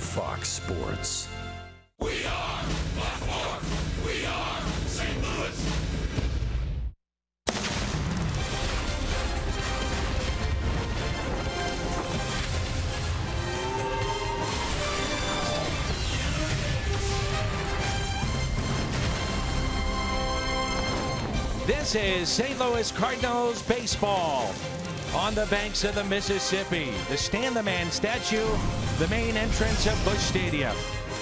Fox Sports. We are Baltimore. We are St. Louis. This is St. Louis Cardinals baseball on the banks of the Mississippi. The Stan the Man statue, the main entrance of Busch Stadium.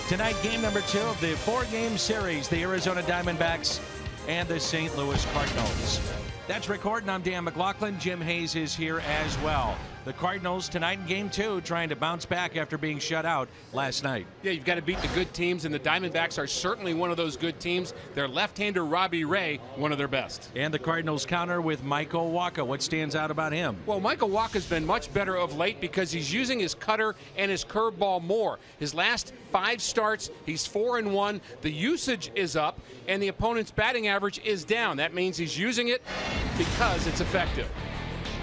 Tonight, game number 2 of the 4-game series, the Arizona Diamondbacks and the St. Louis Cardinals. That's recording. I'm Dan McLaughlin. Jim Hayes is here as well. The Cardinals tonight in game 2 trying to bounce back after being shut out last night. Yeah, you've got to beat the good teams, and the Diamondbacks are certainly one of those good teams. Their left-hander, Robbie Ray, one of their best. And the Cardinals counter with Michael Wacha. What stands out about him? Well, Michael Wacha's been much better of late because he's using his cutter and his curveball more. His last 5 starts, he's 4-1. The usage is up, and the opponent's batting average is down. That means he's using it because it's effective.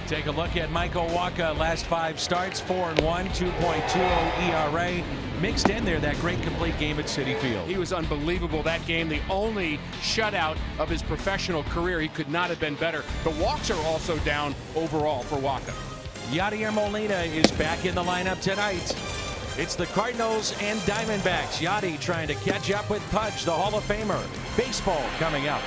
Take a look at Michael Wacha. Last 5 starts, 4-1, 2.20 ERA. Mixed in there that great complete game at Citi Field. He was unbelievable that game. The only shutout of his professional career. He could not have been better. The walks are also down overall for Wacha. Yadier Molina is back in the lineup tonight. It's the Cardinals and Diamondbacks. Yadi trying to catch up with Pudge, the Hall of Famer. Baseball coming up.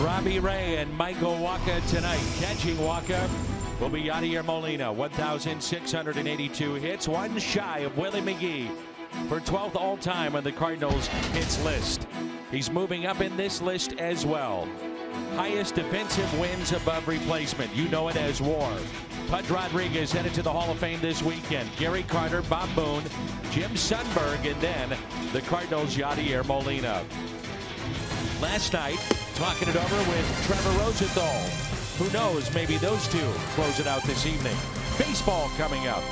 Robbie Ray and Michael Wacha tonight. Catching Wacha will be Yadier Molina. 1,682 hits, one shy of Willie McGee for 12th all-time on the Cardinals hits list. He's moving up in this list as well. Highest defensive wins above replacement. You know it as WAR. Pudge Rodriguez headed to the Hall of Fame this weekend. Gary Carter, Bob Boone, Jim Sundberg, and then the Cardinals' Yadier Molina. Last night, talking it over with Trevor Rosenthal. Who knows, maybe those two close it out this evening. Baseball coming up.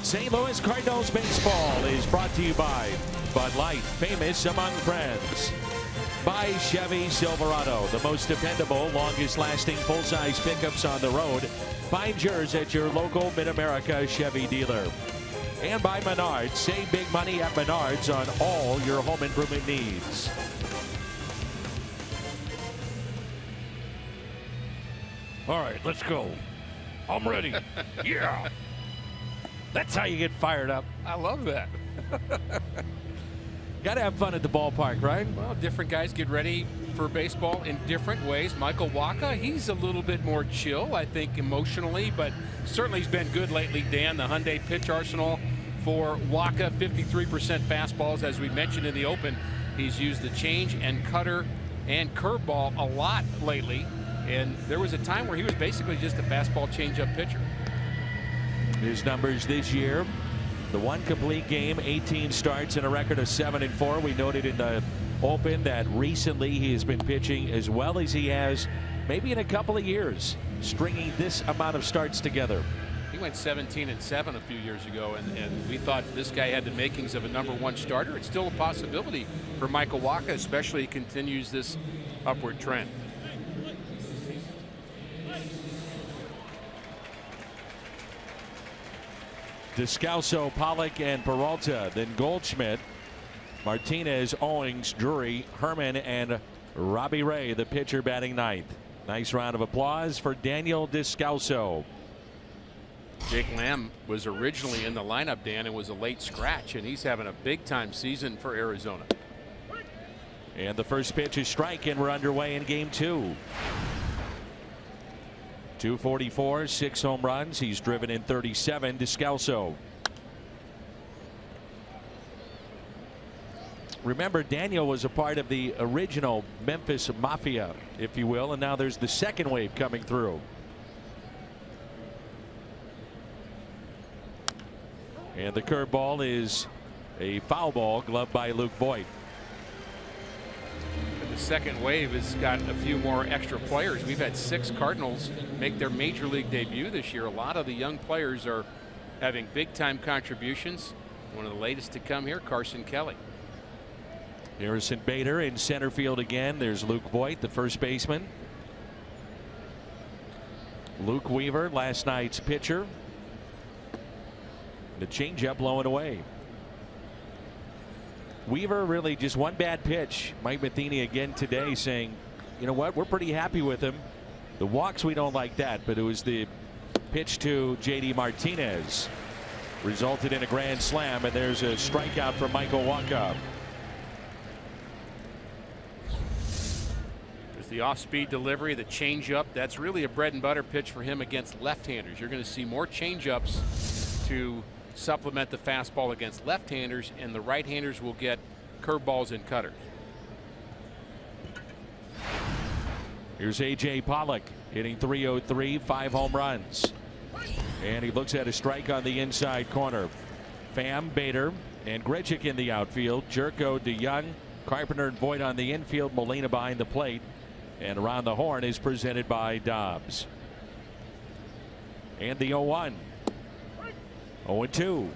St. Louis Cardinals baseball is brought to you by Bud Light, famous among friends. By Chevy Silverado, the most dependable, longest lasting full-size pickups on the road. Find yours at your local Mid-America Chevy dealer. And by Menards, save big money at Menards on all your home improvement needs. All right, let's go. I'm ready. Yeah. That's how you get fired up. I love that. Got to have fun at the ballpark, right? Well, different guys get ready for baseball in different ways. Michael Wacha, he's a little bit more chill, I think, emotionally, but certainly he's been good lately, Dan. The Hyundai pitch arsenal for Wacha, 53% fastballs, as we mentioned in the open. He's used the change and cutter and curveball a lot lately, and there was a time where he was basically just a fastball changeup pitcher. His numbers this year: the one complete game, 18 starts, and a record of 7-4. We noted in the open that recently he has been pitching as well as he has maybe in a couple of years, stringing this amount of starts together. He went 17-7 a few years ago, and we thought this guy had the makings of a #1 starter. It's still a possibility for Michael Wacha, especially he continues this upward trend. Descalso, Pollock, and Peralta. Then Goldschmidt, Martinez, Owings, Drury, Herman, and Robbie Ray, the pitcher, batting ninth. Nice round of applause for Daniel Descalso. Jake Lamb was originally in the lineup, Dan, and was a late scratch, and he's having a big-time season for Arizona. And the first pitch is strike, and we're underway in game 2. 244, 6 home runs. He's driven in 37. Descalso. Remember, Daniel was a part of the original Memphis Mafia, if you will, and now there's the second wave coming through. And the curveball is a foul ball, gloved by Luke Voigt. The second wave has got a few more extra players. We've had 6 Cardinals make their major league debut this year. A lot of the young players are having big time contributions. One of the latest to come here, Carson Kelly. Harrison Bader in center field again. There's Luke Voigt, the first baseman. Luke Weaver, last night's pitcher. The changeup blowing away. Weaver really just one bad pitch. Mike Matheny again today saying, you know what, we're pretty happy with him. The walks, we don't like that, but it was the pitch to JD Martinez. Resulted in a grand slam, and there's a strikeout from Michael Wacha. There's the off-speed delivery, the changeup. That's really a bread and butter pitch for him against left-handers. You're going to see more changeups to supplement the fastball against left-handers, and the right-handers will get curveballs and cutters. Here's A.J. Pollock hitting .303, 5 home runs. And he looks at a strike on the inside corner. Pham, Bader, and Grichuk in the outfield. Jerko, DeYoung, Carpenter, and Voigt on the infield. Molina behind the plate. And around the horn is presented by Dobbs. And the 0-1. 0-2.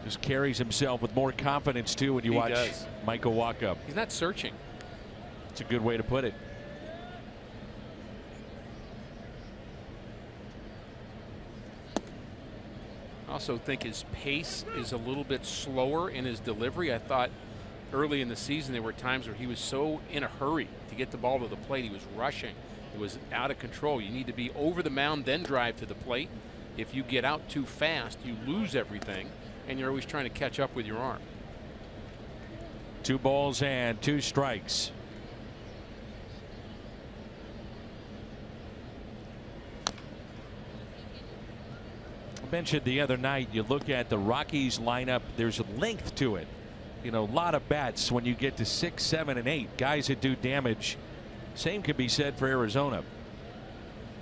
Just carries himself with more confidence too when you watch Michael Wacha. He's not searching. It's a good way to put it. I also think his pace is a little bit slower in his delivery. I thought early in the season there were times where he was so in a hurry to get the ball to the plate. He was rushing. It was out of control. You need to be over the mound, then drive to the plate. If you get out too fast, you lose everything, and you're always trying to catch up with your arm. 2 balls and 2 strikes. I mentioned the other night, you look at the Rockies lineup, there's a length to it. You know, a lot of bats when you get to 6, 7, and 8. Guys that do damage. Same could be said for Arizona.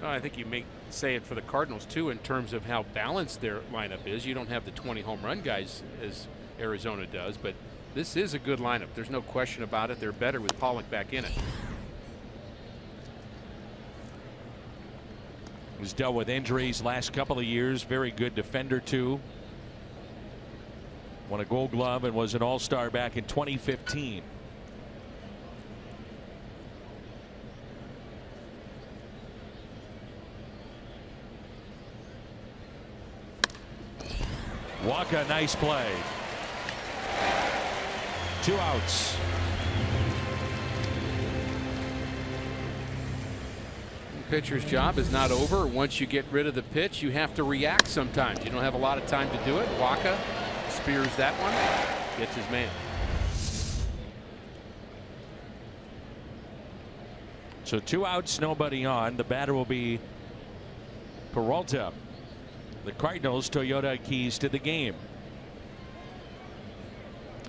Well, I think you may say it for the Cardinals too, in terms of how balanced their lineup is. You don't have the 20 home run guys as Arizona does, but this is a good lineup. There's no question about it. They're better with Pollock back in it. He's dealt with injuries last couple of years. Very good defender too. Won a Gold Glove and was an All-Star back in 2015. Wacha, nice play. 2 outs. The pitcher's job is not over. Once you get rid of the pitch, you have to react sometimes. You don't have a lot of time to do it. Wacha spears that one, gets his man. So 2 outs, nobody on. The batter will be Peralta. The Cardinals Toyota keys to the game.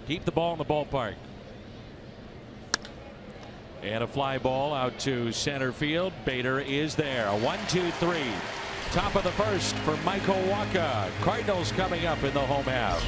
Keep the ball in the ballpark. And a fly ball out to center field. Bader is there. A 1-2-3. Top of the first for Michael Wacha. Cardinals coming up in the home half.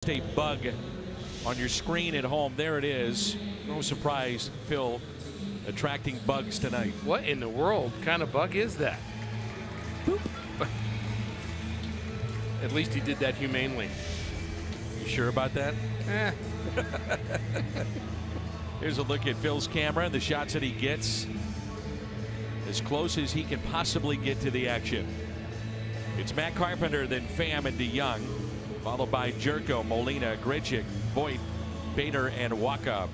A bug on your screen at home. There it is. No surprise, Phil attracting bugs tonight. What in the world kind of bug is that? Boop. At least he did that humanely. You sure about that? Eh. Here's a look at Phil's camera and the shots that he gets. As close as he can possibly get to the action. It's Matt Carpenter, then Pham and DeYoung, followed by Jerko, Molina, Grichuk, Voit, Bader, and Waka.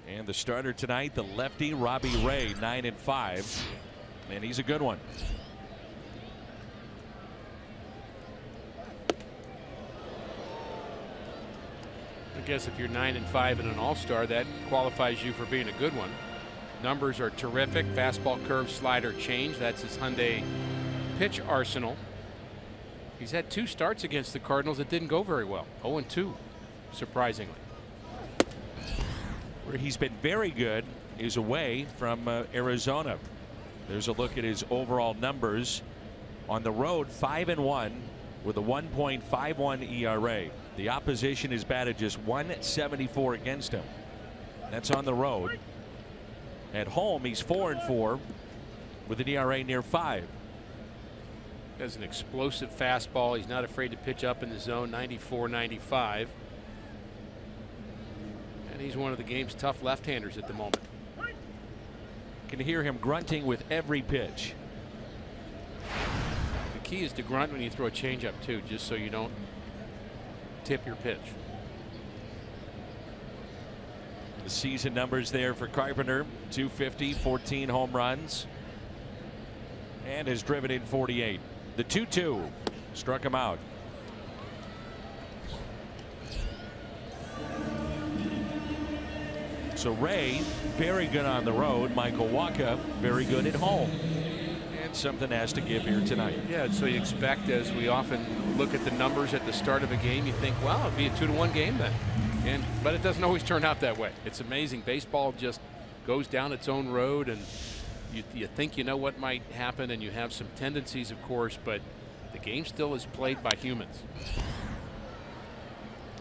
And the starter tonight, the lefty Robbie Ray, 9-5, and he's a good one. I guess if you're 9-5 and an all-star, that qualifies you for being a good one. Numbers are terrific. Fastball, curve, slider, change. That's his Hyundai pitch arsenal. He's had 2 starts against the Cardinals that didn't go very well. 0-2, surprisingly. Where he's been very good is away from Arizona. There's a look at his overall numbers. On the road, 5-1 with a 1.51 ERA. The opposition is batted just 174 against him. That's on the road. At home, he's 4-4 with an ERA near 5. Has an explosive fastball. He's not afraid to pitch up in the zone, 94-95. And he's one of the game's tough left-handers at the moment. Can hear him grunting with every pitch. The key is to grunt when you throw a changeup too, just so you don't tip your pitch. The season numbers there for Carpenter: 250, 14 home runs, and has driven in 48. The 2-2 struck him out. So Ray, very good on the road. Michael Waka, very good at home. And something has to give here tonight. Yeah, so you expect, as we often look at the numbers at the start of a game, you think, wow, it'd be a 2-1 game then. But it doesn't always turn out that way. It's amazing. Baseball just goes down its own road, and you think you know what might happen, and you have some tendencies, of course, but the game still is played by humans.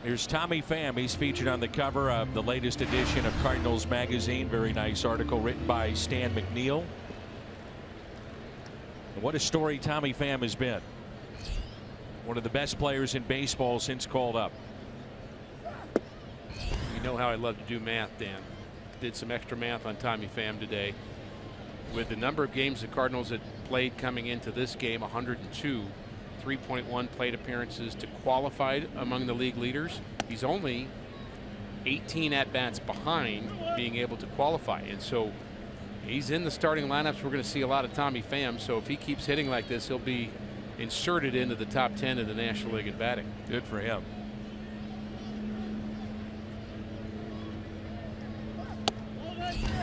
Here's Tommy Pham. He's featured on the cover of the latest edition of Cardinals magazine. Very nice article written by Stan McNeil. And what a story Tommy Pham has been. One of the best players in baseball since called up. You know how I love to do math, Dan. Did some extra math on Tommy Pham today. With the number of games the Cardinals had played coming into this game, 102, 3.1 plate appearances to qualify among the league leaders. He's only 18 at-bats behind being able to qualify, and so he's in the starting lineups. We're going to see a lot of Tommy Pham, so if he keeps hitting like this, he'll be inserted into the top 10 in the National League in batting. Good for him.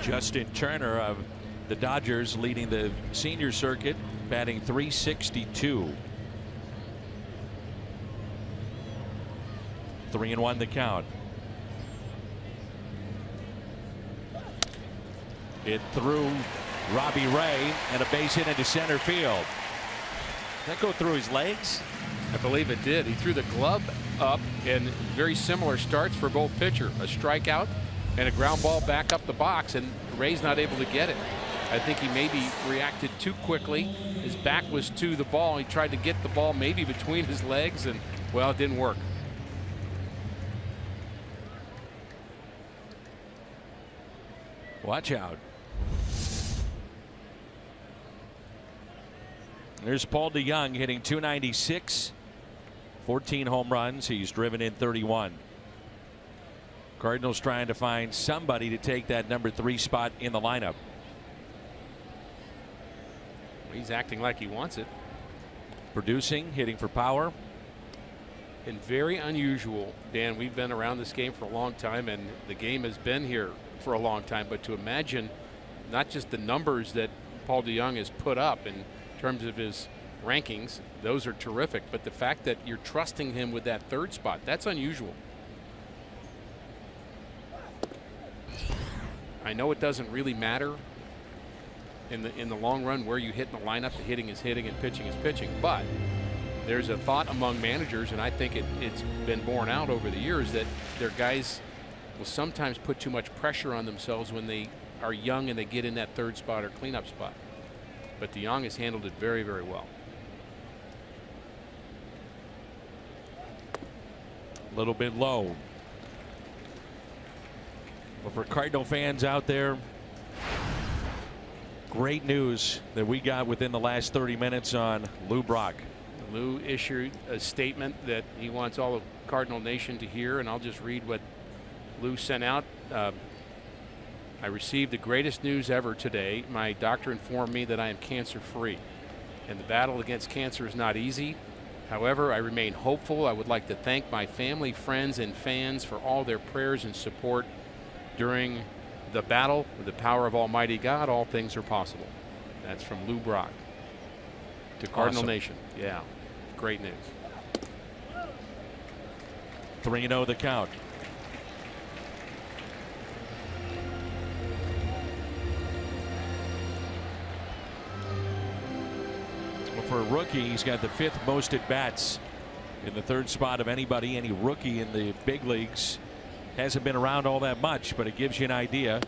Justin Turner of the Dodgers leading the senior circuit, batting .362. 3-1 the count. It threw Robbie Ray, and a base hit into center field. Did that go through his legs? I believe it did. He threw the glove up, and very similar starts for both pitcher. A strikeout and a ground ball back up the box, and Ray's not able to get it. I think he maybe reacted too quickly. His back was to the ball. He tried to get the ball maybe between his legs, and, well, it didn't work. Watch out. There's Paul DeYoung hitting .296, 14 home runs. He's driven in 31. Cardinals trying to find somebody to take that number 3 spot in the lineup. He's acting like he wants it. Producing, hitting for power. And very unusual, Dan. We've been around this game for a long time, and the game has been here for a long time. But to imagine not just the numbers that Paul DeYoung has put up in terms of his rankings, those are terrific. But the fact that you're trusting him with that 3rd spot, that's unusual. I know it doesn't really matter in the long run where you hit in the lineup. The hitting is hitting and pitching is pitching. But there's a thought among managers, and I think it's been borne out over the years, that their guys will sometimes put too much pressure on themselves when they are young and they get in that third spot or cleanup spot. But DeYoung has handled it very, very well. A little bit low. But for Cardinal fans out there, great news that we got within the last 30 minutes on Lou Brock. Lou issued a statement that he wants all of Cardinal Nation to hear, and I'll just read what Lou sent out. I received the greatest news ever today. My doctor informed me that I am cancer-free, and the battle against cancer is not easy. However, I remain hopeful. I would like to thank my family, friends, and fans for all their prayers and support during the battle. With the power of Almighty God, all things are possible. That's from Lou Brock to Cardinal Nation. Yeah, great news. 3-0 the count. For a rookie, he's got the 5th most at bats in the 3rd spot of anybody. Any rookie in the big leagues. Hasn't been around all that much, but it gives you an idea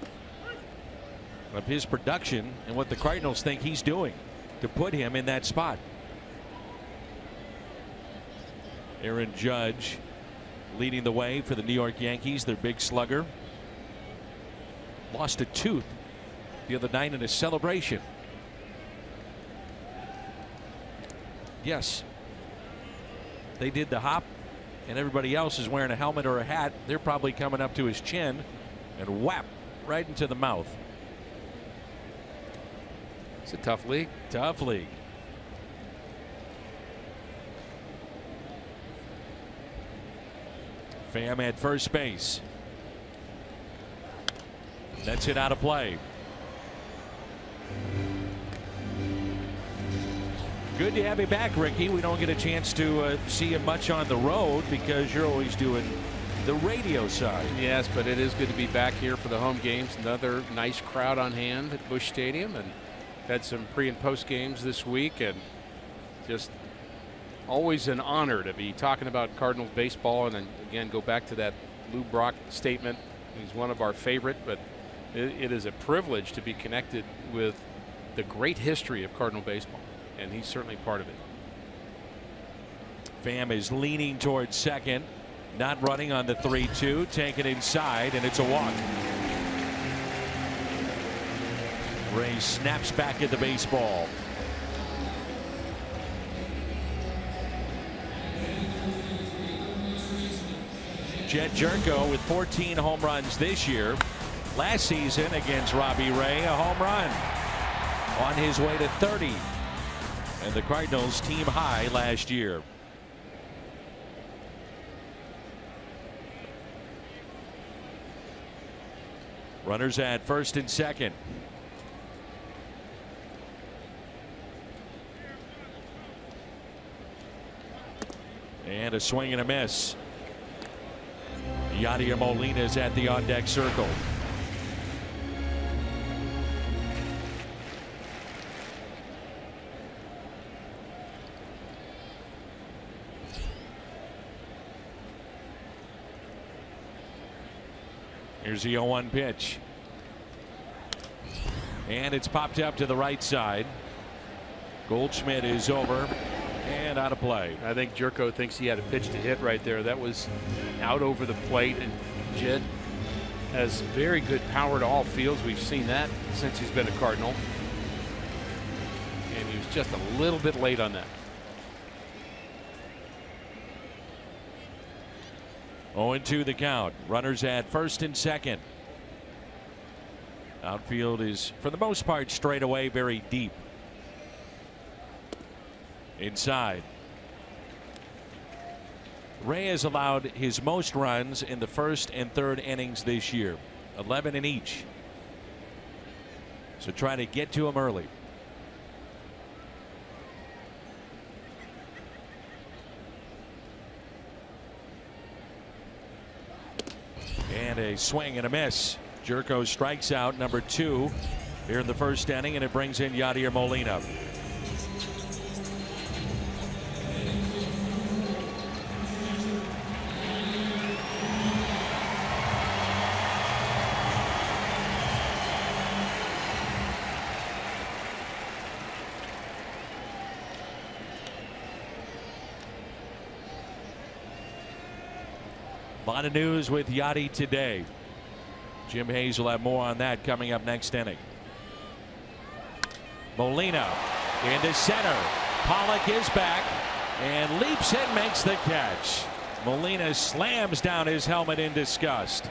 of his production and what the Cardinals think he's doing to put him in that spot. Aaron Judge leading the way for the New York Yankees, their big slugger. Lost a tooth the other night in a celebration. Yes, they did the hop, and everybody else is wearing a helmet or a hat. They're probably coming up to his chin and whap right into the mouth. It's a tough league. Tough league. Pham at first base. That's it out of play. Good to have you back, Ricky. We don't get a chance to see you much on the road because you're always doing the radio side. Yes, but it is good to be back here for the home games. Another nice crowd on hand at Busch Stadium, and had some pre and post games this week, and just always an honor to be talking about Cardinals baseball. And then again, go back to that Lou Brock statement. He's one of our favorite, but it is a privilege to be connected with the great history of Cardinal baseball, and he's certainly part of it. Pham is leaning towards second, not running on the 3-2, take it inside, and it's a walk. Ray snaps back at the baseball. Jed Jerko with 14 home runs this year. Last season against Robbie Ray, a home run. On his way to 30. And the Cardinals team high last year. Runners at first and second. And a swing and a miss. Yadier Molina is at the on-deck circle. Here's the 0-1 pitch. And it's popped up to the right side. Goldschmidt is over and out of play. I think Jerko thinks he had a pitch to hit right there. That was out over the plate, and Jed has very good power to all fields. We've seen that since he's been a Cardinal. And he was just a little bit late on that. 0-2 the count. Runners at first and second. Outfield is for the most part straight away very deep. Inside. Ray has allowed his most runs in the first and third innings this year, 11 in each. So try to get to him early. And a swing and a miss. Jerko strikes out number 2 here in the first inning, and it brings in Yadier Molina. A lot of news with Yachty today. Jim Hayes will have more on that coming up next inning. Molina into center. Pollock is back and leaps and makes the catch. Molina slams down his helmet in disgust.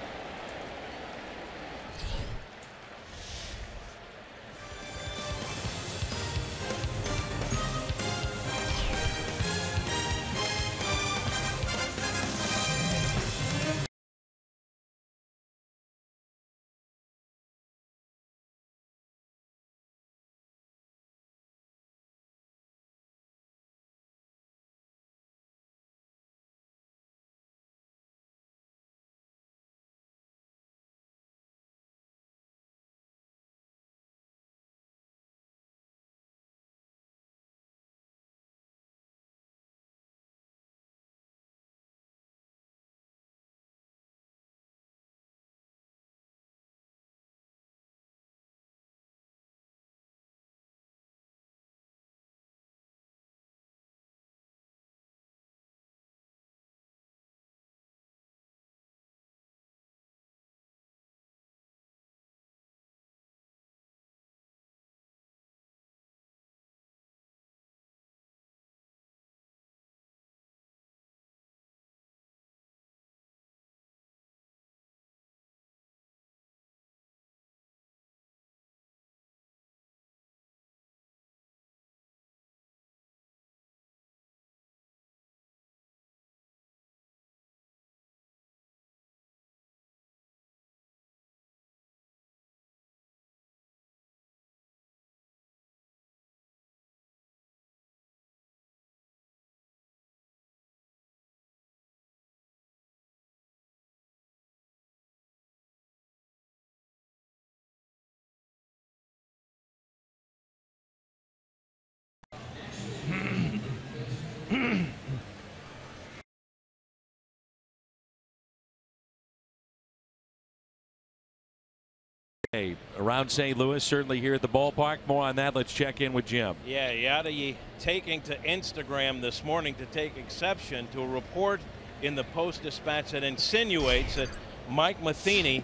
Around St. Louis, certainly here at the ballpark. More on that. Let's check in with Jim. Yeah, Yachty taking to Instagram this morning to take exception to a report in the Post-Dispatch that insinuates that Mike Matheny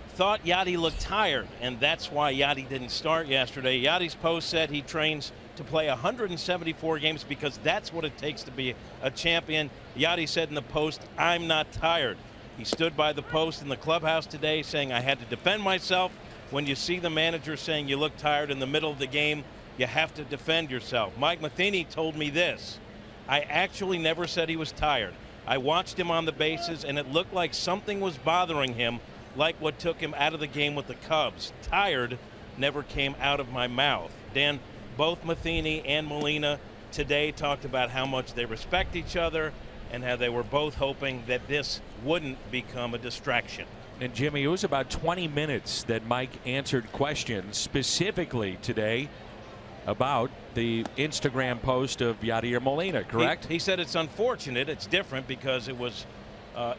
thought Yachty looked tired, and that's why Yachty didn't start yesterday. Yachty's post said he trains to play 174 games because that's what it takes to be a champion. Yachty said in the post, "I'm not tired." He stood by the post in the clubhouse today saying, "I had to defend myself." When you see the manager saying you look tired in the middle of the game, you have to defend yourself. Mike Matheny told me this: "I actually never said he was tired. I watched him on the bases, and it looked like something was bothering him, like what took him out of the game with the Cubs. Tired never came out of my mouth." Dan, both Matheny and Molina today talked about how much they respect each other and how they were both hoping that this wouldn't become a distraction. And Jimmy, it was about 20 minutes that Mike answered questions specifically today about the Instagram post of Yadier Molina, correct? He said it's unfortunate. It's different because it was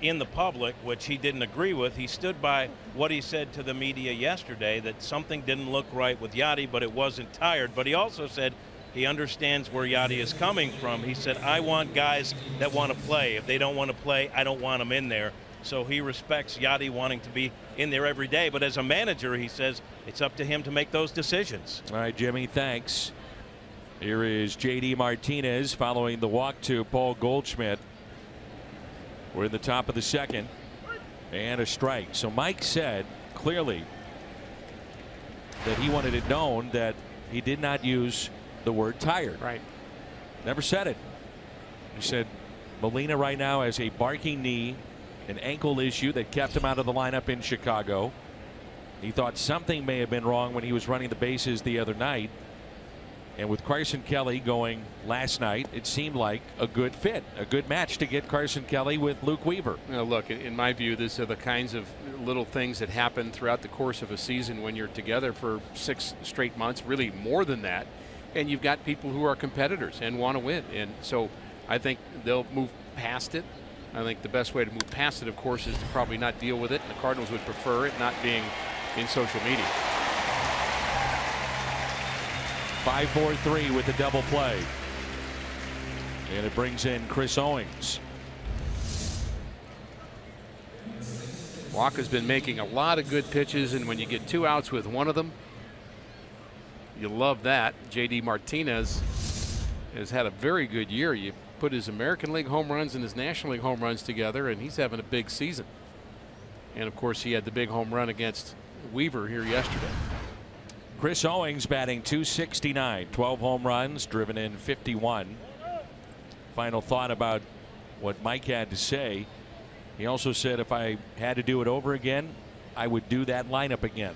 in the public, which he didn't agree with. He stood by what he said to the media yesterday, that something didn't look right with Yadi, but it wasn't tired. But he also said he understands where Yadi is coming from. He said, "I want guys that want to play. If they don't want to play, I don't want them in there." So he respects Yadi wanting to be in there every day. But as a manager, he says it's up to him to make those decisions. All right, Jimmy, thanks. Here is J.D. Martinez following the walk to Paul Goldschmidt. We're in the top of the second. And a strike. So Mike said clearly that he wanted it known that he did not use the word tired. Right. Never said it. He said Molina right now has a barking knee, an ankle issue that kept him out of the lineup in Chicago. He thought something may have been wrong when he was running the bases the other night. And with Carson Kelly going last night, it seemed like a good fit, a good match to get Carson Kelly with Luke Weaver. Look, in my view, these are the kinds of little things that happen throughout the course of a season when you're together for 6 straight months, really more than that. And you've got people who are competitors and want to win. And so I think they'll move past it. I think the best way to move past it, of course, is to probably not deal with it. And the Cardinals would prefer it not being in social media. 5-4-3 with the double play. And it brings in Chris Owings. Walker's been making a lot of good pitches, and when you get 2 outs with one of them, you love that. J.D. Martinez has had a very good year. You put his American League home runs and his National League home runs together, and he's having a big season. And of course, he had the big home run against Weaver here yesterday. Chris Owings batting .269, 12 home runs, driven in 51. Final thought about what Mike had to say. He also said if I had to do it over again, I would do that lineup again.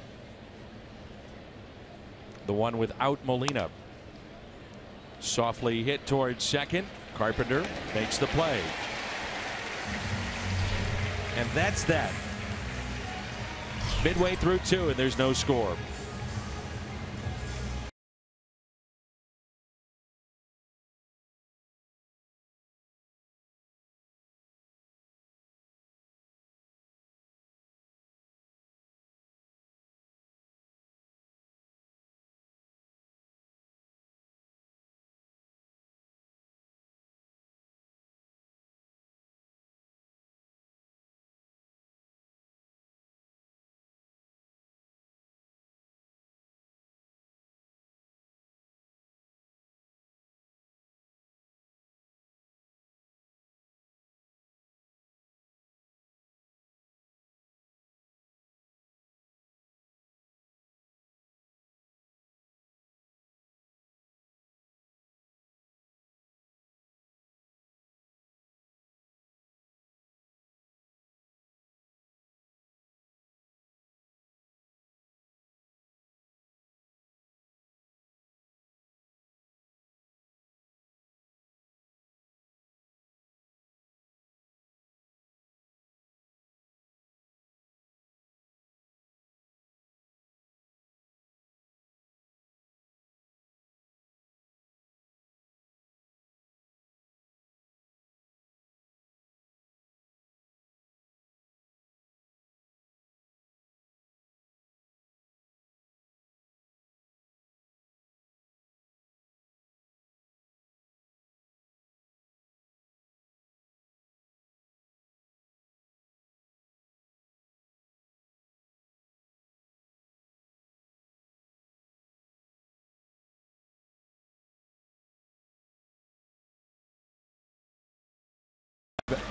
The one without Molina. Softly hit towards second. Carpenter makes the play. And that's that. Midway through 2, and there's no score.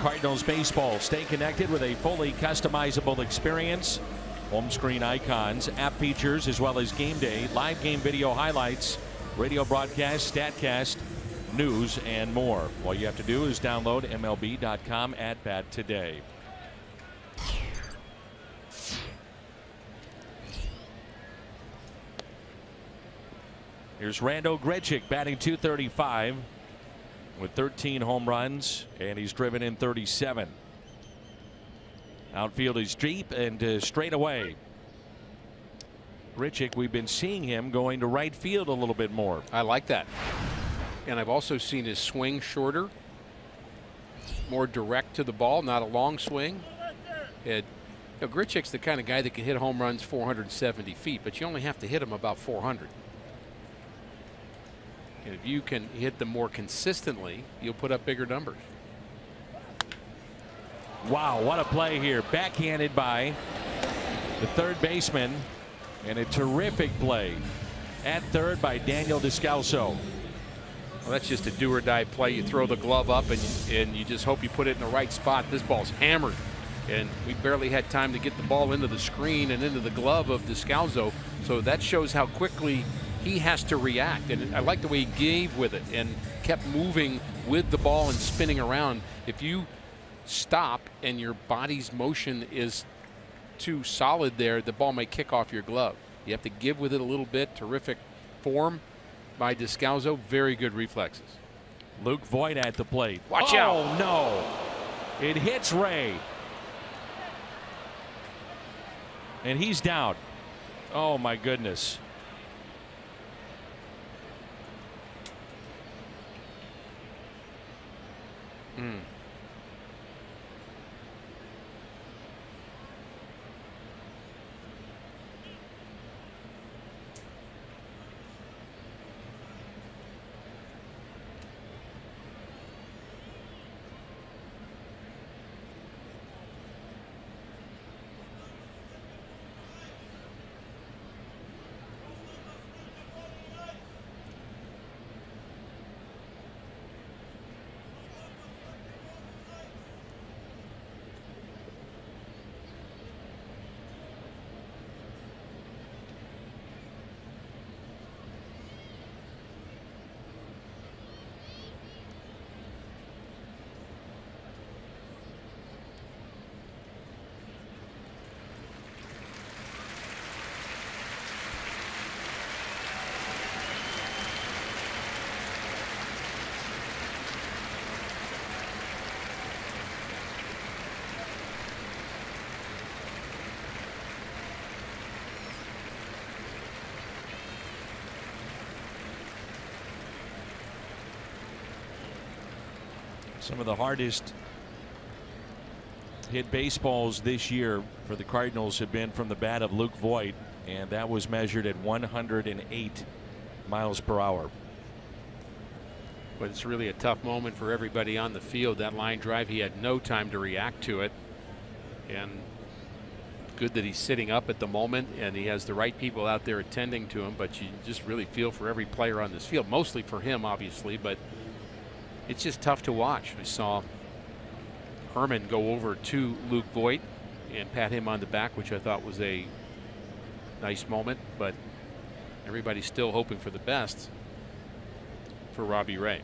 Cardinals baseball. Stay connected with a fully customizable experience. Home screen icons, app features, as well as game day, live game video highlights, radio broadcast, statcast, news, and more. All you have to do is download MLB.com at bat today. Here's Randal Grichuk batting .235 with 13 home runs, and he's driven in 37. Outfield is deep and straight away. Grichuk, we've been seeing him going to right field a little bit more. I like that. And I've also seen his swing shorter, more direct to the ball, not a long swing. Grichuk's the kind of guy that can hit home runs 470 feet, but you only have to hit him about 400. And if you can hit them more consistently, you'll put up bigger numbers. Wow, what a play here. Backhanded by the third baseman, and a terrific play at third by Daniel Descalso. Well, that's just a do-or-die play. You throw the glove up and you just hope you put it in the right spot. This ball's hammered, and we barely had time to get the ball into the screen and into the glove of Descalso. So that shows how quickly he has to react. And I like the way he gave with it and kept moving with the ball and spinning around. If you stop and your body's motion is too solid there, the ball may kick off your glove. You have to give with it a little bit. Terrific form by Descalso. Very good reflexes. Luke Voit at the plate. Watch out. Oh, no. It hits Ray. And he's down. Oh, my goodness. Some of the hardest hit baseballs this year for the Cardinals have been from the bat of Luke Voit, and that was measured at 108 miles per hour. But it's really a tough moment for everybody on the field. That line drive, he had no time to react to it. And good that he's sitting up at the moment and he has the right people out there attending to him. But you just really feel for every player on this field, mostly for him, obviously. But it's just tough to watch. We saw Herman go over to Luke Voit and pat him on the back, which I thought was a nice moment. But everybody's still hoping for the best for Robbie Ray.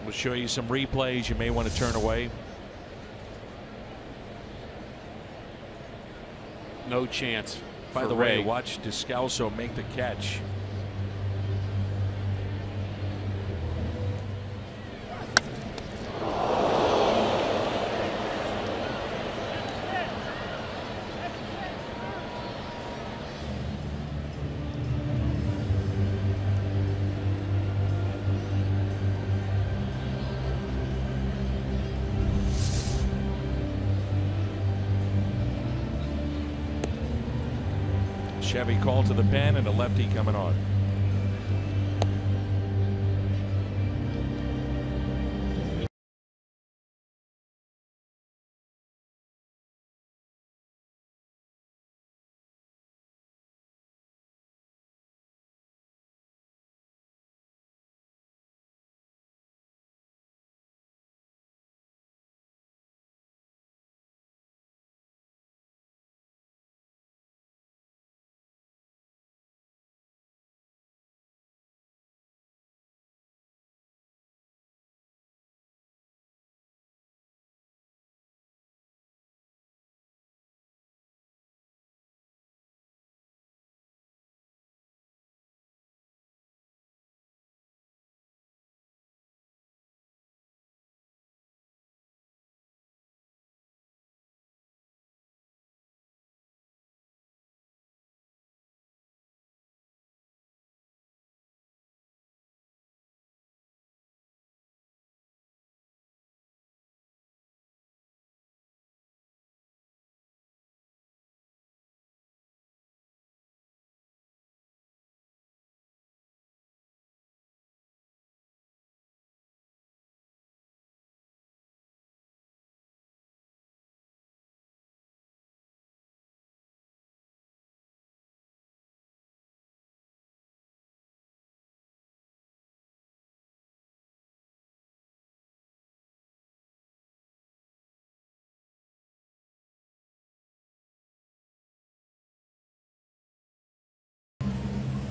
We'll show you some replays you may want to turn away. No chance. By the way, watch Descalso make the catch. Chevy call to the pen and a lefty coming on.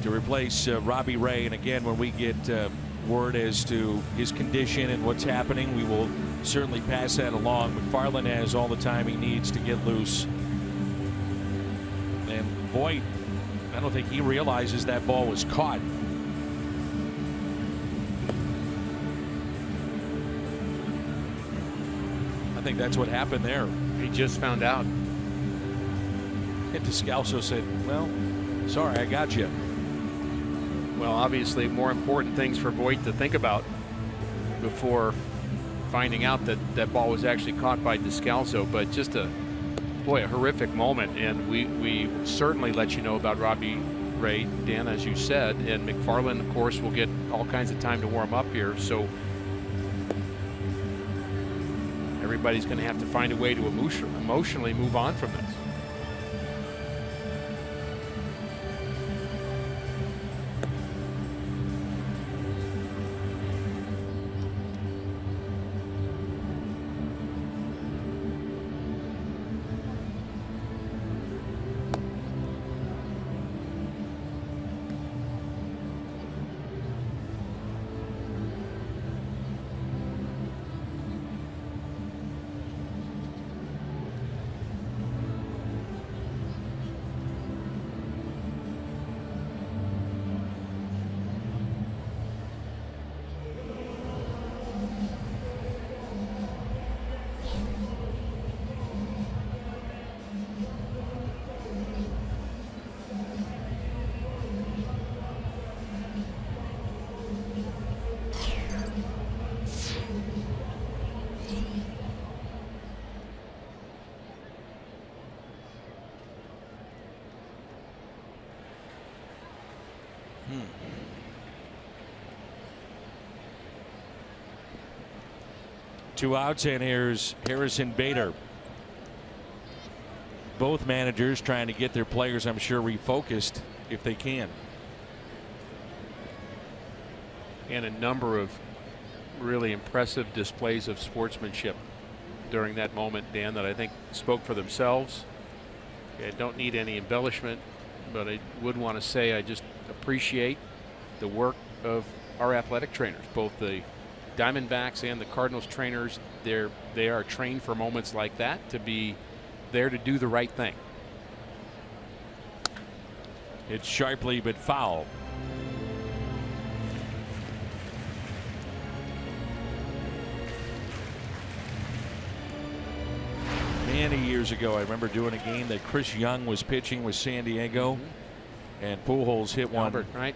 To replace Robbie Ray, and again, when we get word as to his condition and what's happening, we will certainly pass that along. McFarland has all the time he needs to get loose. Voit, I don't think he realizes that ball was caught. I think that's what happened there. He just found out. And Descalso said, well, sorry, I got you. Well, obviously more important things for Voit to think about before finding out that that ball was actually caught by Descalso. But just a horrific moment, and we certainly let you know about Robbie Ray, Dan, as you said, and McFarland, of course, will get all kinds of time to warm up here. So everybody's going to have to find a way to emotionally move on from this. Two outs, and here's Harrison Bader. Both managers trying to get their players, I'm sure, refocused if they can. And a number of really impressive displays of sportsmanship during that moment, Dan, that I think spoke for themselves. I don't need any embellishment, but I would want to say I just appreciate the work of our athletic trainers, both the Diamondbacks and the Cardinals trainers. They are trained for moments like that, to be there to do the right thing. It's sharply but foul. Many years ago, I remember doing a game that Chris Young was pitching with San Diego, and Pujols hit Albert, one right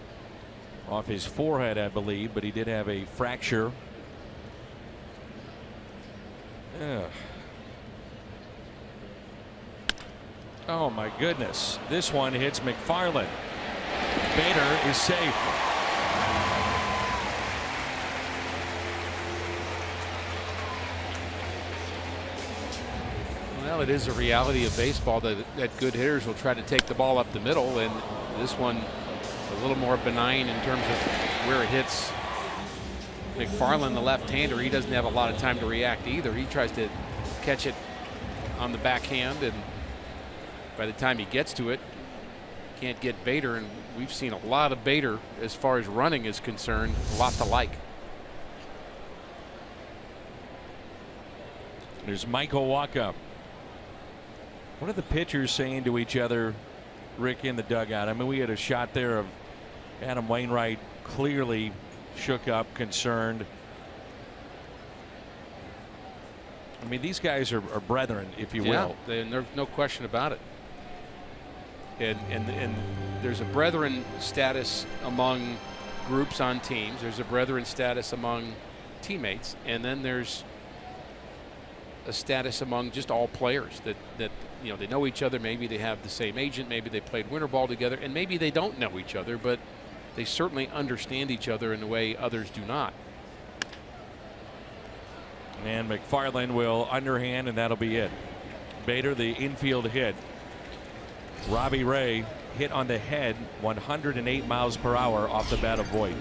off his forehead, I believe, but he did have a fracture. Oh my goodness, this one hits McFarland. Bader is safe. Well, it is a reality of baseball that good hitters will try to take the ball up the middle, and this one a little more benign in terms of where it hits McFarland, the left-hander. He doesn't have a lot of time to react either. He tries to catch it on the backhand, and by the time he gets to it, can't get Bader. And we've seen a lot of Bader as far as running is concerned, a lot to like. There's Michael Wacha. What are the pitchers saying to each other, Rick, in the dugout? I mean, we had a shot there of Adam Wainwright clearly shook up, concerned. I mean, these guys are brethren, if you will. And there's no question about it. And there's a brethren status among groups on teams. There's a brethren status among teammates, and then there's a status among just all players that you know, they know each other. Maybe they have the same agent, maybe they played winter ball together, and maybe they don't know each other, but they certainly understand each other in a way others do not. And McFarland will underhand, and that'll be it. Bader, the infield hit. Robbie Ray hit on the head, 108 miles per hour off the bat of Voit.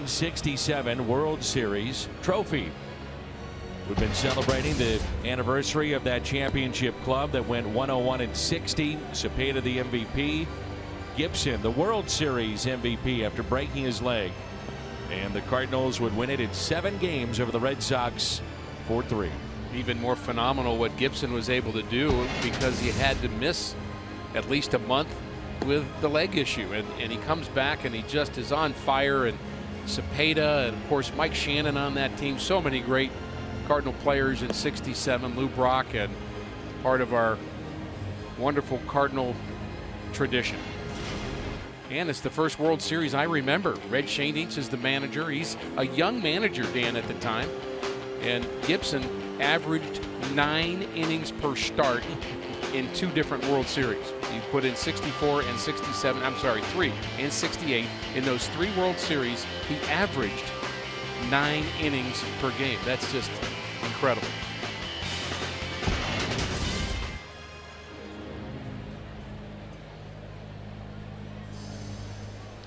1967 World Series trophy. We've been celebrating the anniversary of that championship club that went 101-60. Cepeda the MVP. Gibson the World Series MVP after breaking his leg. And the Cardinals would win it in 7 games over the Red Sox 4-3. Even more phenomenal what Gibson was able to do, because he had to miss at least a month with the leg issue, and he comes back and he just is on fire. And Cepeda, and of course Mike Shannon on that team, so many great Cardinal players in '67. Lou Brock, and part of our wonderful Cardinal tradition. And it's the first World Series I remember. Red Schoendienst is the manager. He's a young manager, Dan, at the time. And Gibson averaged 9 innings per start in 2 different World Series. He put in 64 and 67, I'm sorry, 3 and 68. In those 3 World Series, he averaged 9 innings per game. That's just incredible.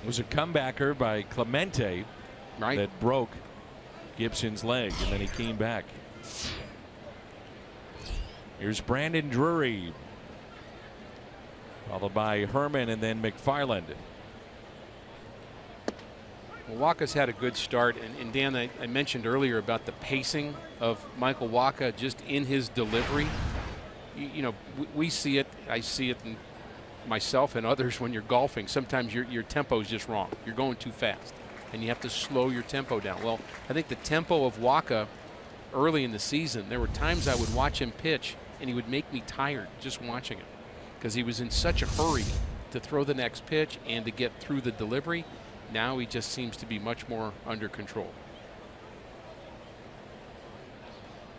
It was a comebacker by Clemente that broke Gibson's leg, and then he came back. Here's Brandon Drury, followed by Herman and then McFarland. Well, Wacha's had a good start, and Dan, I mentioned earlier about the pacing of Michael Wacha just in his delivery. You know, we see it, I see it in myself and others when you're golfing. Sometimes your tempo is just wrong. You're going too fast, and you have to slow your tempo down. Well, I think the tempo of Wacha early in the season, there were times I would watch him pitch, and he would make me tired just watching him, because he was in such a hurry to throw the next pitch and to get through the delivery. Now he just seems to be much more under control.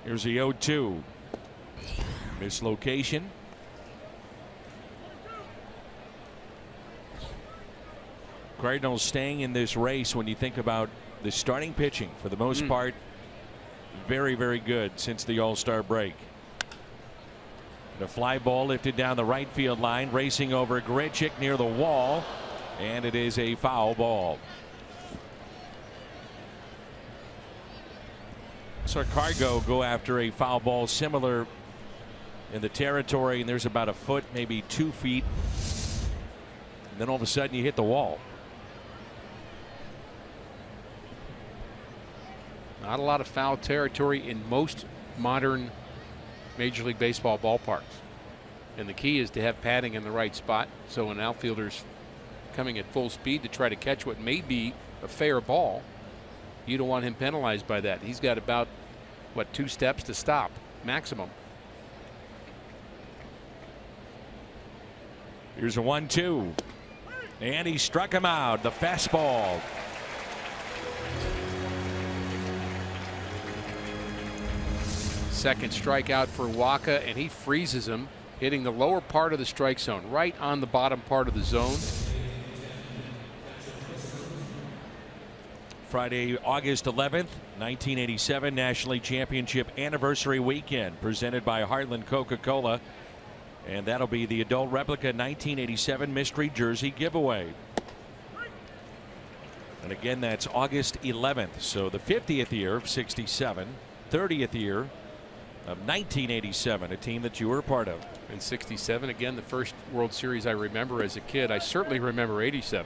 Here's the 0-2. Mislocation. Cardinals staying in this race when you think about the starting pitching, for the most part, very, very good since the All-Star break. The fly ball lifted down the right field line, racing over Grichuk near the wall, and it is a foul ball. So Cargo go after a foul ball similar in the territory, and there's about a foot, maybe 2 feet, and then all of a sudden you hit the wall. Not a lot of foul territory in most modern Major League Baseball ballparks. And the key is to have padding in the right spot, so an outfielder's coming at full speed to try to catch what may be a fair ball, you don't want him penalized by that. He's got about, what, 2 steps to stop, maximum. Here's a 1-2. And he struck him out. The fastball. Second strikeout for Wacha, and he freezes him, hitting the lower part of the strike zone, right on the bottom part of the zone. Friday, August 11th, 1987 National League Championship Anniversary Weekend, presented by Heartland Coca-Cola. And that'll be the adult replica 1987 mystery jersey giveaway. And again, that's August 11th. So the 50th year of '67, 30th year of 1987, a team that you were a part of. In '67, again, the first World Series I remember as a kid. I certainly remember '87.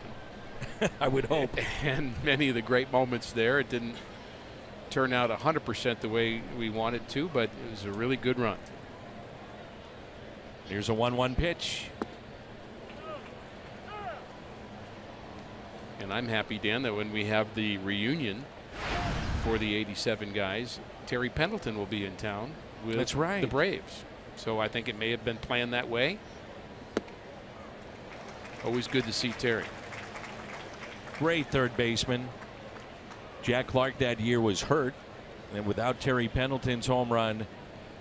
I would hope. And many of the great moments there. It didn't turn out 100% the way we wanted to, but it was a really good run. Here's a 1-1 pitch. And I'm happy, Dan, that when we have the reunion for the '87 guys, Terry Pendleton will be in town with That's right. the Braves. So I think it may have been planned that way. Always good to see Terry. Great third baseman. Jack Clark that year was hurt, and without Terry Pendleton's home run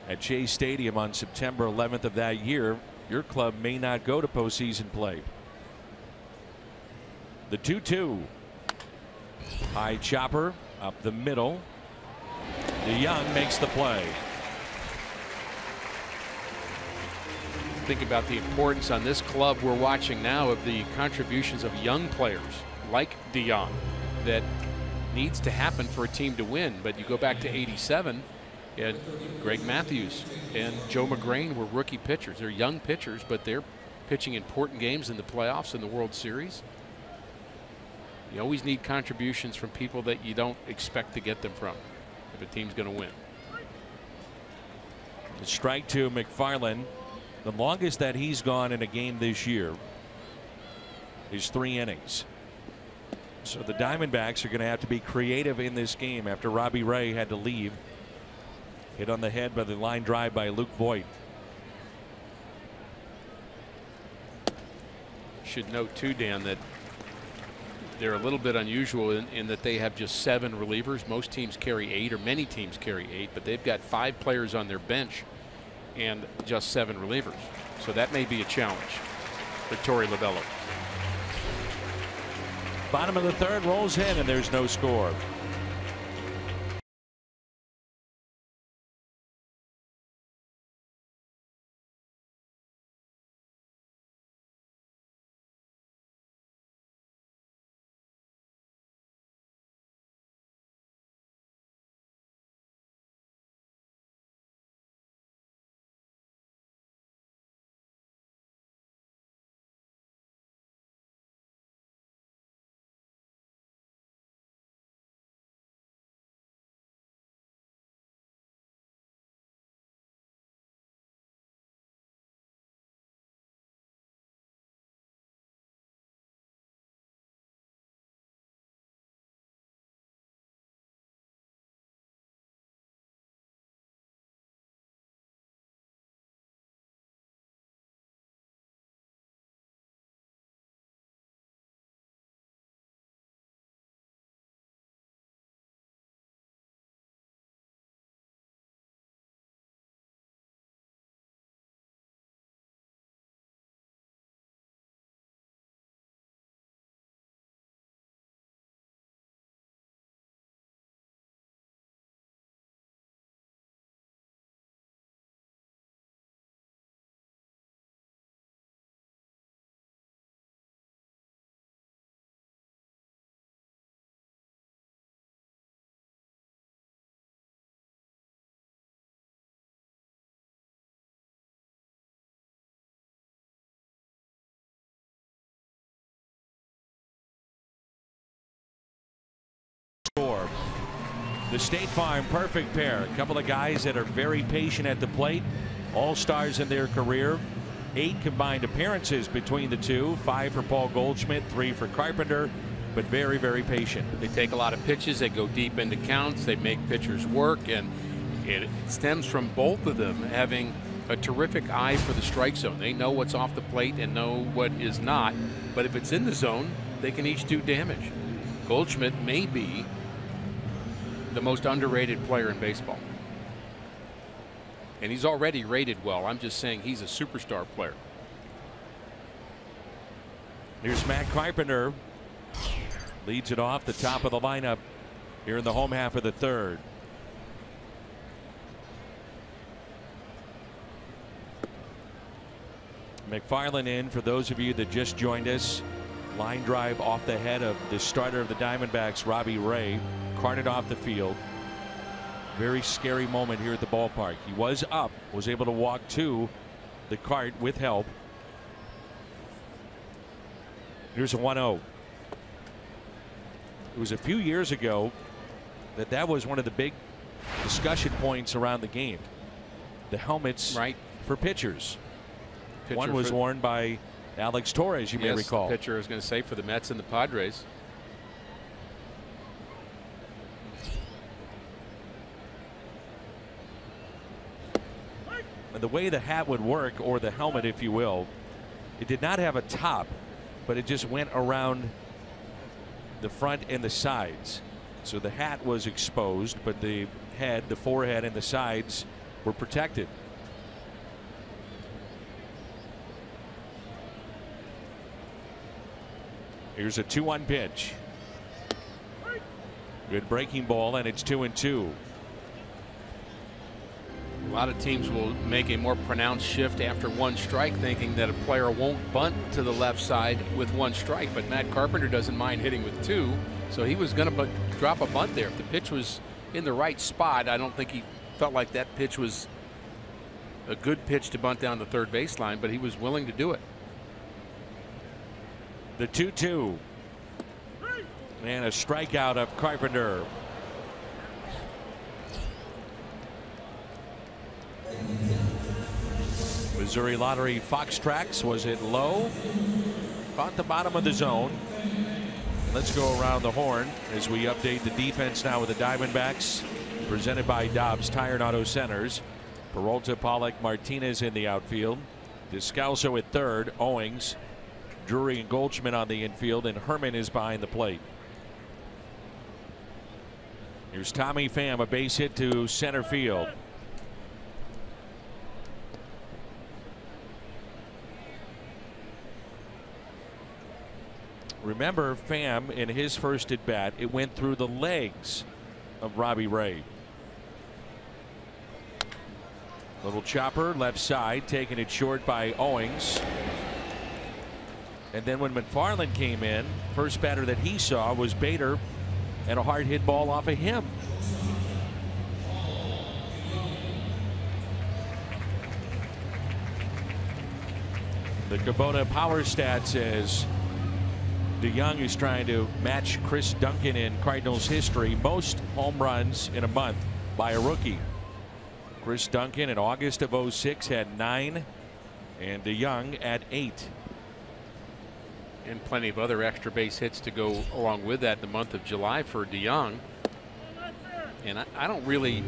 at Shea Stadium on September 11th of that year, your club may not go to postseason play. The 2-2. High chopper up the middle. DeYoung makes the play. Think about the importance on this club we're watching now of the contributions of young players like DeYoung that needs to happen for a team to win. But you go back to '87, and Greg Matthews and Joe McGrain were rookie pitchers. They're young pitchers, but they're pitching important games in the playoffs and the World Series. You always need contributions from people that you don't expect to get them from if a team's going to win. Strike to McFarland. The longest that he's gone in a game this year is 3 innings. So the Diamondbacks are going to have to be creative in this game after Robbie Ray had to leave. Hit on the head by the line drive by Luke Voigt. Should note too, Dan, that they're a little bit unusual in that they have just 7 relievers. Most teams carry 8, or many teams carry 8, but they've got 5 players on their bench and just 7 relievers. So that may be a challenge for Torey Lovullo. Bottom of the 3rd, rolls in, and there's no score. The State Farm perfect pair. A couple of guys that are very patient at the plate. All-stars in their career. 8 combined appearances between the two. 5 for Paul Goldschmidt, 3 for Carpenter, but very, very patient. They take a lot of pitches. They go deep into counts. They make pitchers work, and it stems from both of them having a terrific eye for the strike zone. They know what's off the plate and know what is not, but if it's in the zone, they can each do damage. Goldschmidt may be the most underrated player in baseball. And he's already rated well. I'm just saying he's a superstar player. Here's Matt Carpenter. Leads it off the top of the lineup here in the home half of the 3rd. McFarland in for those of you that just joined us. Line drive off the head of the starter of the Diamondbacks, Robbie Ray. Carted off the field. Very scary moment here at the ballpark. He was up, was able to walk to the cart with help. Here's a 1-0. It was a few years ago that was one of the big discussion points around the game. The helmets for pitchers. One was worn by Alex Torres, you may recall. The pitcher, I was going to say, for the Mets and the Padres. And the way the hat would work, or the helmet if you will, it did not have a top, but it just went around the front and the sides. So the hat was exposed, but the head, the forehead and the sides were protected. Here's a 2-1 pitch. Good breaking ball, and it's 2-2. A lot of teams will make a more pronounced shift after one strike, thinking that a player won't bunt to the left side with one strike. But Matt Carpenter doesn't mind hitting with two, so he was going to drop a bunt there. If the pitch was in the right spot, I don't think he felt like that pitch was a good pitch to bunt down the third baseline, but he was willing to do it. The 2-2. And a strikeout of Carpenter. Missouri Lottery Fox Tracks, was it low? Caught the bottom of the zone. Let's go around the horn as we update the defense now with the Diamondbacks, presented by Dobbs Tire and Auto Centers. Peralta, Pollock, Martinez in the outfield. Descalso at third. Owings, Drury, and Goldschmidt on the infield, and Herman is behind the plate. Here's Tommy Pham, a base hit to center field. Remember, Pham, in his first at bat, it went through the legs of Robbie Ray. Little chopper left side, taking it short by Owings. And then when McFarland came in, first batter that he saw was Bader, and a hard hit ball off of him. The Kubota Power Stat says DeYoung is trying to match Chris Duncan in Cardinals history, most home runs in a month by a rookie. Chris Duncan in August of 06 had 9, and DeYoung at 8. And plenty of other extra base hits to go along with that in the month of July for DeYoung. And I don't really,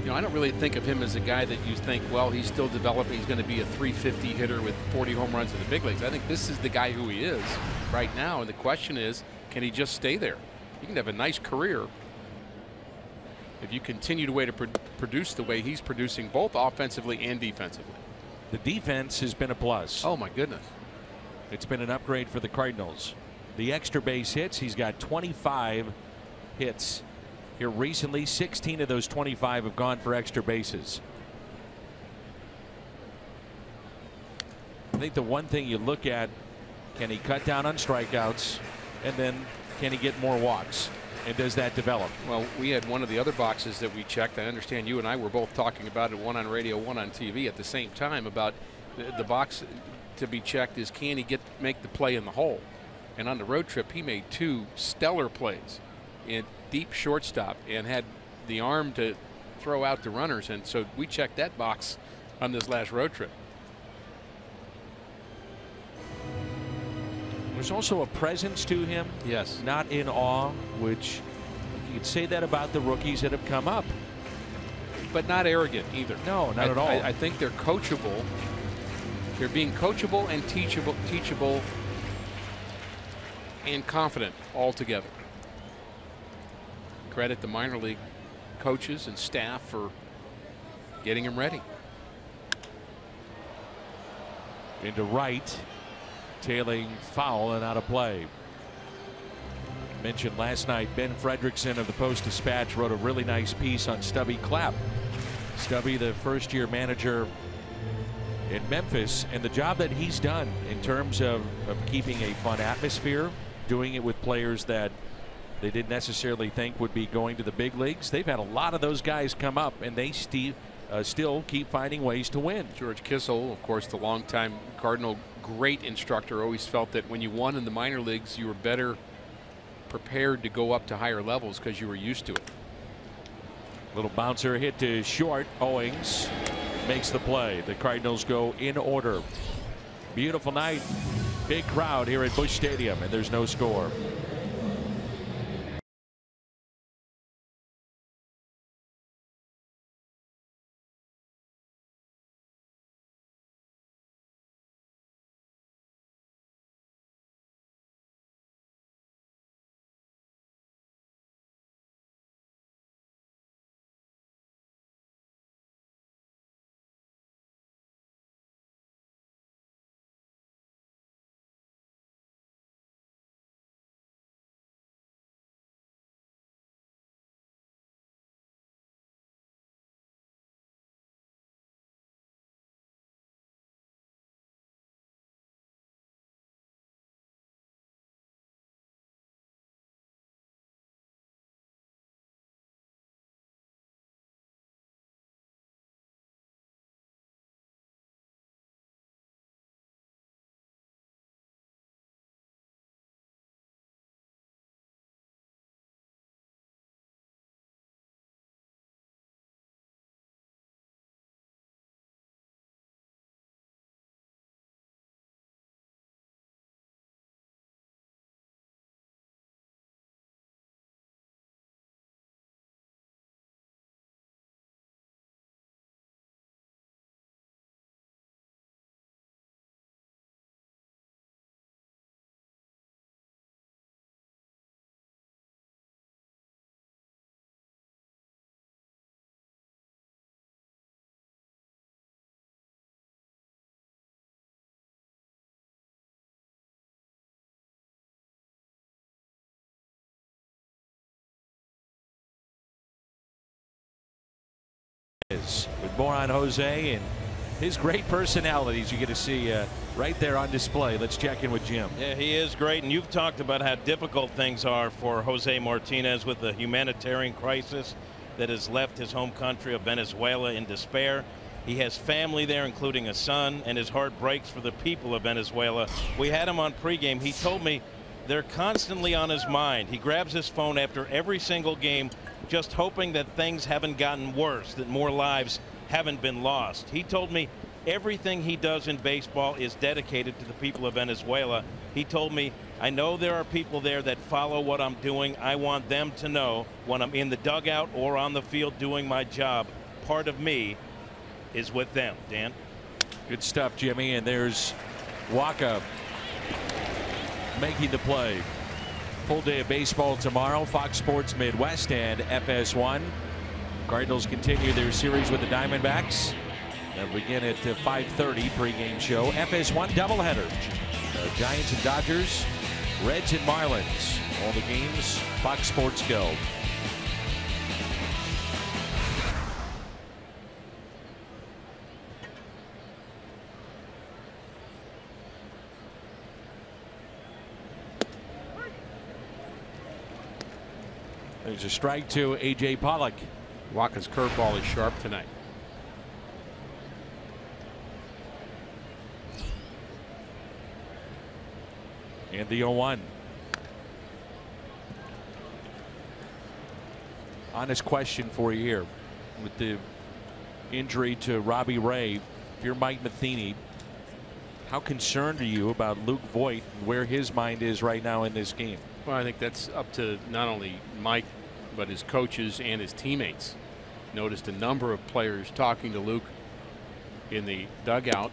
I don't really think of him as a guy that you think, well, he's still developing. He's going to be a 350 hitter with 40 home runs in the big leagues. I think this is the guy who he is right now. And the question is, can he just stay there? He can have a nice career if you continue to produce the way he's producing, both offensively and defensively. The defense has been a plus. Oh, my goodness. It's been an upgrade for the Cardinals. The extra base hits, he's got 25 hits here recently. 16 of those 25 have gone for extra bases. I think the one thing you look at, can he cut down on strikeouts, and then can he get more walks, and does that develop? Well, we had one of the other boxes that we checked. I understand you and I were both talking about it, one on radio, one on TV at the same time, about the box to be checked is, can he make the play in the hole? And on the road trip, he made 2 stellar plays in deep shortstop and had the arm to throw out the runners, and so we checked that box on this last road trip. There's also a presence to him. Yes. Not in awe, which you could say that about the rookies that have come up. But not arrogant either. No, not at all. I think they're coachable. They're being coachable and teachable and confident all together. Credit the minor league coaches and staff for getting him ready. Into right, tailing foul and out of play. Mentioned last night, Ben Fredrickson of the Post-Dispatch wrote a really nice piece on Stubby Clapp. Stubby, the first-year manager in Memphis, and the job that he's done in terms of keeping a fun atmosphere, doing it with players that they didn't necessarily think would be going to the big leagues. They've had a lot of those guys come up, and they still keep finding ways to win. George Kissel, of course, the longtime Cardinal great instructor, always felt that when you won in the minor leagues, you were better prepared to go up to higher levels because you were used to it. Little bouncer hit to short. Owings makes the play. The Cardinals go in order. Beautiful night. Big crowd here at Busch Stadium, and there's no score. With more on Jose and his great personalities, you get to see right there on display. Let's check in with Jim. Yeah, he is great, and you've talked about how difficult things are for Jose Martinez with the humanitarian crisis that has left his home country of Venezuela in despair. He has family there, including a son, and his heart breaks for the people of Venezuela. We had him on pregame. He told me they're constantly on his mind. He grabs his phone after every single game, just hoping that things haven't gotten worse, that more lives haven't been lost. He told me everything he does in baseball is dedicated to the people of Venezuela. He told me, I know there are people there that follow what I'm doing. I want them to know when I'm in the dugout or on the field doing my job, part of me is with them. Dan? Good stuff, Jimmy. And there's Waka making the play. Full day of baseball tomorrow. Fox Sports Midwest and FS1. Cardinals continue their series with the Diamondbacks. They'll begin at 5:30 pregame show. FS1 doubleheader. Giants and Dodgers, Reds and Marlins. All the games, Fox Sports Go. There's a strike to A.J. Pollock. Waka's curveball is sharp tonight. And the 0-1. Honest question for you here. With the injury to Robbie Ray, if you're Mike Matheny, how concerned are you about Luke Voit and where his mind is right now in this game? Well, I think that's up to not only Mike, but his coaches and his teammates. Noticed a number of players talking to Luke in the dugout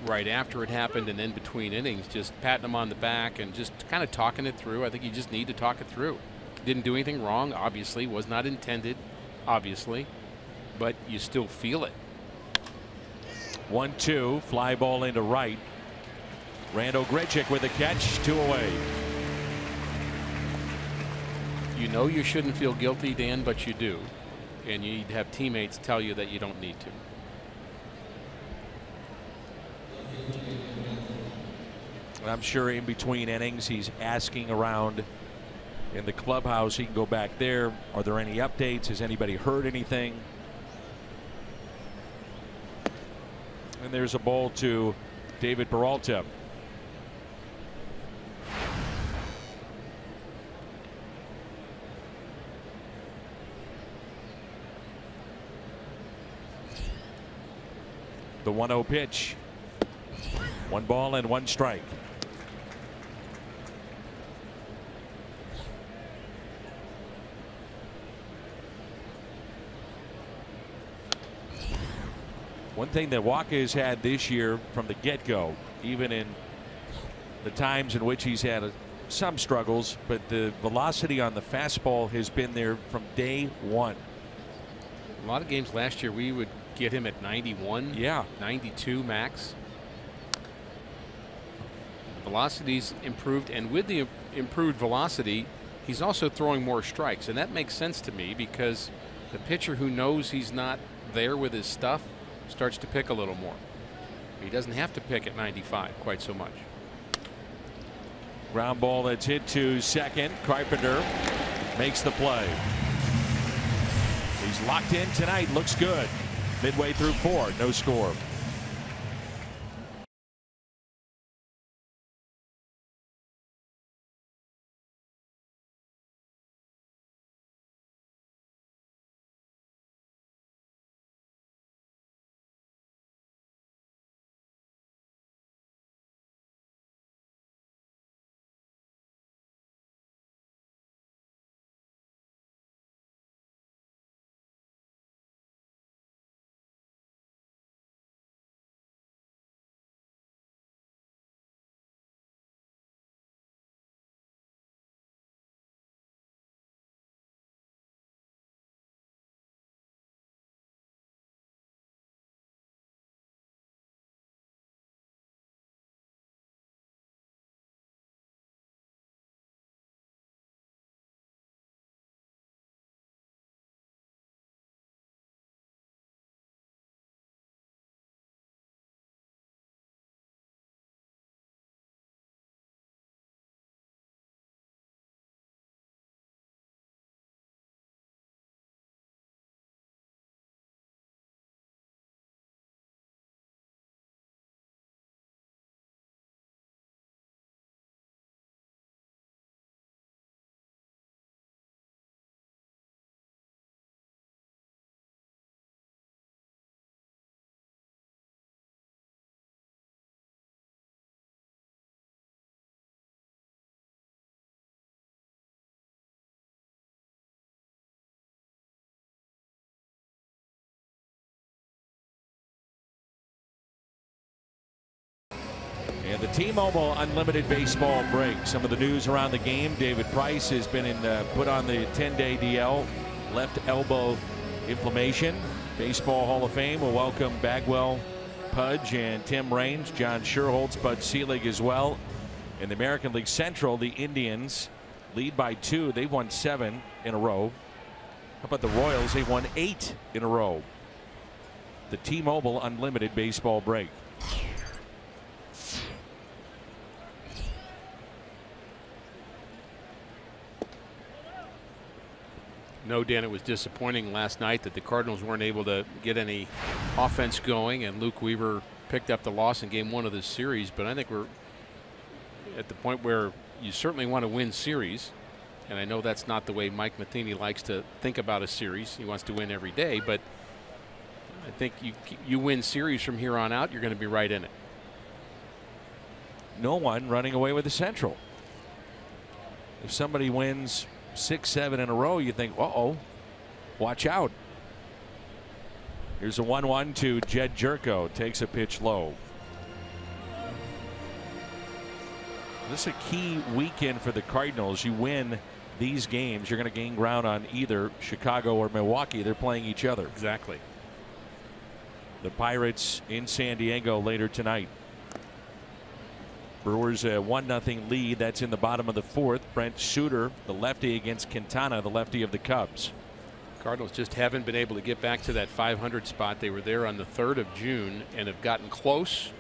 right after it happened and in between innings, just patting him on the back and just kind of talking it through. I think you just need to talk it through. Didn't do anything wrong, obviously, was not intended, obviously, but you still feel it. 1-2, fly ball into right. Randall Grichuk with a catch, 2 away. You know you shouldn't feel guilty, Dan, but you do. And you need to have teammates tell you that you don't need to. I'm sure in between innings he's asking around in the clubhouse. He can go back there. Are there any updates? Has anybody heard anything? And there's a ball to David Peralta. The 1-0 pitch. 1 ball and 1 strike. One thing that Waka has had this year from the get-go, even in the times in which he's had some struggles, but the velocity on the fastball has been there from day one. A lot of games last year we would get him at 91, 92 max. Velocity's improved, and with the improved velocity, he's also throwing more strikes, and that makes sense to me because the pitcher who knows he's not there with his stuff starts to pick a little more. He doesn't have to pick at 95 quite so much. Ground ball that's hit to second. Carpenter makes the play. He's locked in tonight. Looks good. Midway through 4, no score. The T-Mobile Unlimited Baseball break. Some of the news around the game. David Price has been put on the 10-day DL. Left elbow inflammation. Baseball Hall of Fame will welcome Bagwell, Pudge, and Tim Raines. John Sherholtz, Bud Selig as well. In the American League Central, the Indians lead by 2. They've won 7 in a row. How about the Royals? They've won 8 in a row. The T-Mobile Unlimited Baseball break. No, Dan, it was disappointing last night that the Cardinals weren't able to get any offense going, and Luke Weaver picked up the loss in game 1 of this series. But I think we're at the point where you certainly want to win series, and I know that's not the way Mike Matheny likes to think about a series. He wants to win every day, but I think you win series from here on out, you're going to be right in it. No one running away with the Central. If somebody wins 6, 7 in a row, you think, uh-oh, watch out. Here's a 1-1 to Jed Jerko. Takes a pitch low. This is a key weekend for the Cardinals. You win these games, you're going to gain ground on either Chicago or Milwaukee. They're playing each other. Exactly. The Pirates in San Diego later tonight. Brewers a 1-0 lead. That's in the bottom of the 4th. Brent Suter, the lefty, against Quintana, the lefty of the Cubs. Cardinals just haven't been able to get back to that 500 spot. They were there on the 3rd of June and have gotten close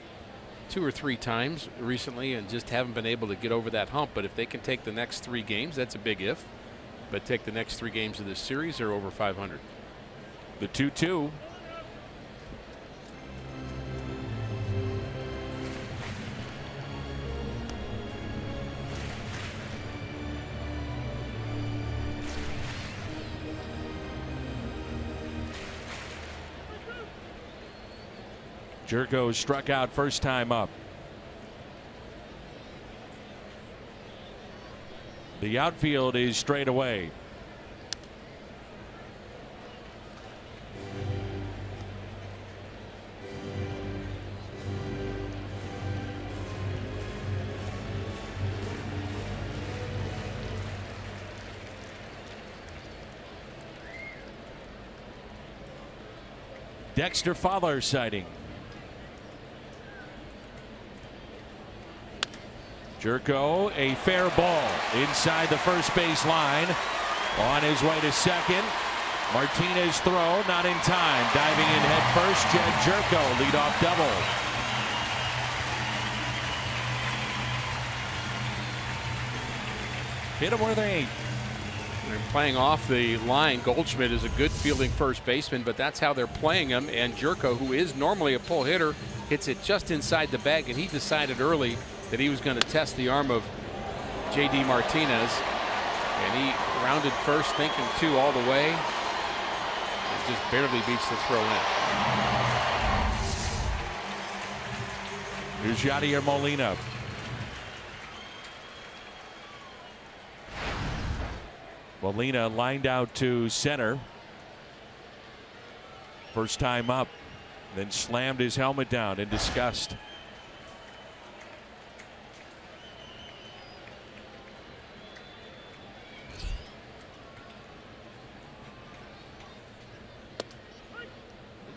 2 or 3 times recently and just haven't been able to get over that hump. But if they can take the next 3 games, that's a big if. But take the next 3 games of this series, they're over 500. The 2-2. Jerko struck out first time up. The outfield is straight away. Dexter Fowler sighting. Jerko, a fair ball inside the first base line. On his way to second. Martinez throw not in time. Diving in head first. Jed Jerko, leadoff double. Hit him where they ain't. They're playing off the line. Goldschmidt is a good fielding first baseman, but that's how they're playing him. And Jerko, who is normally a pull hitter, hits it just inside the bag, and he decided early that he was going to test the arm of J.D. Martinez, and he rounded first, thinking 2 all the way, and just barely beats the throw in. Here's Yadier Molina. Molina lined out to center. First time up, then slammed his helmet down in disgust.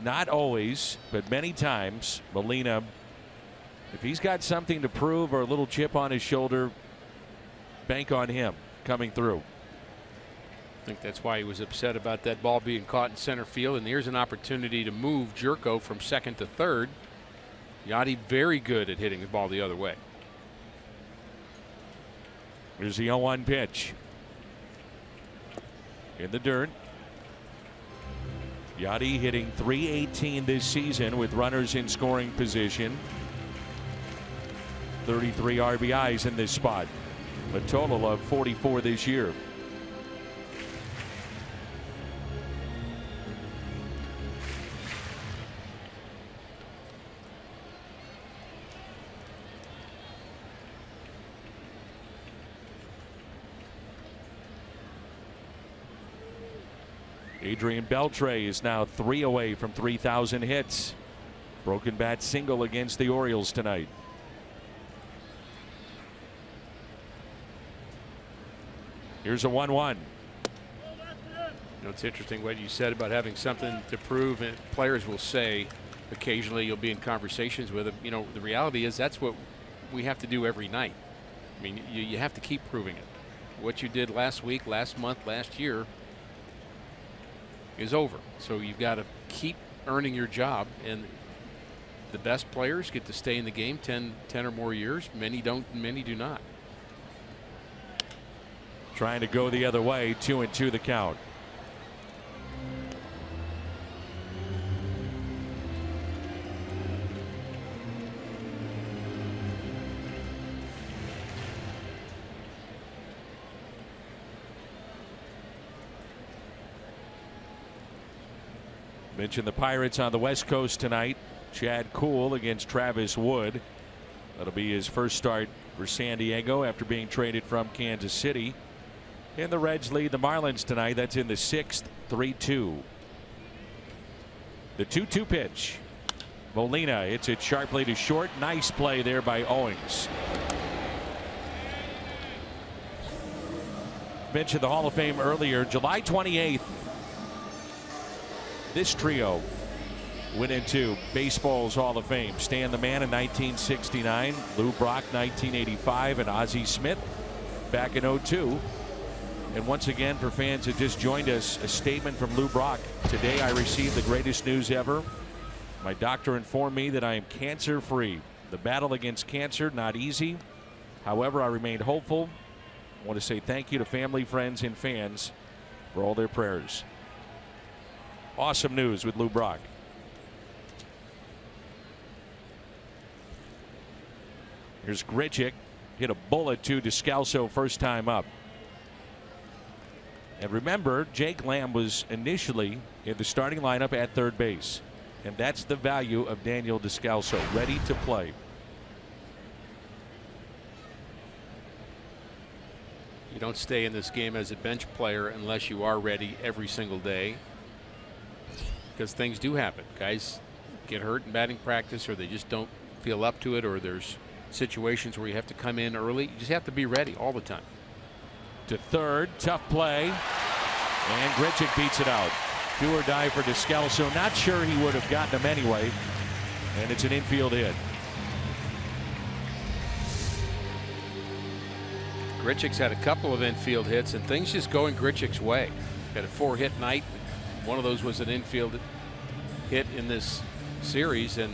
Not always, but many times, Molina, if he's got something to prove or a little chip on his shoulder, bank on him coming through. I think that's why he was upset about that ball being caught in center field. And here's an opportunity to move Jerko from second to third. Yadi very good at hitting the ball the other way. Here's the 0-1 pitch. In the dirt. Yadi hitting .318 this season with runners in scoring position. 33 RBIs in this spot. A total of 44 this year. Adrian Beltre is now 3 away from 3,000 hits. Broken bat single against the Orioles tonight. Here's a 1-1. You know, it's interesting what you said about having something to prove, and players will say occasionally you'll be in conversations with them. You know, the reality is that's what we have to do every night. I mean, you have to keep proving it. What you did last week, last month, last year is over. So you've got to keep earning your job, and the best players get to stay in the game 10 or more years. Many don't, many do not. Trying to go the other way. 2-2 the count. Mentioned the Pirates on the West Coast tonight. Chad Kuhl against Travis Wood. That'll be his first start for San Diego after being traded from Kansas City. And the Reds lead the Marlins tonight. That's in the 6th, 3-2. The 2-2 pitch. Molina hits it sharply to short. Nice play there by Owings. Mentioned the Hall of Fame earlier. July 28th. This trio went into baseball's Hall of Fame. Stan the Man in 1969, Lou Brock 1985, and Ozzie Smith back in 2002. And once again, for fans that just joined us, a statement from Lou Brock. Today I received the greatest news ever. My doctor informed me that I am cancer free. The battle against cancer, not easy. However, I remained hopeful. I want to say thank you to family, friends, and fans for all their prayers. Awesome news with Lou Brock. Here's Grichuk. Hit a bullet to Descalso first time up. And remember, Jake Lamb was initially in the starting lineup at third base. And that's the value of Daniel Descalso, ready to play. You don't stay in this game as a bench player unless you are ready every single day. Because things do happen. Guys get hurt in batting practice, or they just don't feel up to it, or there's situations where you have to come in early. You just have to be ready all the time. To third, tough play, and Grichuk beats it out. Do or die for Descalso. Not sure he would have gotten him anyway, and it's an infield hit. Grichuk's had a couple of infield hits, and things just go in Grichuk's way. Had a 4-hit night. One of those was an infield hit in this series, and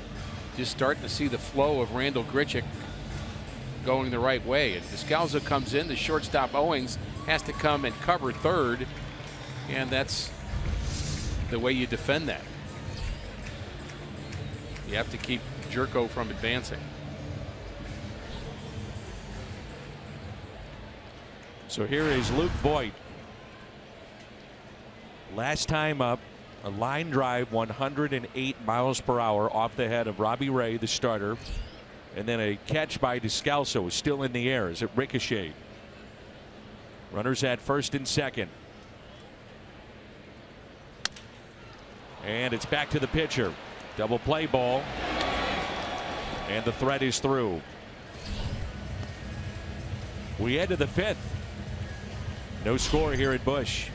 just starting to see the flow of Randall Grichuk going the right way. And Descalso comes in. The shortstop Owings has to come and cover third, and that's the way you defend that. You have to keep Jerko from advancing. So here is Luke Voigt. Last time up, a line drive 108 miles per hour off the head of Robbie Ray, the starter, and then a catch by Descalso is still in the air as it ricocheted. Runners at first and second. And it's back to the pitcher. Double play ball. And the threat is through. We head to the 5th. No score here at Busch.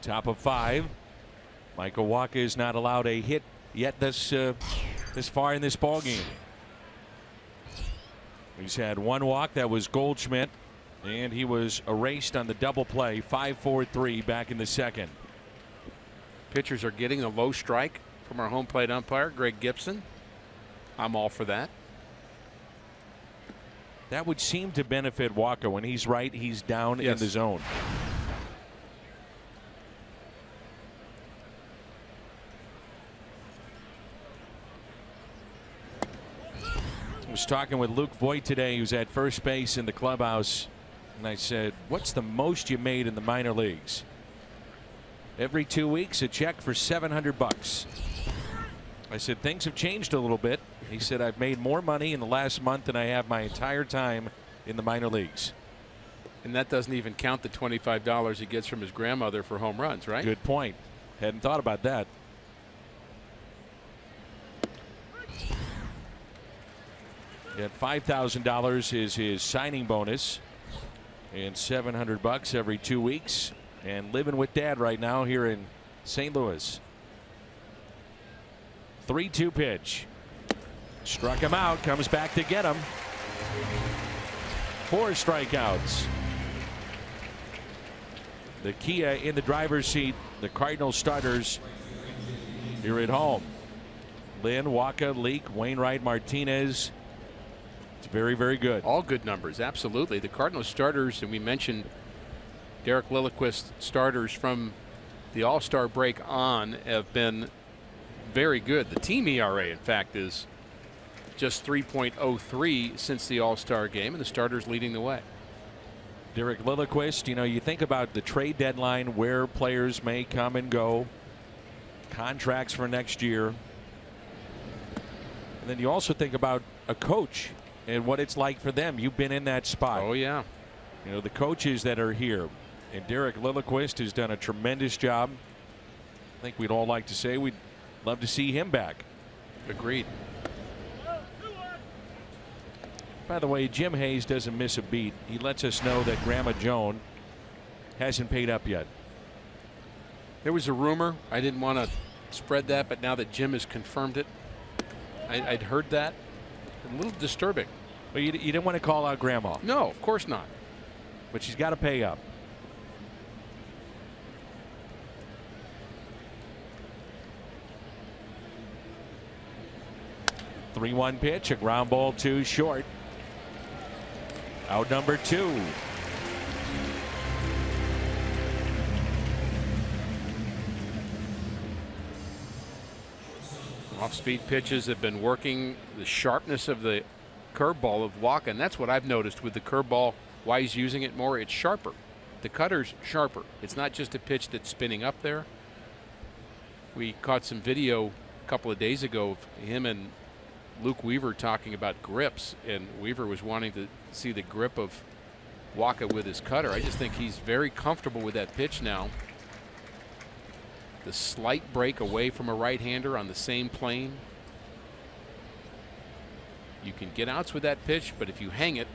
Top of 5. Michael Wacha is not allowed a hit yet this far in this ball game. He's had one walk. That was Goldschmidt, and he was erased on the double play. 5-4-3 back in the second. Pitchers are getting a low strike from our home plate umpire, Greg Gibson. I'm all for that. That would seem to benefit Wacha. When he's right, he's down in the zone. I was talking with Luke Voigt today, who's at first base in the clubhouse, and I said, what's the most you made in the minor leagues? Every 2 weeks, a check for $700. I said, things have changed a little bit. He said, I've made more money in the last month than I have my entire time in the minor leagues. And that doesn't even count the $25 he gets from his grandmother for home runs, right? Good point. Hadn't thought about that. At $5,000 is his signing bonus, and $700 every 2 weeks, and living with Dad right now here in St. Louis. 3-2 pitch. Struck him out, comes back to get him. 4 strikeouts. The Kia in the driver's seat, the Cardinals starters here at home. Lynn, Wacha, Leake, Wainwright, Martinez. It's very, very good. All good numbers, absolutely. The Cardinals starters, and we mentioned Derek Lilliquist starters from the All-Star break on, have been very good. The team ERA, in fact, is just 3.03 since the All-Star game, and the starters leading the way. Derek Lilliquist, you know, you think about the trade deadline, where players may come and go, contracts for next year. And then you also think about a coach and what it's like for them. You've been in that spot. Oh, yeah. You know, the coaches that are here. And Derek Lilliquist has done a tremendous job. I think we'd all like to say we'd love to see him back. Agreed. By the way, Jim Hayes doesn't miss a beat. He lets us know that Grandma Joan hasn't paid up yet. There was a rumor. I didn't want to spread that, but now that Jim has confirmed it, I'd heard that. A little disturbing. But you didn't want to call out Grandma. No, of course not. But she's got to pay up. The 3-1 pitch, a ground ball 2 short. Out number 2. Off-speed pitches have been working the sharpness of the curveball of Wacha, and that's what I've noticed with the curveball. Why he's using it more, it's sharper. The cutter's sharper. It's not just a pitch that's spinning up there. We caught some video a couple of days ago of him and Luke Weaver talking about grips, and Weaver was wanting to see the grip of Wacha with his cutter. I just think he's very comfortable with that pitch now. The slight break away from a right-hander on the same plane. You can get outs with that pitch, but if you hang it,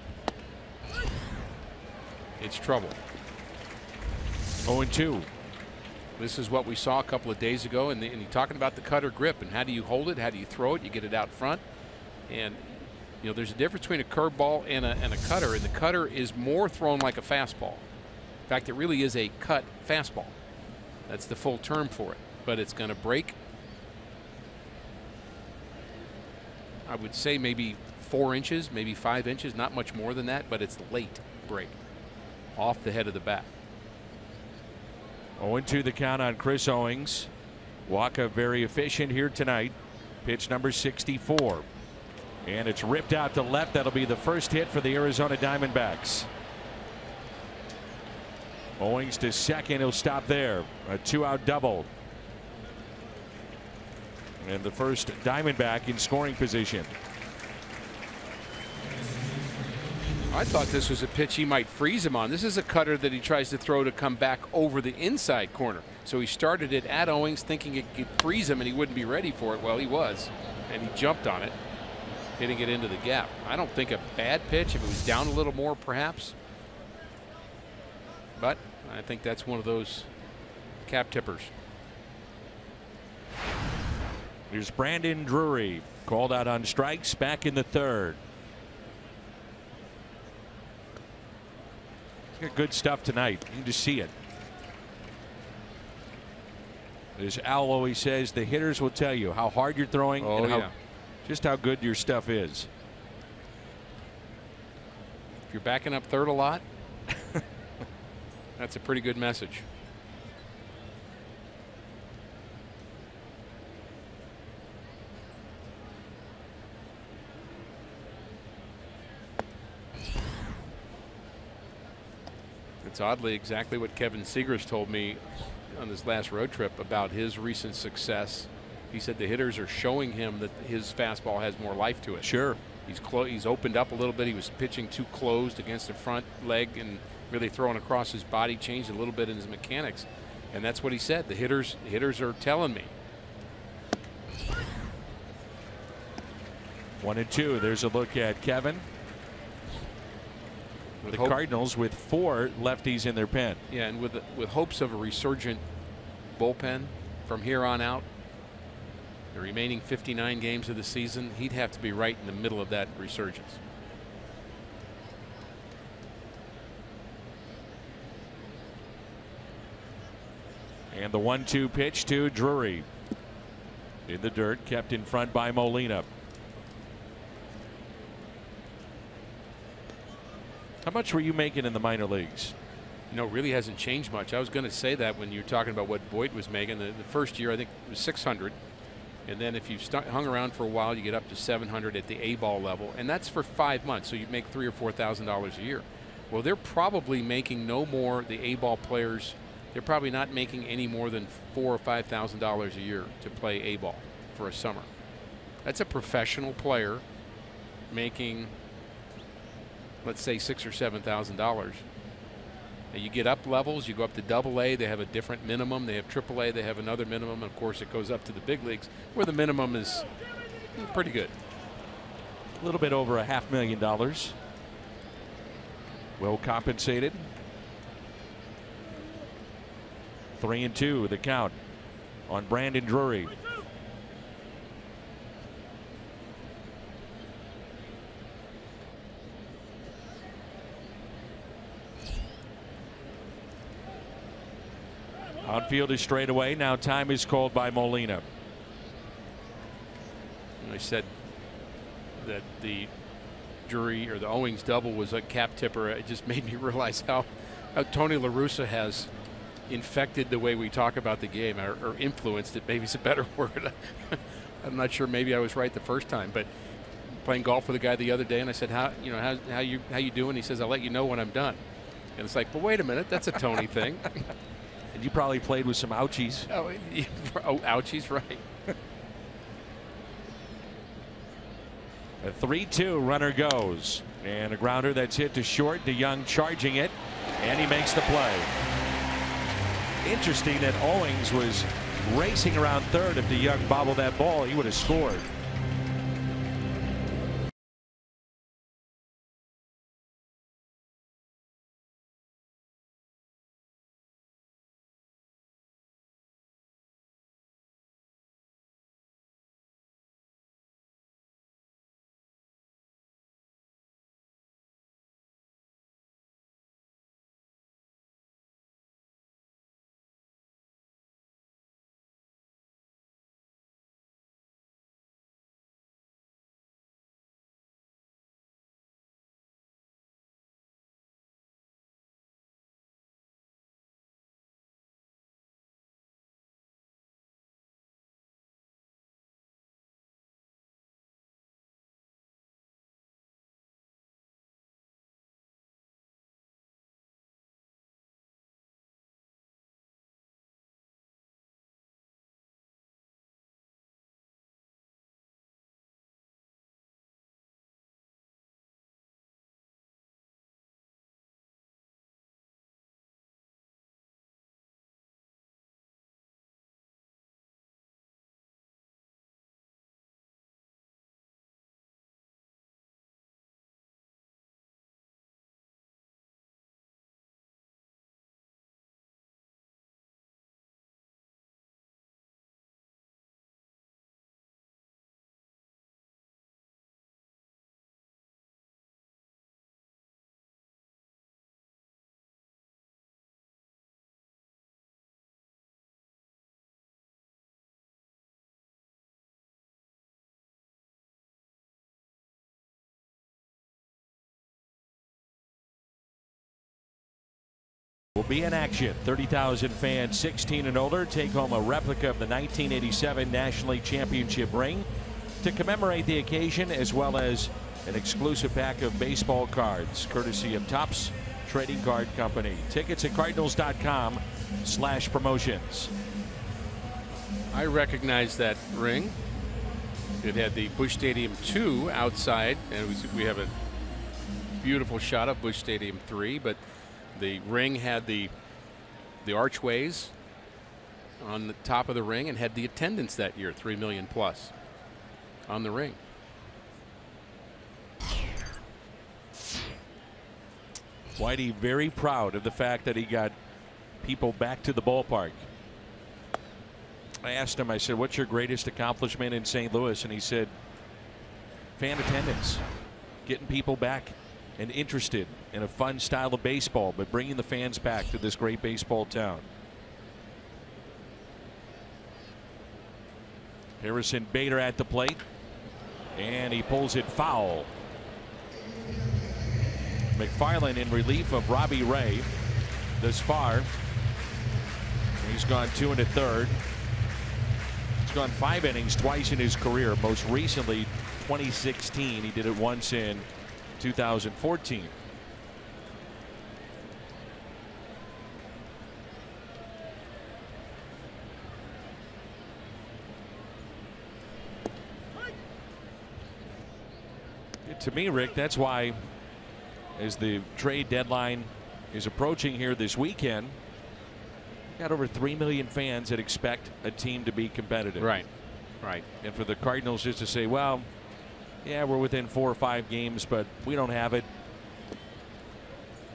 it's trouble. 0-2. This is what we saw a couple of days ago, and you're talking about the cutter grip and how do you hold it, how do you throw it, you get it out front, and you know there's a difference between a curveball and a cutter, and the cutter is more thrown like a fastball. In fact, it really is a cut fastball. That's the full term for it, but it's going to break. I would say maybe 4 inches, maybe 5 inches, not much more than that, but it's late break off the head of the bat. 0-2 the count on Chris Owings. Wacha very efficient here tonight. Pitch number 64. And it's ripped out to left. That'll be the first hit for the Arizona Diamondbacks. Owings to second. He'll stop there. A 2-out double. And the first Diamondback in scoring position. I thought this was a pitch he might freeze him on. This is a cutter that he tries to throw to come back over the inside corner. So he started it at Owings thinking it could freeze him and he wouldn't be ready for it. Well, he was. And he jumped on it, hitting it into the gap. I don't think a bad pitch. If it was down a little more, perhaps. But I think that's one of those cap tippers. Here's Brandon Drury, called out on strikes, back in the third. He's got good stuff tonight. You can just see it. As Al always says, the hitters will tell you how hard you're throwing and just how good your stuff is. If you're backing up third a lot, that's a pretty good message. It's oddly exactly what Kevin Seegers told me on this last road trip about his recent success. He said the hitters are showing him that his fastball has more life to it. Sure. He's opened up a little bit. He was pitching too closed against the front leg and really throwing across his body, changed a little bit in his mechanics. And that's what he said. The hitters are telling me. 1-2. There's a look at Kevin. The Cardinals with 4 lefties in their pen. Yeah, and with hopes of a resurgent bullpen from here on out, the remaining 59 games of the season, he'd have to be right in the middle of that resurgence. And the 1-2 pitch to Drury. In the dirt, kept in front by Molina. How much were you making in the minor leagues? You know, it really hasn't changed much. I was going to say that when you're talking about what Voit was making. The first year, I think it was 600. And then if you've hung around for a while, you get up to 700 at the A-ball level. And that's for 5 months. So you make $3,000 or $4,000 a year. Well, they're probably making no more, the A-ball players, they're probably not making any more than $4,000 or $5,000 a year to play A-ball for a summer. That's a professional player making, let's say, $6,000 or $7,000. You get up levels, you go up to AA, they have a different minimum. They have AAA, they have another minimum. And of course, it goes up to the big leagues where the minimum is pretty good. A little bit over $500,000. Well compensated. 3-2 the count on Brandon Drury. Outfield is straight away. Now time is called by Molina. I said that the Drury or the Owings double was a cap tipper. It just made me realize how Tony La Russa has infected the way we talk about the game, or influenced it. Maybe it's a better word. I'm not sure. Maybe I was right the first time, but playing golf with a guy the other day, and I said, how you doing? He says, I'll let you know when I'm done. And it's like, well, wait a minute, that's a Tony thing. And you probably played with some ouchies. Oh, ouchies, right. A 3-2 runner goes. And a grounder that's hit to short. DeYoung charging it. And he makes the play. Interesting that Owings was racing around third. If DeYoung bobbled that ball, he would have scored. will be in action. 30,000 fans 16 and older take home a replica of the 1987 National League Championship ring to commemorate the occasion, as well as an exclusive pack of baseball cards courtesy of Topps Trading Card Company. Tickets at cardinals.com/promotions. I recognize that ring. It had the Busch Stadium 2 outside, and we have a beautiful shot of Busch Stadium 3, but the ring had the archways on the top of the ring and had the attendance that year, 3 million plus on the ring. Whitey very proud of the fact that he got people back to the ballpark. I asked him, I said, what's your greatest accomplishment in St. Louis? And he said, fan attendance, getting people back and interested in a fun style of baseball, but bringing the fans back to this great baseball town. Harrison Bader at the plate, and he pulls it foul. McFarland in relief of Robbie Ray thus far. He's gone 2 1/3. He's gone 5 innings twice in his career, most recently 2016. He did it once in 2014. To me, Rick, that's why, as the trade deadline is approaching here this weekend, got over 3 million fans that expect a team to be competitive. Right. Right. And for the Cardinals just to say, well, yeah, we're within 4 or 5 games, but we don't have it.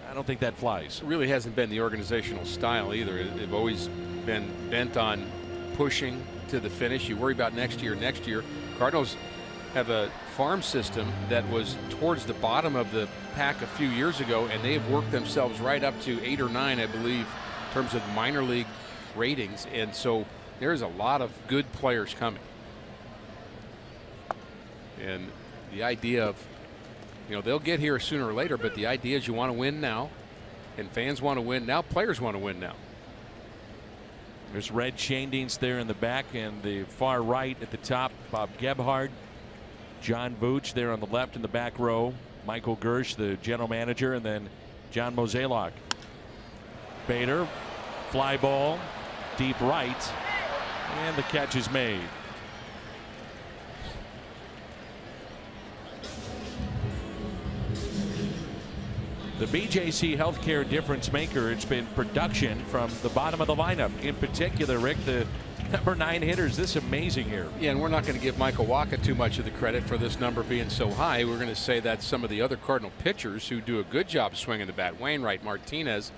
I don't think that flies. It really hasn't been the organizational style either. They've always been bent on pushing to the finish. You worry about next year. Cardinals have a farm system that was towards the bottom of the pack a few years ago, and they have worked themselves right up to 8 or 9, I believe, in terms of minor league ratings. And so there's a lot of good players coming. And the idea of, they'll get here sooner or later, but the idea is you want to win now, and fans want to win now, players want to win now. There's Red Shandings there in the back, and the far right at the top, Bob Gebhard, John Vooch there on the left in the back row, Michael Gersh, the general manager, and then John Mozeliak. Bader, fly ball, deep right, and the catch is made. The BJC Healthcare difference maker, it's been production from the bottom of the lineup. In particular, Rick, the number 9 hitters. This is amazing here. Yeah, and we're not going to give Michael Wacha too much of the credit for this number being so high. We're going to say that some of the other Cardinal pitchers who do a good job swinging the bat, Wainwright, Martinez,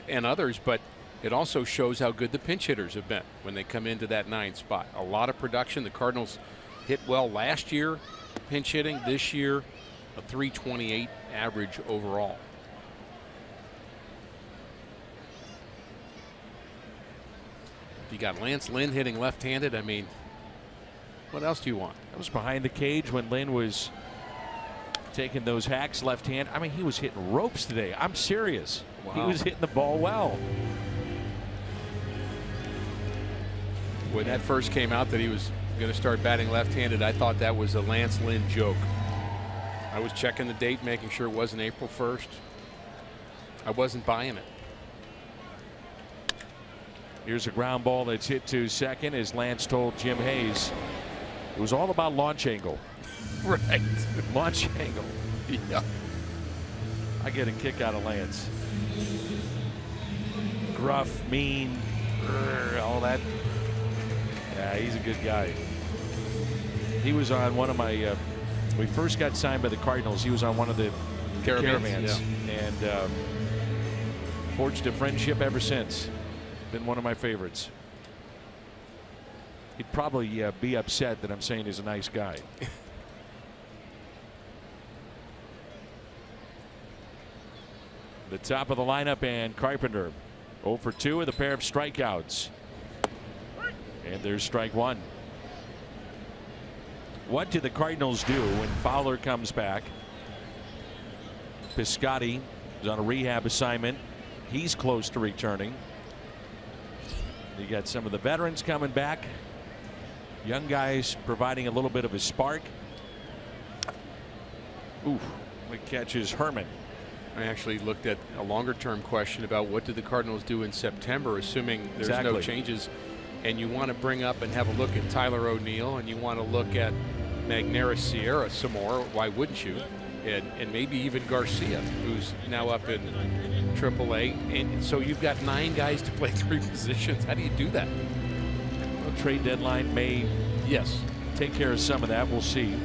and others, but it also shows how good the pinch hitters have been when they come into that 9 spot. A lot of production. The Cardinals hit well last year, pinch hitting. This year, a .328 average overall. You got Lance Lynn hitting left-handed. I mean, what else do you want? That was behind the cage when Lynn was taking those hacks left-hand. I mean, he was hitting ropes today. I'm serious. Wow. He was hitting the ball well. When that first came out that he was going to start batting left-handed, I thought that was a Lance Lynn joke. I was checking the date, making sure it wasn't April 1st. I wasn't buying it. Here's a ground ball that's hit to second, as Lance told Jim Hayes. It was all about launch angle. Right. Launch angle. Yeah. I get a kick out of Lance. Gruff, mean, all that. Yeah, he's a good guy. He was on one of my, we first got signed by the Cardinals. He was on one of the caravans. Yeah. And forged a friendship ever since. Been one of my favorites. He'd probably be upset that I'm saying he's a nice guy. The top of the lineup, and Carpenter 0 for 2 with a pair of strikeouts. And there's strike 1. What do the Cardinals do when Fowler comes back? Piscotty is on a rehab assignment. He's close to returning. You got some of the veterans coming back. Young guys providing a little bit of a spark. Ooh, it catches Herman. I actually looked at a longer-term question about what did the Cardinals do in September, assuming there's no changes. And you want to bring up and have a look at Tyler O'Neill, and you want to look at Magneuris Sierra some more. Why wouldn't you? And maybe even Garcia, who's now up in AAA. And so you've got 9 guys to play 3 positions. How do you do that? Well, trade deadline may take care of some of that. We'll see.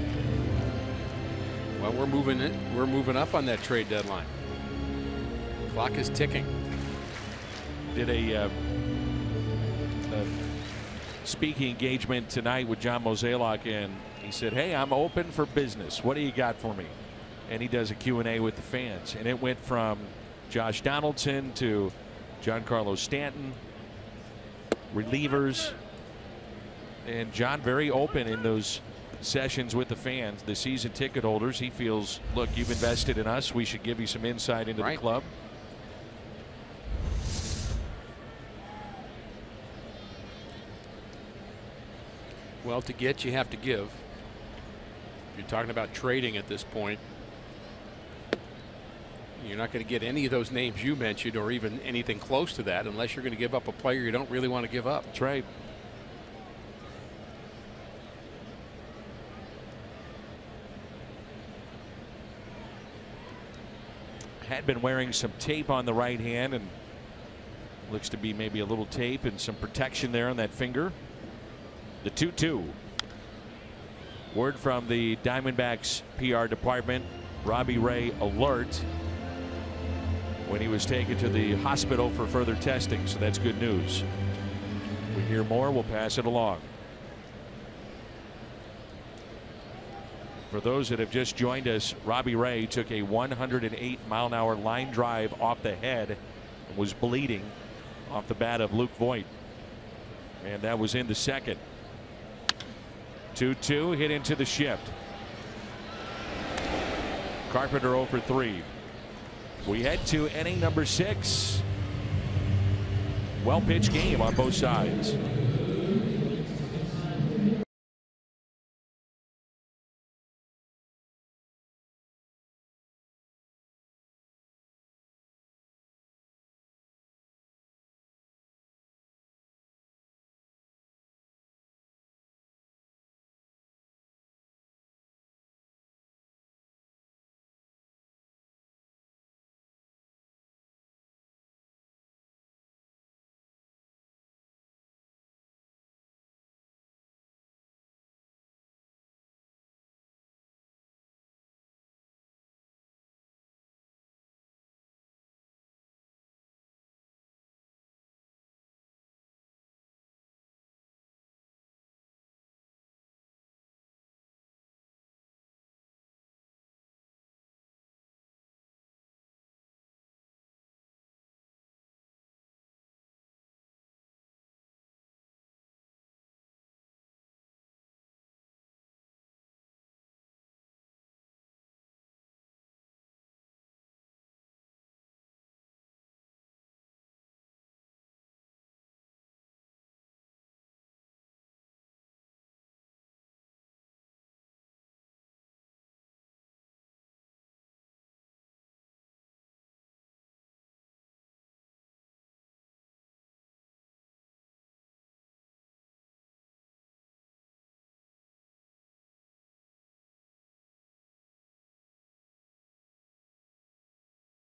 Well, we're moving up on that trade deadline. Clock is ticking. Did a speaking engagement tonight with John Mozeliak, and he said, hey, I'm open for business. What do you got for me? And he does a Q&A with the fans, and it went from Josh Donaldson to Giancarlo Stanton, relievers, and John very open in those sessions with the fans, the season ticket holders. He feels, look, you've invested in us, we should give you some insight into the club. Well, to get, you have to give. You're talking about trading at this point. You're not going to get any of those names you mentioned or even anything close to that unless you're going to give up a player you don't really want to give up. That's right. Had been wearing some tape on the right hand, and looks to be maybe a little tape and some protection there on that finger. The 2-2. Word from the Diamondbacks PR department, Robbie Ray alert when he was taken to the hospital for further testing, so that's good news. If we hear more, we'll pass it along. For those that have just joined us, Robbie Ray took a 108-mile-an-hour line drive off the head and was bleeding off the bat of Luke Voit. And that was in the second. 2-2, hit into the shift. Carpenter 0 for 3. We head to inning number 6. Well-pitched game on both sides.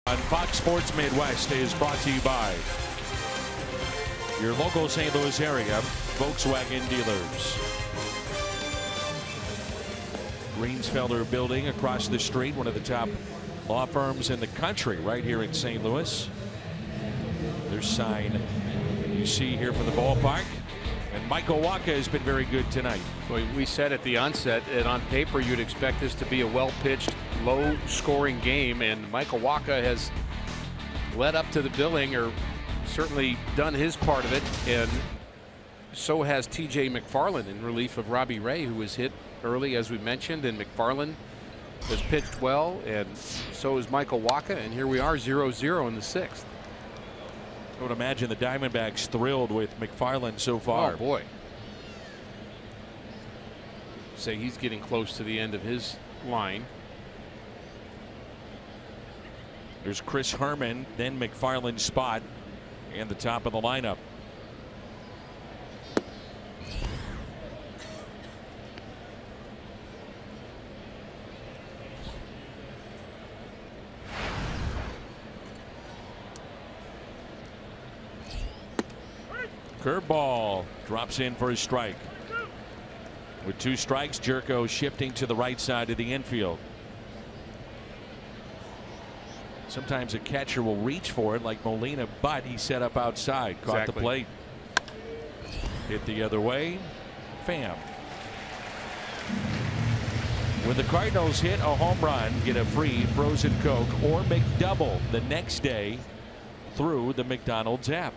On Fox Sports Midwest is brought to you by your local St. Louis area Volkswagen dealers. Greensfelder Building across the street, one of the top law firms in the country right here in St. Louis. Their sign you see here from the ballpark. And Michael Wacha has been very good tonight. Well, we said at the onset that on paper you'd expect this to be a well-pitched, low-scoring game, and Michael Wacha has led up to the billing, or certainly done his part of it, and so has T.J. McFarland in relief of Robbie Ray, who was hit early, as we mentioned, and McFarland has pitched well, and so is Michael Wacha, and here we are 0-0 in the 6th. I would imagine the Diamondbacks thrilled with McFarland so far. Oh boy. Say he's getting close to the end of his line. There's Chris Herman, then McFarland's spot, and the top of the lineup. Curveball drops in for a strike. With 2 strikes, Jerko shifting to the right side of the infield. Sometimes a catcher will reach for it like Molina, but he set up outside, caught the plate. Hit the other way. Pham. When the Cardinals hit a home run, get a free frozen Coke or McDouble the next day through the McDonald's app.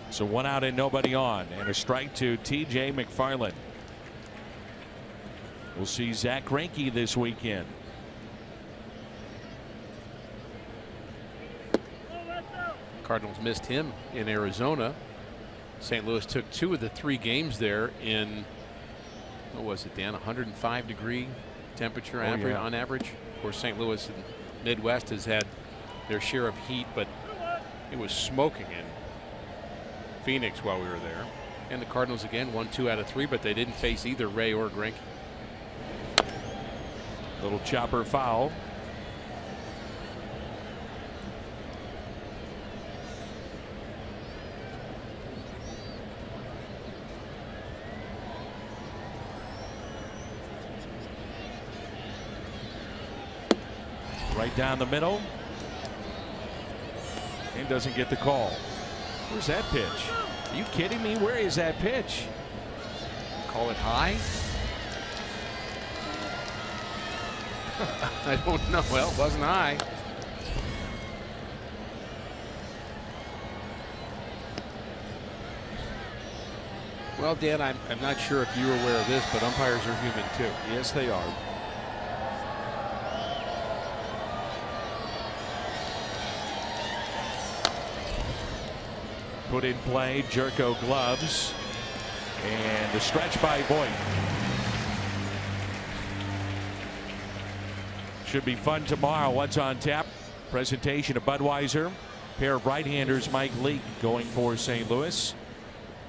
So 1 out and nobody on, and a strike to TJ McFarland. We'll see Zach Greinke this weekend. Cardinals missed him in Arizona. St. Louis took 2 of the 3 games there in, what was it, Dan? 105-degree temperature on average. Of course, St. Louis and Midwest has had their share of heat, but it was smoking in Phoenix while we were there. And the Cardinals again won 2 out of 3, but they didn't face either Ray or Greinke. Little chopper foul. Right down the middle. And doesn't get the call. Where's that pitch? Are you kidding me? Where is that pitch? Call it high? I don't know. Well, it wasn't high. Well, Dan, I'm not sure if you're aware of this, but umpires are human too. Yes, they are. Put in play, Jerko gloves, and the stretch by Voit. Should be fun tomorrow. What's on tap? Presentation of Budweiser. Pair of right-handers, Mike Leake going for St. Louis,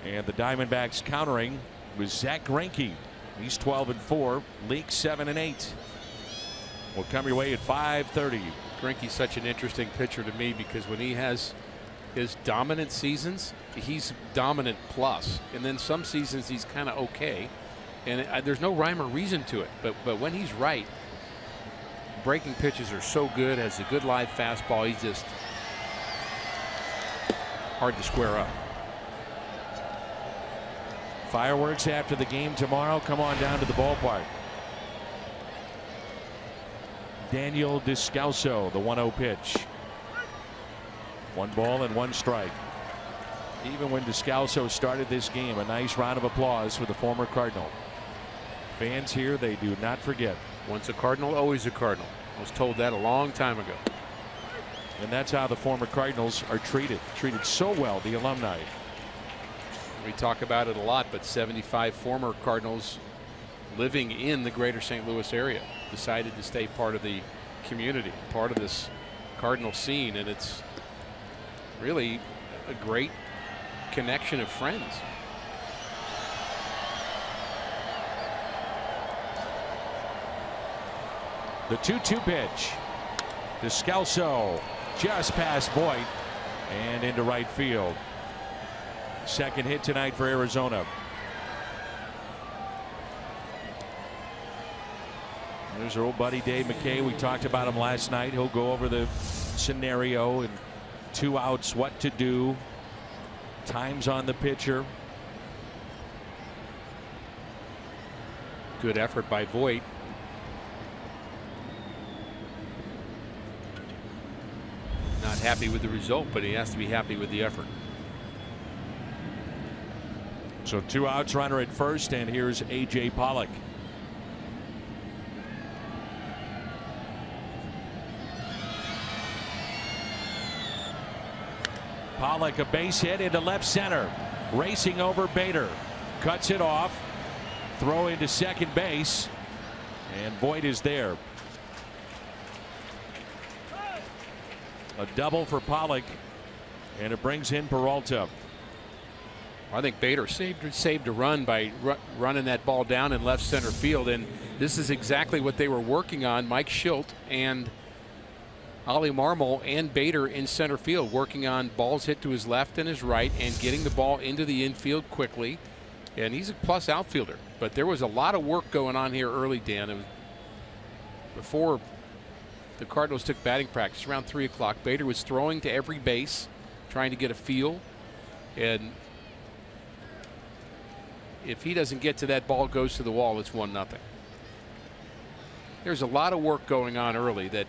and the Diamondbacks countering with Zach Greinke. He's 12-4. Leake 7-8. Will come your way at 5:30. Greinke's such an interesting pitcher to me because when he has his dominant seasons, he's dominant plus, and then some seasons he's kind of okay, and there's no rhyme or reason to it. But when he's right, breaking pitches are so good. Has a good live fastball. He's just hard to square up. Fireworks after the game tomorrow. Come on down to the ballpark. Daniel Descalso, the 1-0 pitch. 1 ball and 1 strike. Even when Descalso started this game, a nice round of applause for the former Cardinal. Fans here, they do not forget. Once a Cardinal, always a Cardinal. I was told that a long time ago. And that's how the former Cardinals are treated. Treated so well, the alumni. We talk about it a lot, but 75 former Cardinals living in the greater St. Louis area decided to stay part of the community, part of this Cardinal scene, and it's really a great connection of friends. The 2-2 pitch. Descalso just past Voit and into right field. Second hit tonight for Arizona. There's our old buddy Dave McKay. We talked about him last night. He'll go over the scenario and 2 outs, what to do, times on the pitcher. Good effort by Voit. Not happy with the result, but he has to be happy with the effort. So 2 outs, runner at first, and here's A.J. Pollock. Pollock, a base hit into left center. Racing over Bader. Cuts it off. Throw into second base. And Voit is there. A double for Pollock. And it brings in Peralta. I think Bader saved a run by running that ball down in left center field. And this is exactly what they were working on. Mike Schilt and Ollie Marmol and Bader in center field, working on balls hit to his left and his right and getting the ball into the infield quickly. And he's a plus outfielder. But there was a lot of work going on here early, Dan. It was before the Cardinals took batting practice around 3 o'clock. Bader was throwing to every base, trying to get a feel. And if he doesn't get to that ball, goes to the wall, it's 1-0. There's a lot of work going on early that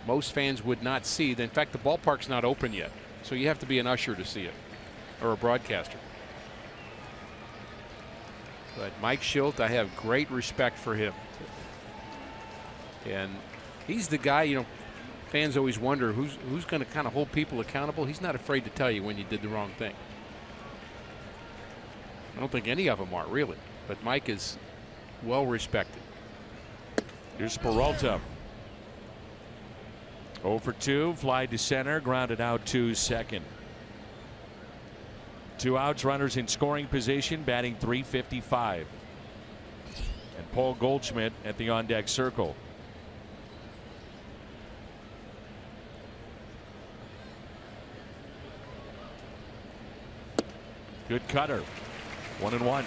most fans would not see. In fact, the ballpark's not open yet, so you have to be an usher to see it, or a broadcaster. But Mike Schilt, I have great respect for him. And he's the guy, you know, fans always wonder who's going to kind of hold people accountable. He's not afraid to tell you when you did the wrong thing. I don't think any of them are, really. But Mike is well respected. Here's Peralta. 0 for 2, fly to center, grounded out to second. 2 outs, runners in scoring position, batting .355. And Paul Goldschmidt at the on deck circle. Good cutter. 1-1.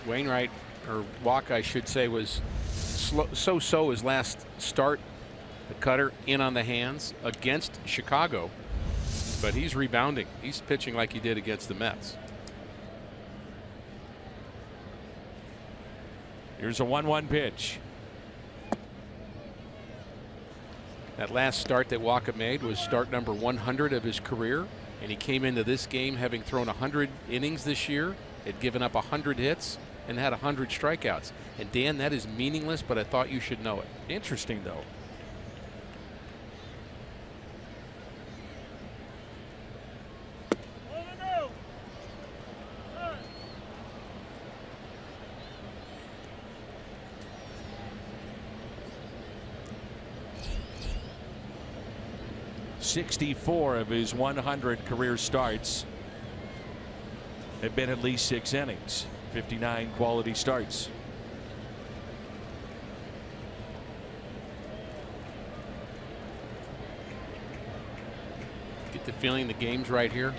Wainwright, or Walk, I should say, was so-so his last start. The cutter in on the hands against Chicago, but he's rebounding. He's pitching like he did against the Mets. Here's a 1-1 pitch. That last start that Walker made was start number 100 of his career, and he came into this game having thrown 100 innings this year, had given up 100 hits, and had 100 strikeouts. And Dan, that is meaningless, but I thought you should know it. Interesting, though. .64 of his 100 career starts have been at least 6 innings. 59 quality starts. Get the feeling the game's right here.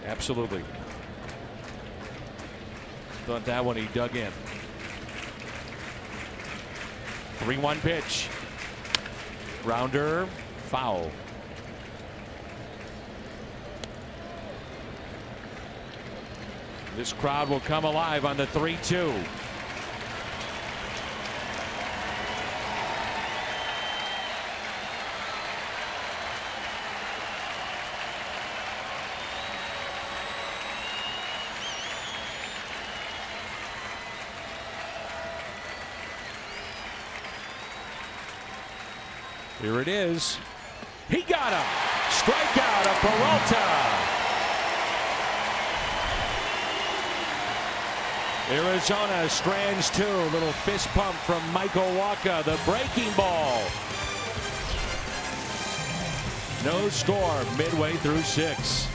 Absolutely. Thought that one he dug in. 3-1 pitch. Grounder, foul. This crowd will come alive on the 3-2. Here it is. He got him. Strikeout of Peralta. Arizona strands 2. Little fist pump from Michael Wacha. The breaking ball. No score midway through 6.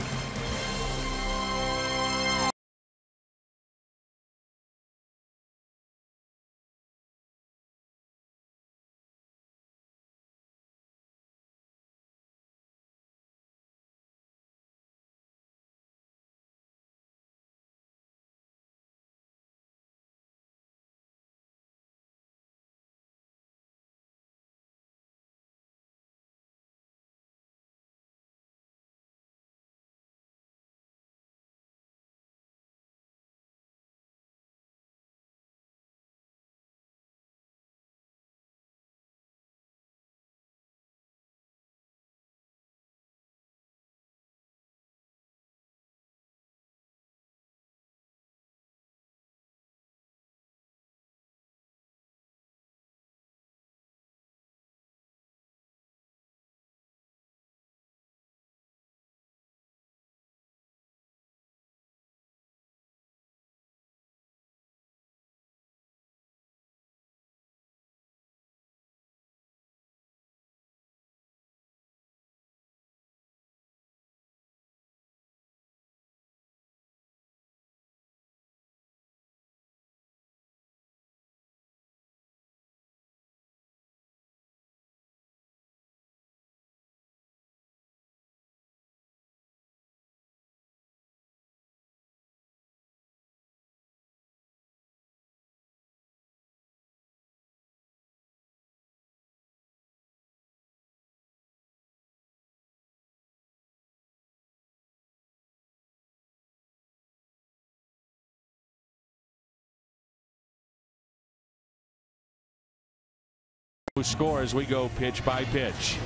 Who scores? We go pitch by pitch.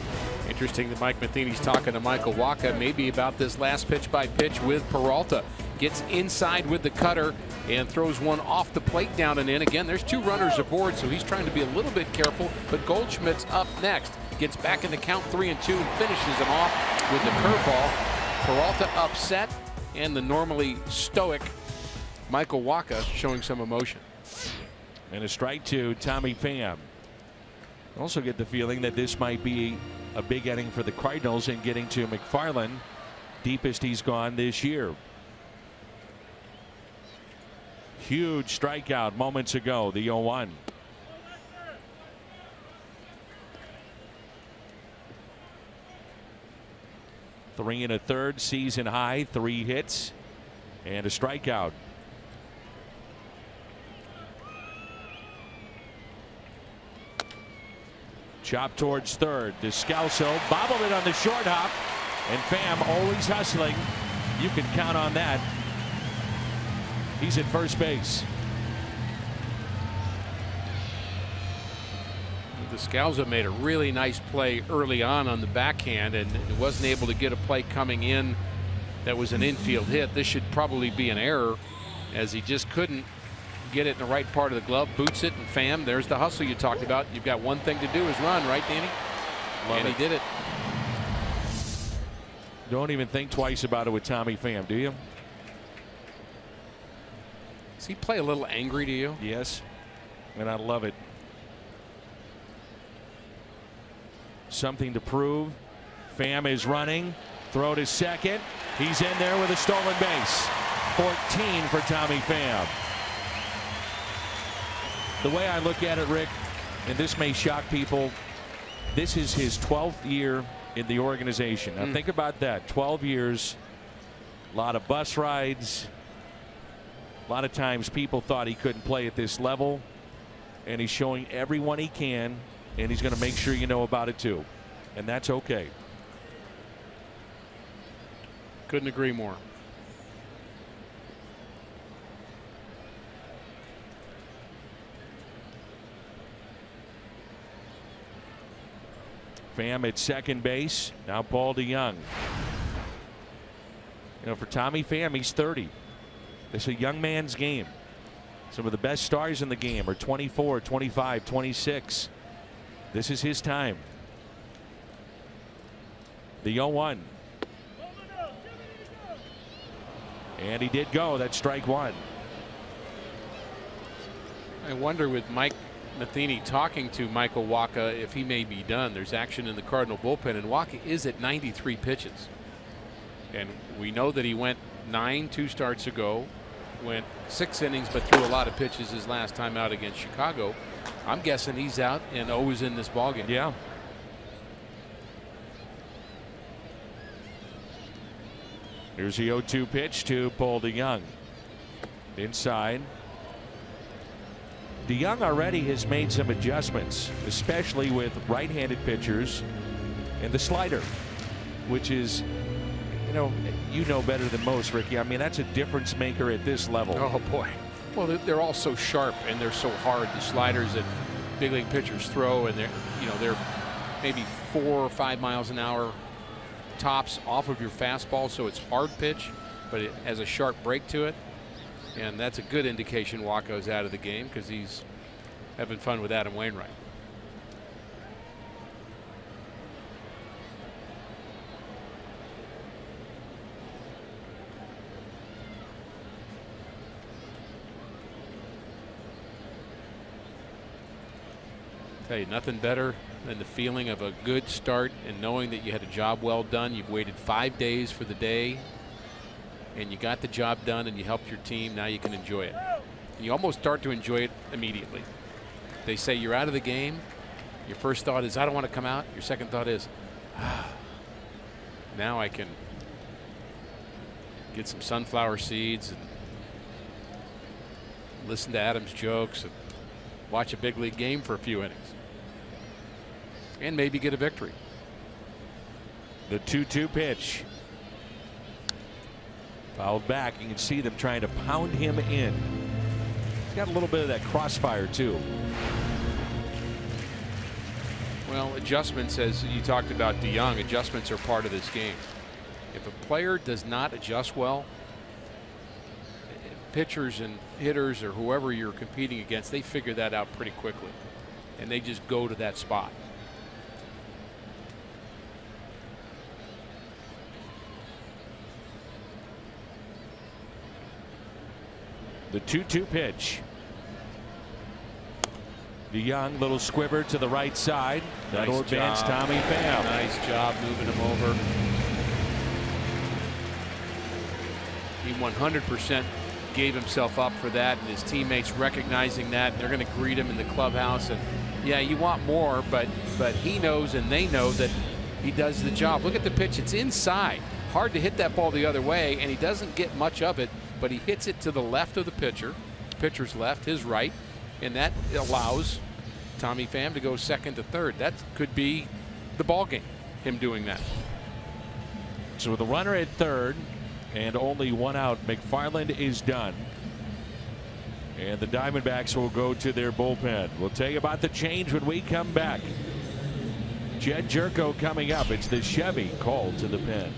Interesting that Mike Matheny's talking to Michael Wacha maybe about this last pitch by pitch with Peralta. Gets inside with the cutter and throws one off the plate down and in. Again, there's 2 runners aboard, so he's trying to be a little bit careful. But Goldschmidt's up next. Gets back in the count 3-2 and finishes him off with the curveball. Peralta upset, and the normally stoic Michael Wacha showing some emotion. And a strike to Tommy Pham. Also get the feeling that this might be a big inning for the Cardinals in getting to McFarland. Deepest he's gone this year. Huge strikeout moments ago, the 0-1. Three and a third, season high, 3 hits and a strikeout. Chop towards third. Descalso bobbled it on the short hop, and Pham always hustling. You can count on that. He's at first base. Descalso made a really nice play early on the backhand and wasn't able to get a play coming in that was an infield hit. This should probably be an error, as he just couldn't get it in the right part of the glove. Boots it, and Pham, there's the hustle you talked about. You've got one thing to do is run, right, Danny? And he did it. Don't even think twice about it with Tommy Pham, do you? Does he play a little angry to you? Yes, and I love it. Something to prove. Pham is running. Throw to second. He's in there with a stolen base. 14 for Tommy Pham. The way I look at it, Rick, and this may shock people, this is his 12th year in the organization. Now think about that. 12 years, a lot of bus rides. A lot of times people thought he couldn't play at this level, and he's showing everyone he can, and he's going to make sure you know about it too, and that's okay. Couldn't agree more. Pham at second base. Now Paul DeYoung. You know, for Tommy Pham, he's 30. It's a young man's game. Some of the best stars in the game are 24, 25, 26. This is his time. The 0-1. And he did go. That's strike 1. I wonder with Mike Matheny talking to Michael Wacha if he may be done. There's action in the Cardinal bullpen, and Wacha is at 93 pitches. And we know that he went 9 2 starts ago, went 6 innings, but threw a lot of pitches his last time out against Chicago. I'm guessing he's out and always in this ballgame. Yeah. Here's the 0-2 pitch to Paul DeYoung. Inside. DeYoung already has made some adjustments, especially with right-handed pitchers and the slider, which is, you know better than most, Ricky. I mean, that's a difference maker at this level. Oh boy. Well, they're all so sharp and they're so hard. The sliders that big league pitchers throw, and they're maybe 4 or 5 miles an hour tops off of your fastball, so it's hard pitch, but it has a sharp break to it. And that's a good indication Wacha's out of the game because he's having fun with Adam Wainwright. Tell you, nothing better than the feeling of a good start and knowing that you had a job well done. You've waited 5 days for the day, and you got the job done, and you helped your team. Now you can enjoy it. You almost start to enjoy it immediately. They say you're out of the game. Your first thought is, I don't want to come out. Your second thought is, now I can get some sunflower seeds and listen to Adam's jokes and watch a big league game for a few innings. And maybe get a victory. The 2-2 pitch. Fouled back. You can see them trying to pound him in. He's got a little bit of that crossfire too. Well, adjustments, as you talked about DeYoung, adjustments are part of this game. If a player does not adjust well, pitchers and hitters or whoever you're competing against, they figure that out pretty quickly, and they just go to that spot. The 2-2 pitch. DeYoung, little squibber to the right side. That'll advance Tommy Pham. Nice job moving him over. He 100% gave himself up for that, and his teammates recognizing that, and they're going to greet him in the clubhouse. And yeah, you want more, but he knows and they know that he does the job. Look at the pitch. It's inside. Hard to hit that ball the other way, and he doesn't get much of it, but he hits it to the left of the pitcher. Pitcher's left, his right, and that allows Tommy Pham to go second to third. That could be the ball game, him doing that. So with a runner at third and only one out, McFarland is done. And the Diamondbacks will go to their bullpen. We'll tell you about the change when we come back. Jed Jerko coming up. It's the Chevy called to the pen.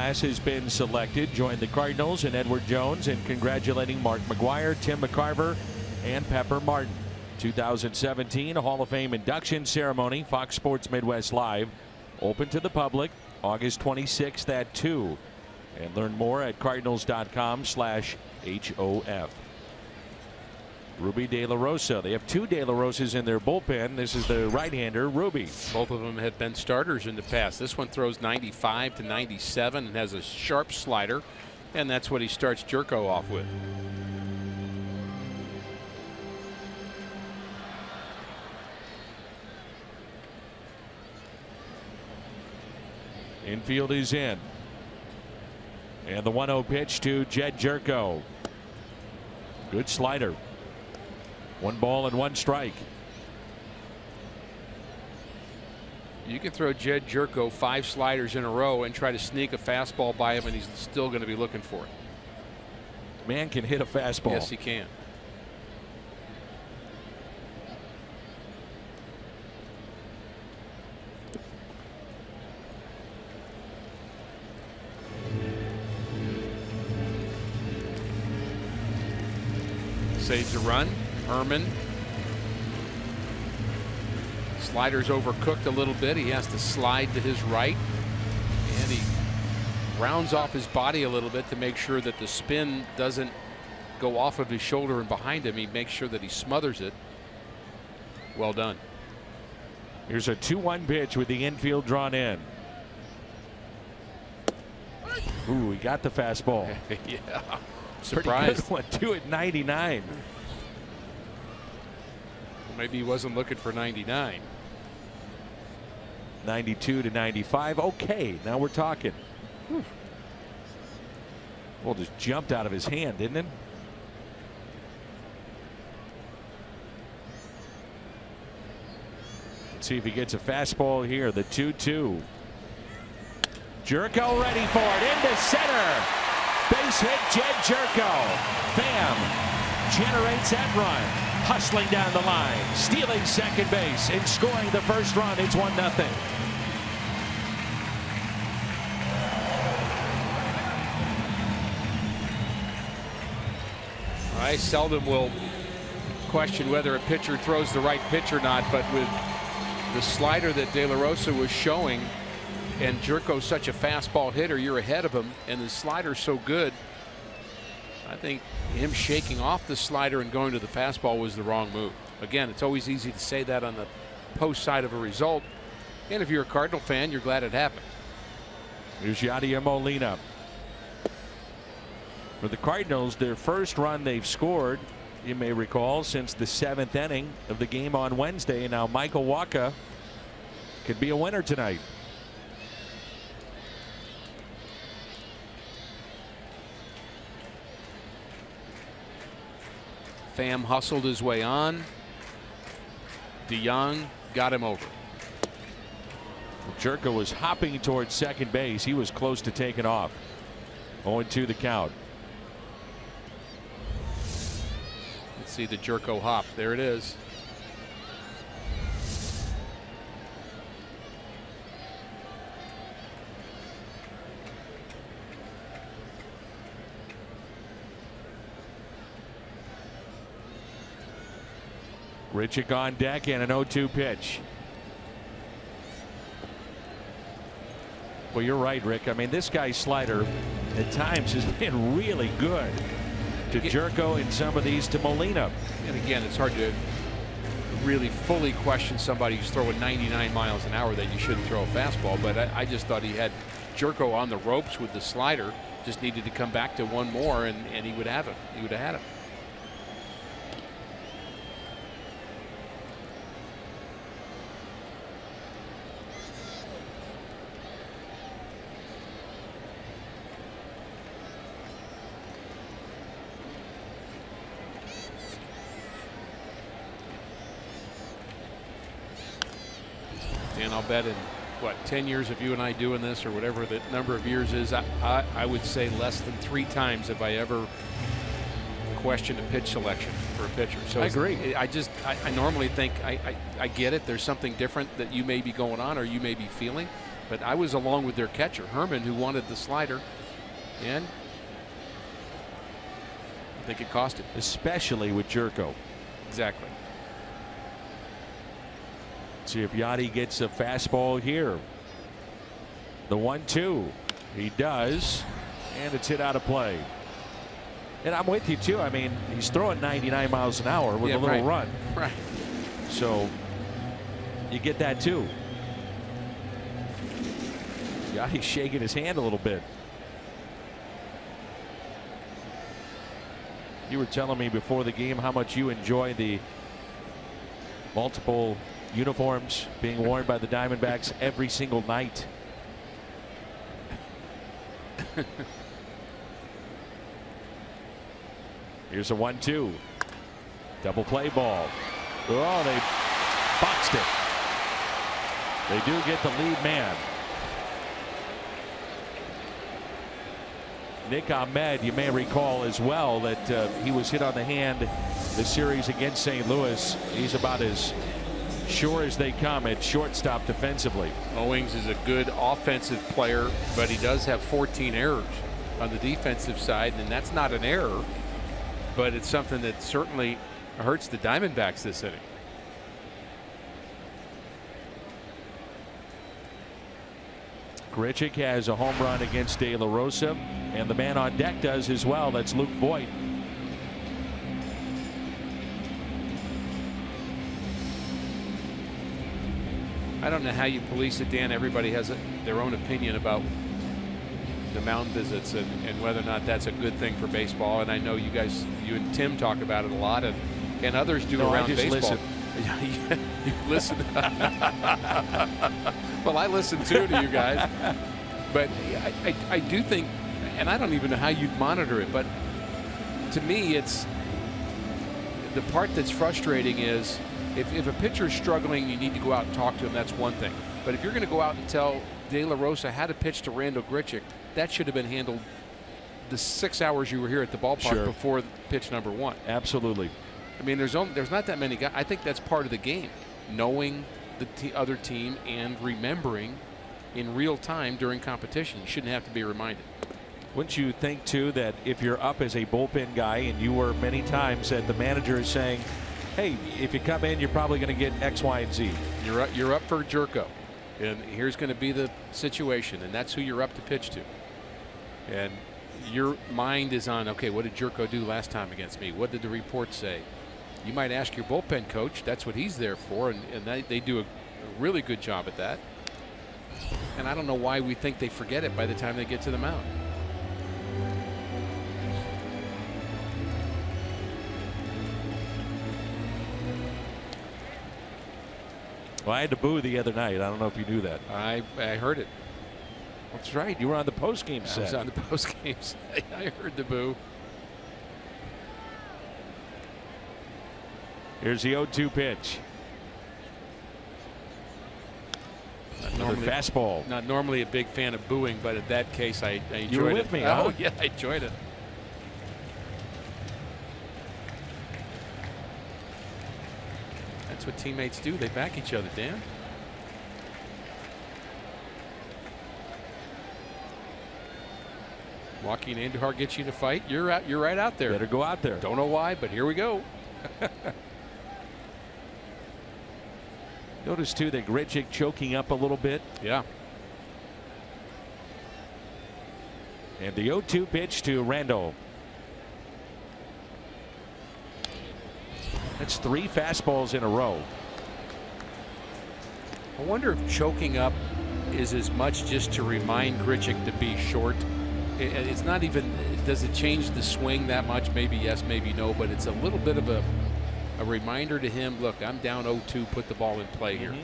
Has been selected. Join the Cardinals and Edward Jones in congratulating Mark McGwire, Tim McCarver, and Pepper Martin. 2017 Hall of Fame induction ceremony. Fox Sports Midwest Live. Open to the public August 26th at 2. And learn more at cardinals.com/HOF. Ruby De La Rosa. They have two De La Rosas in their bullpen. This is the right-hander, Ruby. Both of them have been starters in the past. This one throws 95 to 97 and has a sharp slider, and that's what he starts Jerko off with. Infield is in. And the 1-0 pitch to Jed Jerko. Good slider. 1 ball and 1 strike. You can throw Jed Jerko 5 sliders in a row and try to sneak a fastball by him, and he's still going to be looking for it. Man can hit a fastball. Yes, he can. Saves a run. Herman. Slider's overcooked a little bit. He has to slide to his right, and he rounds off his body a little bit to make sure that the spin doesn't go off of his shoulder and behind him. He makes sure that he smothers it. Well done. Here's a 2-1 pitch with the infield drawn in. Ooh, he got the fastball. Yeah. Surprised. Surprised. One, 2 at 99. Maybe he wasn't looking for 99. 92 to 95. Okay, now we're talking. Well, just jumped out of his hand, didn't it? Let's see if he gets a fastball here. The 2-2. Jerko ready for it. Into center. Base hit, Jed Jerko. Pham generates that run. Hustling down the line. Stealing second base and scoring the first run. It's 1-0. I seldom will question whether a pitcher throws the right pitch or not, but with the slider that De La Rosa was showing, and Jerko's such a fastball hitter, you're ahead of him, and the slider's so good. I think him shaking off the slider and going to the fastball was the wrong move. Again, it's always easy to say that on the post side of a result, and if you're a Cardinal fan, you're glad it happened. Here's Yadier Molina. For the Cardinals, their first run they've scored, you may recall, since the 7th inning of the game on Wednesday. Now Michael Wacha could be a winner tonight. Pham hustled his way on. DeYoung got him over. Jerko was hopping towards second base. He was close to taking off. 0-2 the count. Let's see the Jerko hop. There it is. Grichuk on deck and an 0-2 pitch. Well, you're right, Rick. I mean, this guy's slider at times has been really good to Jerko and some of these to Molina. And again, it's hard to really fully question somebody who's throwing 99 miles an hour that you shouldn't throw a fastball. But I just thought he had Jerko on the ropes with the slider. Just needed to come back to one more, and he would have it. He would have had it. And I'll bet in, what, 10 years of you and I doing this, or whatever the number of years is, I would say less than 3 times have I ever questioned a pitch selection for a pitcher. So I agree. I normally think I get it. There's something different that you may be going on or you may be feeling. But I was along with their catcher, Herman, who wanted the slider. And I think it cost him. Especially with Jerko. Exactly. See if Yadi gets a fastball here. The 1-2. He does. And it's hit out of play. And I'm with you, too. I mean, he's throwing 99 miles an hour with a little run. Right. So you get that, too. Yadi's shaking his hand a little bit. You were telling me before the game how much you enjoy the multiple uniforms being worn by the Diamondbacks every single night. Here's a 1-2. Double play ball. Oh, they boxed it. They do get the lead man. Nick Ahmed, you may recall as well that he was hit on the hand the series against St. Louis. He's about as sure as they come at shortstop defensively. Owings is a good offensive player, but he does have 14 errors on the defensive side, and that's not an error, but it's something that certainly hurts the Diamondbacks this inning. Grichuk has a home run against De La Rosa, and the man on deck does as well. That's Luke Voit. I don't know how you police it, Dan. Everybody has their own opinion about the mound visits and whether or not that's a good thing for baseball. And I know you guys, you and Tim talk about it a lot, and others do around baseball. Listen. You listen. Well, I listen too to you guys, but I do think, and I don't even know how you'd monitor it, but to me, it's the part that's frustrating is if a pitcher is struggling, you need to go out and talk to him. That's one thing. But if you're going to go out and tell De La Rosa how to pitch to Randall Grichuk, that should have been handled the 6 hours you were here at the ballpark before pitch number 1. Absolutely. I mean, there's not that many guys. I think that's part of the game, knowing the other team and remembering in real time during competition. You shouldn't have to be reminded. Wouldn't you think, too, that if you're up as a bullpen guy, and you were many times, that the manager is saying, hey, if you come in, you're probably going to get X, Y, and Z. You're up for Jerko, and here's going to be the situation, and that's who you're up to pitch to. And your mind is on, okay, what did Jerko do last time against me? What did the report say? You might ask your bullpen coach. That's what he's there for, and they do a really good job at that. And I don't know why we think they forget it by the time they get to the mound. Well, I had to boo the other night. I don't know if you knew that. I heard it. That's right. You were on the postgame set. I was on the postgame set. I heard the boo. Here's the 0-2 pitch. Fastball. Not normally a big fan of booing, but in that case, I enjoyed it. You were with me, huh? Oh, yeah, I enjoyed it. That's what teammates do. They back each other, Dan. Milwaukee and Andujar get you in a fight. You're out. You're right out there. Better go out there. Don't know why, but here we go. Notice too that Grichuk choking up a little bit. Yeah. And the 0-2 pitch to Randall. That's 3 fastballs in a row. I wonder if choking up is as much just to remind Grichuk to be short. It's not even, does it change the swing that much? Maybe yes, maybe no, but it's a little bit of a reminder to him, look, I'm down 0-2, put the ball in play here.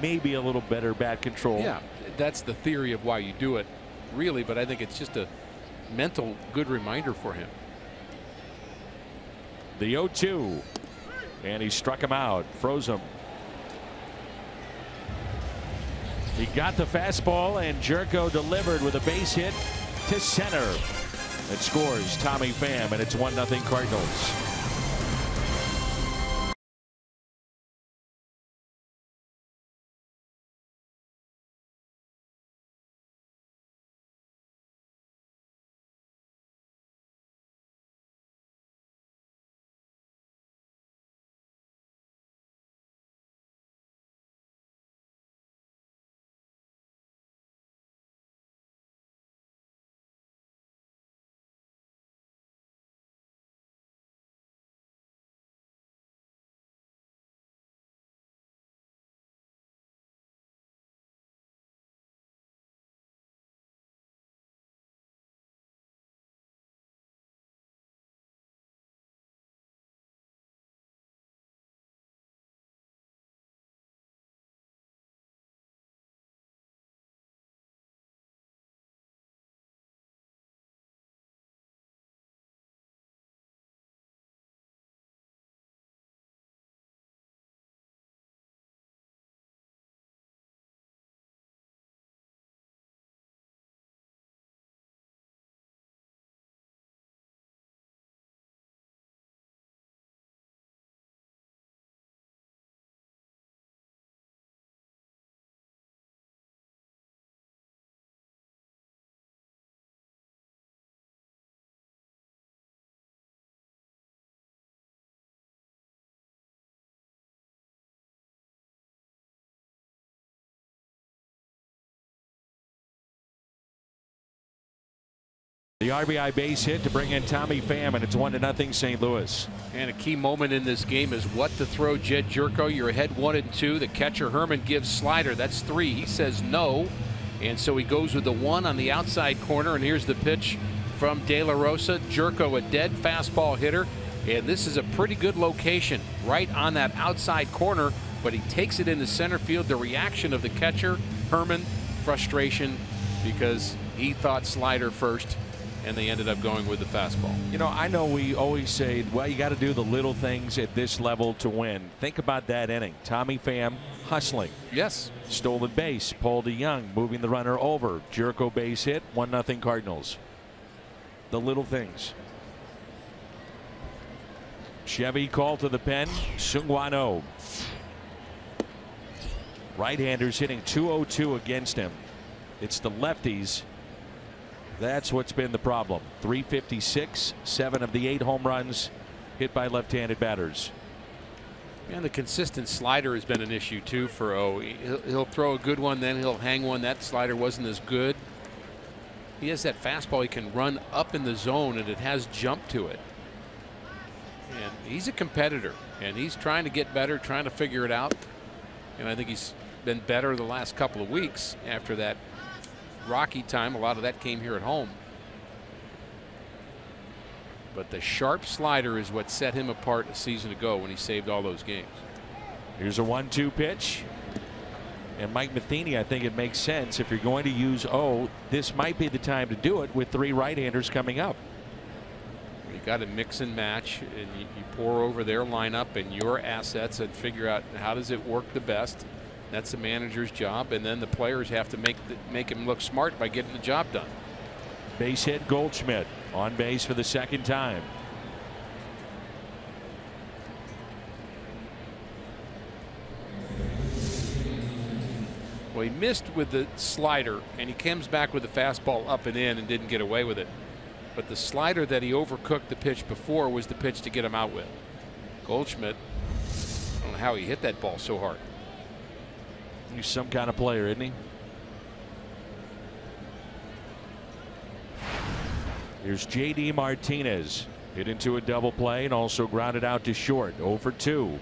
Maybe a little better bat control. Yeah, that's the theory of why you do it, really, but I think it's just a mental good reminder for him. The 0-2, and he struck him out, froze him. He got the fastball, and Jerko delivered with a base hit to center. It scores Tommy Pham, and it's 1-0 Cardinals. The RBI base hit to bring in Tommy Pham, and it's 1-0 St. Louis. And a key moment in this game is what to throw Jed Jerko. You're ahead 1-2. The catcher Herman gives slider. That's 3. He says no. And so he goes with the 1 on the outside corner. And here's the pitch from De La Rosa. Jerko, a dead fastball hitter. And this is a pretty good location right on that outside corner. But he takes it into center field. The reaction of the catcher, Herman, frustration, because He thought slider first, and they ended up going with the fastball. You know, I know we always say, well, you got to do the little things at this level to win. Think about that inning. Tommy Pham hustling. Yes. Stolen base. Paul DeYoung moving the runner over. Jericho base hit. 1-0 Cardinals. The little things. Chevy called to the pen. Seung-Hwan Oh. Right-handers hitting .202 against him. It's the lefties. That's what's been the problem. .356, 7 of the 8 home runs hit by left-handed batters. And the consistent slider has been an issue too for O. He'll throw a good one, then he'll hang one. That slider wasn't as good. He has that fastball he can run up in the zone, and it has jump to it. And he's a competitor, and he's trying to get better, trying to figure it out. And I think he's been better the last couple of weeks after that Rocky time. A lot of that came here at home. But the sharp slider is what set him apart a season ago when he saved all those games. Here's a 1-2 pitch. And Mike Matheny, I think it makes sense if you're going to use O, this might be the time to do it with 3 right-handers coming up. You got to mix and match, and you pour over their lineup and your assets and figure out how does it work the best. That's the manager's job, and then the players have to make him look smart by getting the job done. Base hit Goldschmidt on base for the second time. Well, he missed with the slider, and he comes back with the fastball up and in and didn't get away with it. But the slider that he overcooked the pitch before was the pitch to get him out with. Goldschmidt, I don't know how he hit that ball so hard. He's some kind of player, isn't he? Here's J.D. Martinez. Hit into a double play and also grounded out to short. 0 for 2.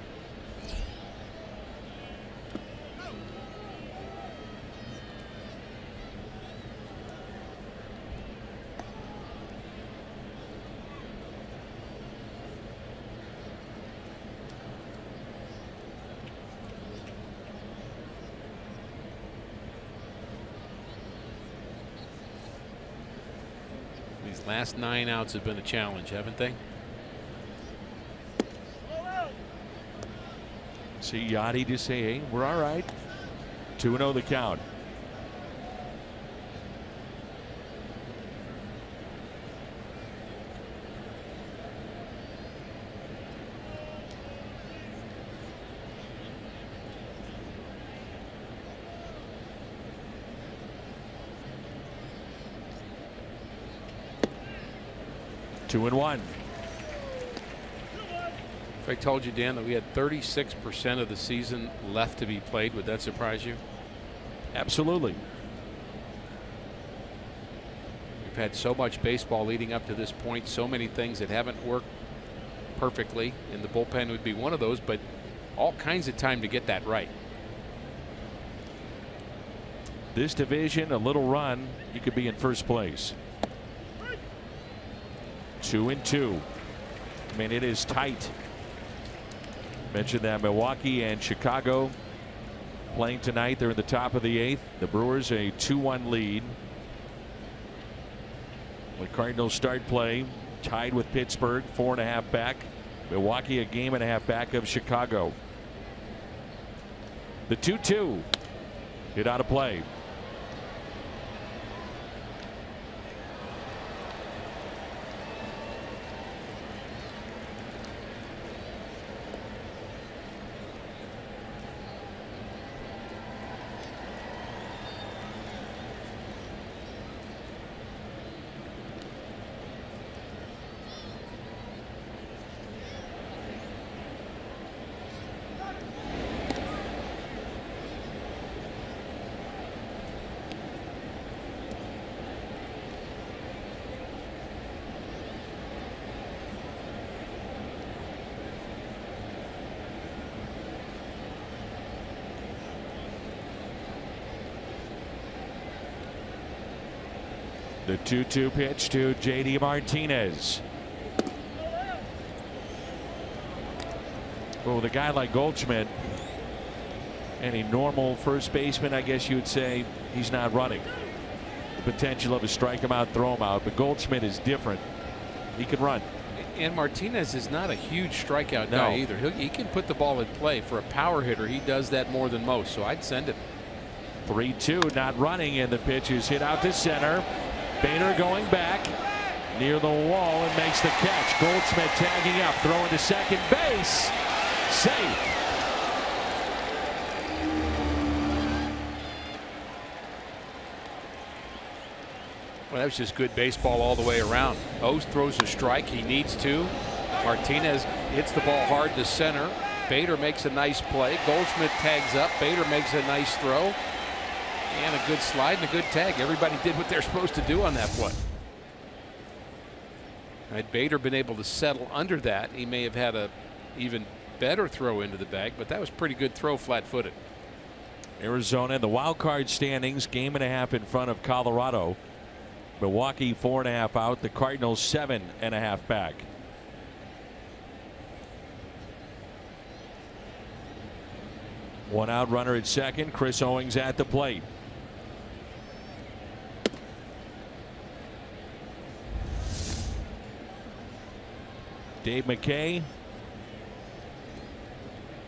Last 9 outs have been a challenge, haven't they? See Yachty just say, hey, we're all right. 2-0 the count. Two and one. If I told you, Dan, that we had 36% of the season left to be played, would that surprise you? Absolutely. We've had so much baseball leading up to this point, so many things that haven't worked perfectly, and the bullpen would be one of those, but all kinds of time to get that right. This division, a little run, you could be in first place. 2 and 2. I mean, it is tight. Mentioned that Milwaukee and Chicago playing tonight. They're in the top of the 8th. The Brewers a 2-1 lead. The Cardinals start play tied with Pittsburgh, 4.5 back. Milwaukee a game and a half back of Chicago. The 2-2 hit out of play. The 2-2 pitch to J.D. Martinez. Well, with a guy like Goldschmidt, any normal first baseman, I guess you would say he's not running. potential of a strike him out, throw him out, but Goldschmidt is different. He can run. And Martinez is not a huge strikeout guy either. He can put the ball in play. For a power hitter, he does that more than most, so I'd send him. 3-2, not running, and the pitch is hit out to center. Bader going back near the wall and makes the catch. Goldschmidt tagging up, throwing to second base. Safe. Well, that was just good baseball all the way around. O's throws a strike. He needs to. Martinez hits the ball hard to center. Bader makes a nice play. Goldschmidt tags up. Bader makes a nice throw. And a good slide and a good tag. Everybody did what they're supposed to do on that play. Had Bader been able to settle under that, he may have had a even better throw into the bag, but that was pretty good throw flat-footed. Arizona in the wild card standings, game and a half in front of Colorado. Milwaukee 4.5 out. The Cardinals 7.5 back. One out runner at second. Chris Owings at the plate. Dave McKay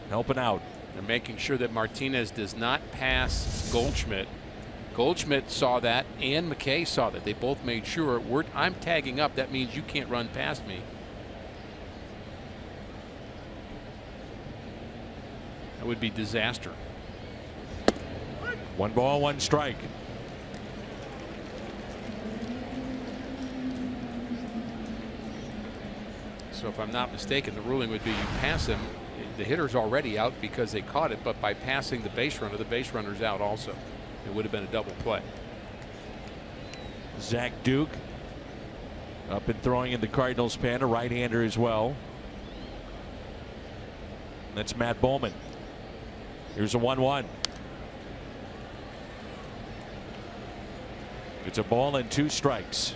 helping out. And making sure that Martinez does not pass Goldschmidt. Goldschmidt saw that and McKay saw that. They both made sure I'm tagging up. That means you can't run past me. That would be disaster. 1 ball, 1 strike. So if I'm not mistaken, the ruling would be you pass him. The hitter's already out because they caught it, but by passing the base runner's out also. It would have been a double play. Zach Duke up and throwing in the Cardinals pen, a right-hander as well. That's Matt Bowman. Here's a 1-1. It's a ball and 2 strikes.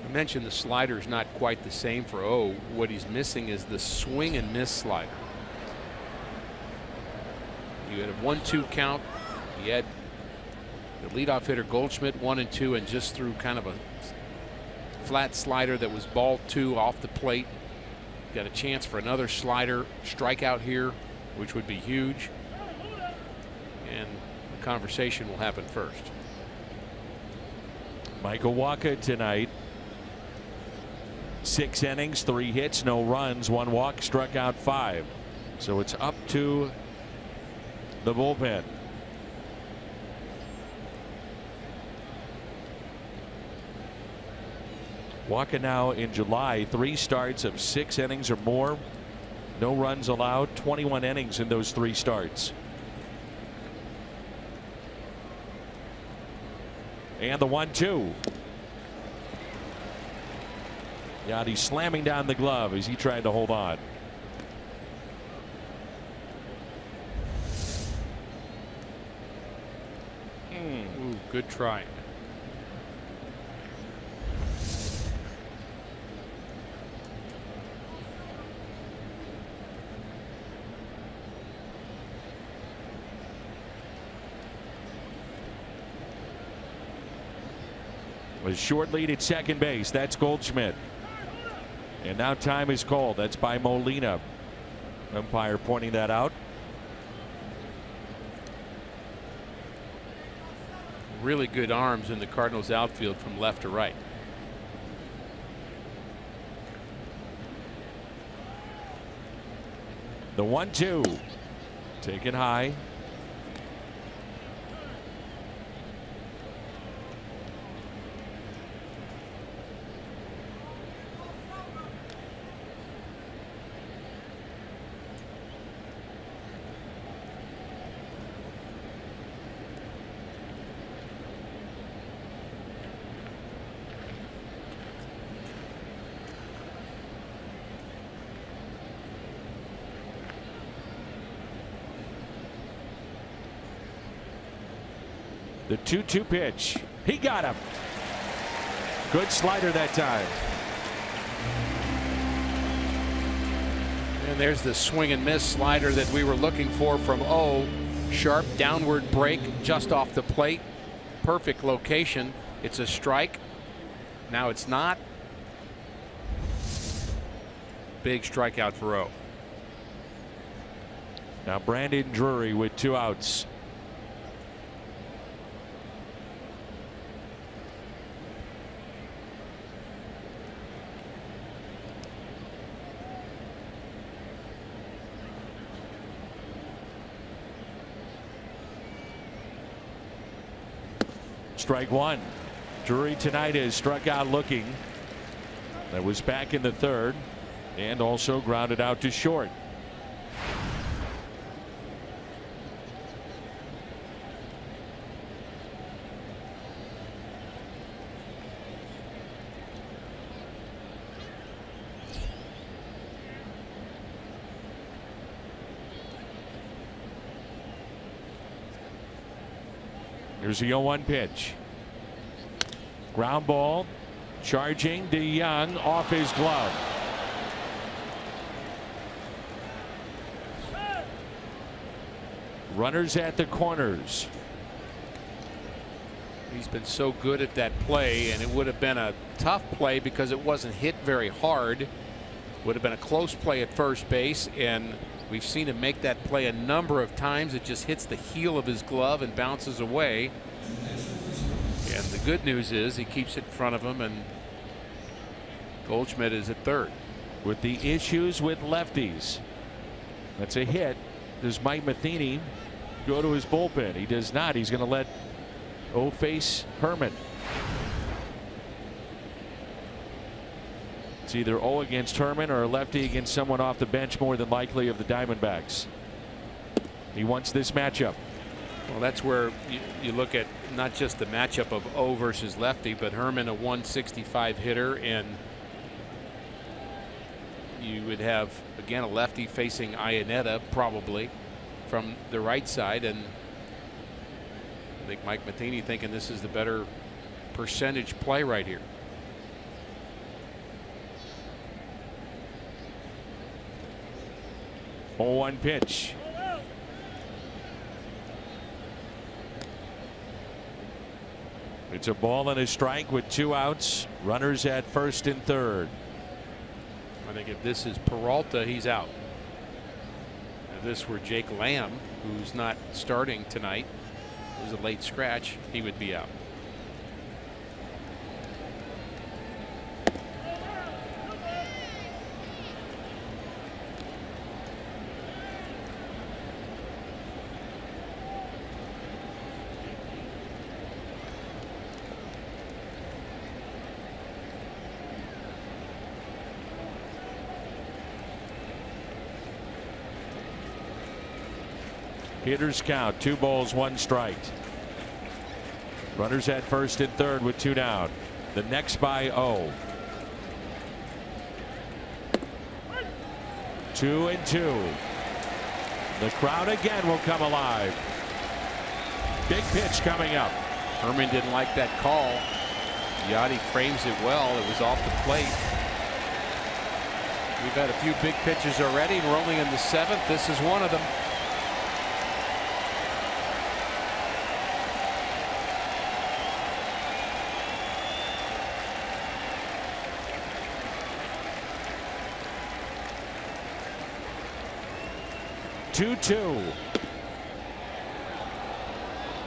I mentioned the slider's not quite the same for O. What he's missing is the swing and miss slider. You had a 1-2 count. You had the leadoff hitter Goldschmidt 1 and 2 and just threw kind of a flat slider that was ball 2 off the plate. Got a chance for another slider strikeout here, which would be huge. And the conversation will happen first. Michael Wacha tonight. 6 innings, 3 hits, no runs, 1 walk, struck out 5. So it's up to the bullpen. Wacha now in July, 3 starts of 6 innings or more, no runs allowed, 21 innings in those 3 starts. And the 1-2. Yadi slamming down the glove as he tried to hold on. Ooh, good try. A short lead at second base. That's Goldschmidt. And now time is called. That's by Molina. Umpire pointing that out. Really good arms in the Cardinals outfield from left to right. The 1-2. Taken high. The 2-2 pitch. He got him. Good slider that time. And there's the swing and miss slider that we were looking for from O. Sharp downward break just off the plate. Perfect location. It's a strike. Now it's not. Big strikeout for O. Now Brandon Drury with 2 outs. Strike 1. Drury tonight has struck out looking. That was back in the 3rd and also grounded out to short. Here's the 0-1 pitch. Ground ball. Charging DeYoung off his glove. Runners at the corners. He's been so good at that play, and it would have been a tough play because it wasn't hit very hard. Would have been a close play at first base, and we've seen him make that play a number of times. It just hits the heel of his glove and bounces away. And the good news is he keeps it in front of him, and Goldschmidt is at third. With the issues with lefties, that's a hit. Does Mike Matheny go to his bullpen? He does not. He's going to let O face Herman. It's either O against Herman or a lefty against someone off the bench, more than likely of the Diamondbacks. He wants this matchup. Well, that's where you look at not just the matchup of O versus lefty, but Herman, a 165 hitter, and you would have again a lefty facing Iannetta probably from the right side, and I think Mike Matheny thinking this is the better percentage play right here. Oh, 1 pitch. It's a ball and a strike with 2 outs. Runners at first and third. I think if this is Peralta, he's out. If this were Jake Lamb, who's not starting tonight, it was a late scratch, he would be out. Hitters count 2 balls 1 strike. Runners at first and third with 2 down. The next by O. 2-2. The crowd again will come alive. Big pitch coming up. Herman didn't like that call. Yachty frames it well. It was off the plate. We've had a few big pitches already. We're only in the 7th. This is one of them. Two.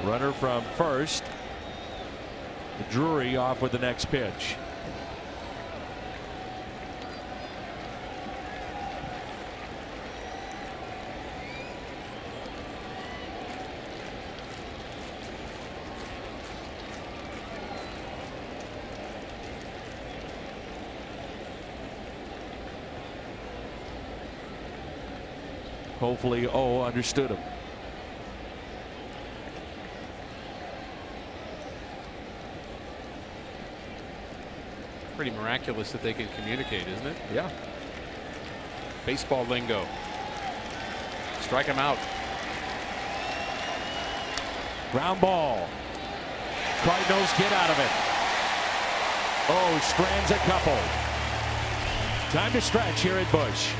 Runner from first. Drury off with the next pitch. Hopefully O understood him. Pretty miraculous that they can communicate, isn't it? Yeah. Baseball lingo. Strike him out. Ground ball. Cardinals get out of it. O strands a couple. Time to stretch here at Busch.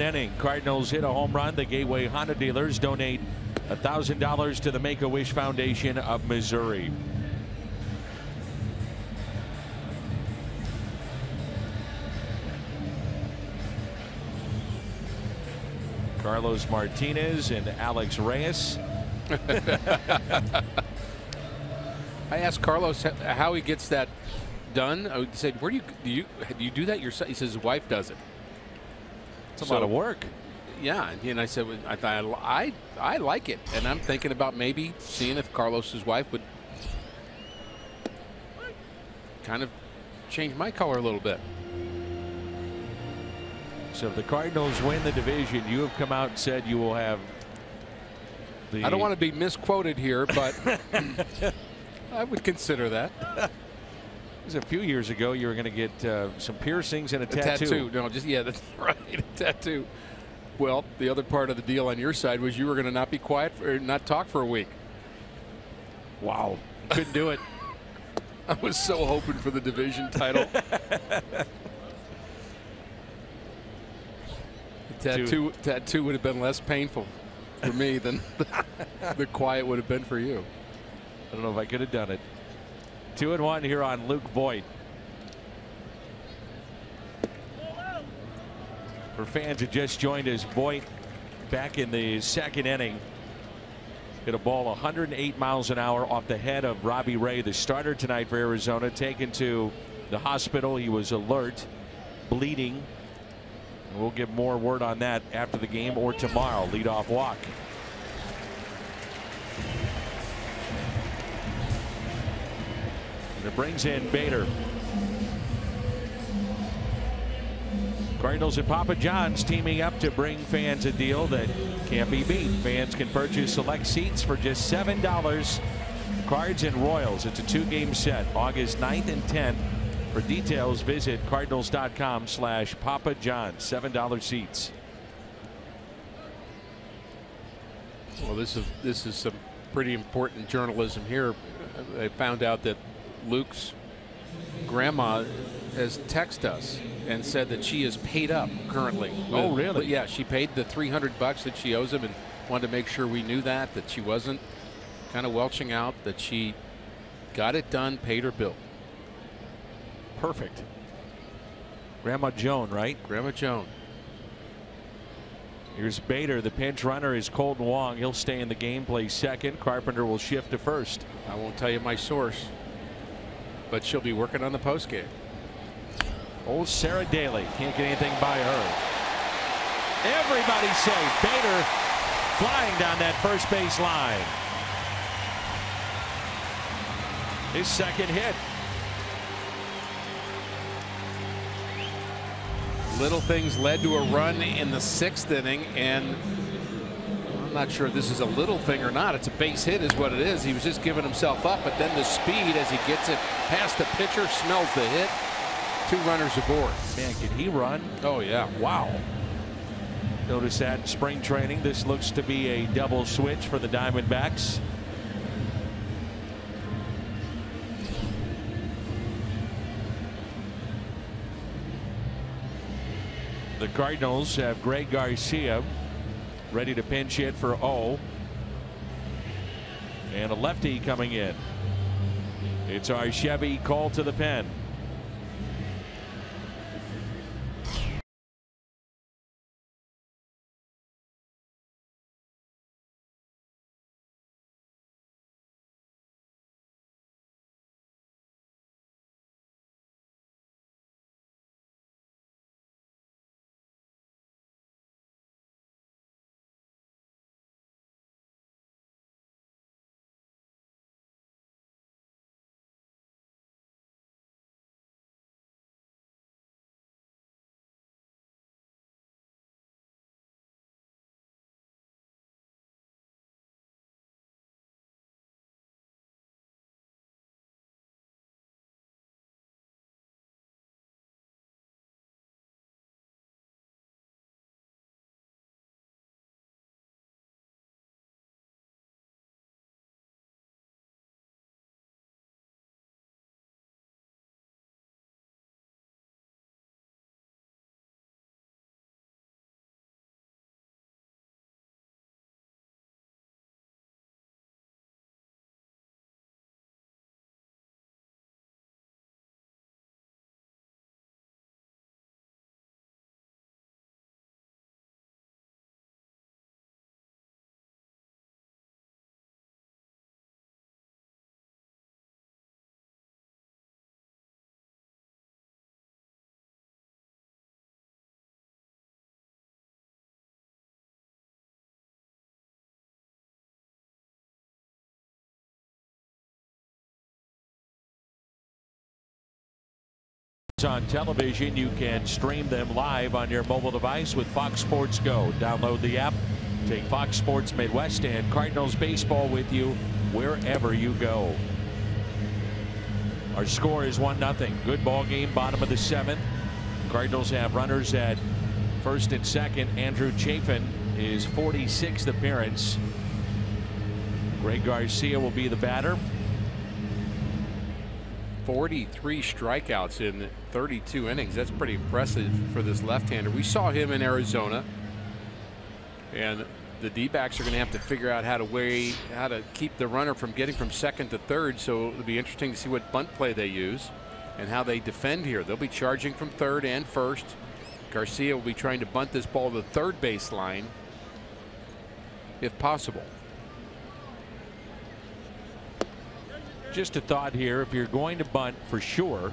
inning. Cardinals hit a home run. The Gateway Honda dealers donate $1,000 to the Make-A-Wish Foundation of Missouri. Carlos Martinez and Alex Reyes. I asked Carlos how he gets that done. I would say, where do you do that yourself? He says his wife does it. It's a lot of work. Yeah, and I said, I thought I like it, and I'm thinking about maybe seeing if Carlos's wife would kind of change my color a little bit. So if the Cardinals win the division, you have come out and said you will have the. I don't want to be misquoted here, but I would consider that. It was a few years ago. You were going to get some piercings and a tattoo. No, just that's right, a tattoo. Well, the other part of the deal on your side was you were going to not be quiet or not talk for a week. Wow, couldn't do it. I was so hoping for the division title. Tattoo would have been less painful for me than the quiet would have been for you. I don't know if I could have done it. 2-1 here on Luke Voigt. For fans who just joined us, Voigt back in the second inning hit a ball 108 miles an hour off the head of Robbie Ray, the starter tonight for Arizona, taken to the hospital. He was alert, bleeding. We'll get more word on that after the game or tomorrow. Leadoff walk. And it brings in Bader. Cardinals and Papa John's teaming up to bring fans a deal that can't be beat. Fans can purchase select seats for just $7. Cards and Royals. It's a 2-game set, August 9th and 10th. For details, visit cardinals.com/Papa John's. $7 seats. Well, this is some pretty important journalism here. I found out that Luke's grandma has texted us and said that she is paid up currently. Oh, really? Yeah, she paid the $300 that she owes him, and wanted to make sure we knew that she wasn't kind of welching out, that she got it done, paid her bill. Perfect. Grandma Joan, right? Grandma Joan. Here's Bader. The pinch runner is Colton Wong. He'll stay in the game, play second. Carpenter will shift to first. I won't tell you my source, but she'll be working on the post game. Old Sarah Daly can't get anything by her. Everybody's safe. Bader flying down that first base line. His second hit. Little things led to a run in the 6th inning, and I'm not sure if this is a little thing or not. It's a base hit is what it is. He was just giving himself up, but then the speed as he gets it past the pitcher, smells the hit. 2 runners aboard. Man, can he run? Oh, yeah. Wow. Notice that in spring training. This looks to be a double switch for the Diamondbacks. The Cardinals have Greg Garcia ready to pinch hit for O. And a lefty coming in. It's our Chevy call to the pen. sports on television, you can stream them live on your mobile device with Fox Sports Go. Download the app. Take Fox Sports Midwest and Cardinals baseball with you wherever you go. Our score is 1-0. Good ball game, bottom of the 7th. Cardinals have runners at first and second. Andrew Chafin, his 46th appearance. Greg Garcia will be the batter. 43 strikeouts in 32 innings. That's pretty impressive for this left-hander. We saw him in Arizona, and the D-backs are going to have to figure out how to keep the runner from getting from second to third. So it'll be interesting to see what bunt play they use and how they defend here. They'll be charging from third and first. Garcia will be trying to bunt this ball to the third base line if possible. Just a thought here, if you're going to bunt for sure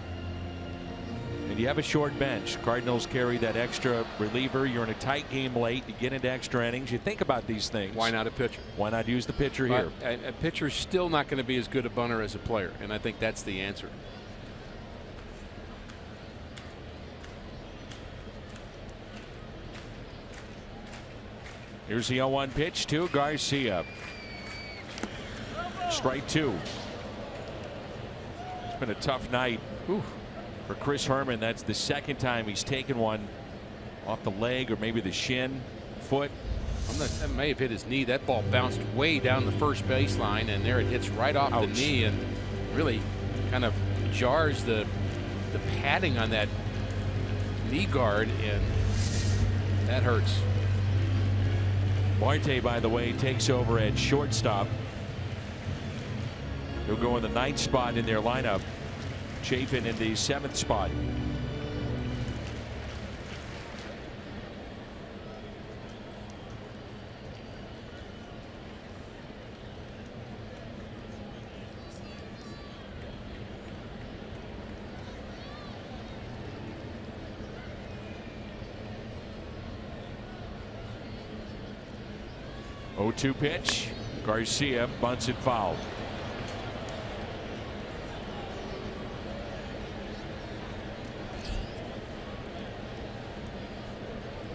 and you have a short bench, Cardinals carry that extra reliever, you're in a tight game late, you get into extra innings, you think about these things. Why not a pitcher? Why not use the pitcher here? A pitcher's still not going to be as good a bunter as a player, and I think that's the answer. Here's the 0-1 pitch to Garcia. Strike 2. It's been a tough night for Chris Herman. That's the second time he's taken one off the leg or maybe the shin, foot. That may have hit his knee. That ball bounced way down the first baseline, and there it hits right off the knee and really kind of jars the padding on that knee guard, and that hurts. Marte, by the way, takes over at shortstop. He'll go in the 9th spot in their lineup. Chafin in the 7th spot. Oh-2 pitch. Garcia bunts it foul.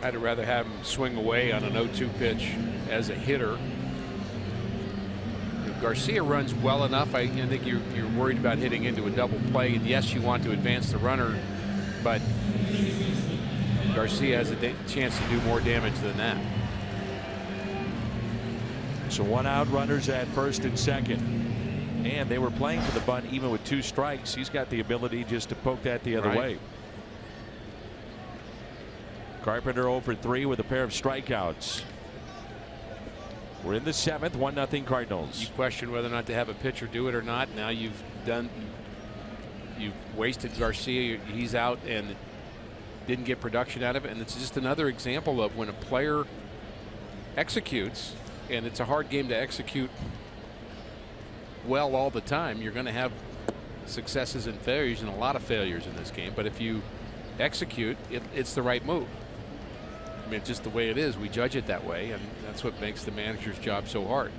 I'd rather have him swing away on an 0-2 pitch as a hitter. If Garcia runs well enough, I think you're worried about hitting into a double play, and yes, you want to advance the runner, but Garcia has a chance to do more damage than that. So 1 out, runners at first and second, and they were playing for the bunt even with 2 strikes. He's got the ability just to poke that the other way. Carpenter 0 for 3 with a pair of strikeouts. We're in the 7th, 1-0 Cardinals. You question whether or not to have a pitcher do it or not. Now you've wasted Garcia. He's out and didn't get production out of it. And it's just another example of when a player executes, and it's a hard game to execute well all the time. You're going to have successes and failures, and a lot of failures in this game. But if you execute, it's the right move. I mean, it's just the way it is. We judge it that way, and that's what makes the manager's job so hard.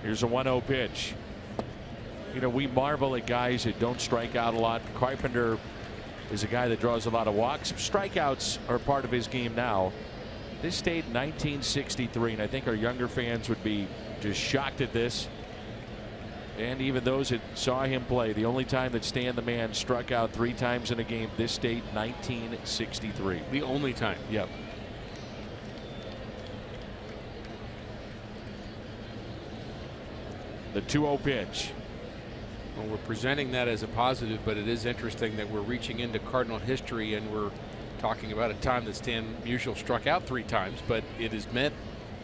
Here's a 1-0 pitch. You know, we marvel at guys that don't strike out a lot. Carpenter is a guy that draws a lot of walks. Strikeouts are part of his game now. This stayed in 1963, and I think our younger fans would be just shocked at this. And even those that saw him play, the only time that Stan the Man struck out 3 times in a game, this stayed 1963. The only time. Yep. The 2-0 pitch. Well, we're presenting that as a positive, but it is interesting that we're reaching into Cardinal history and we're talking about a time that Stan Musial struck out 3 times, but it is meant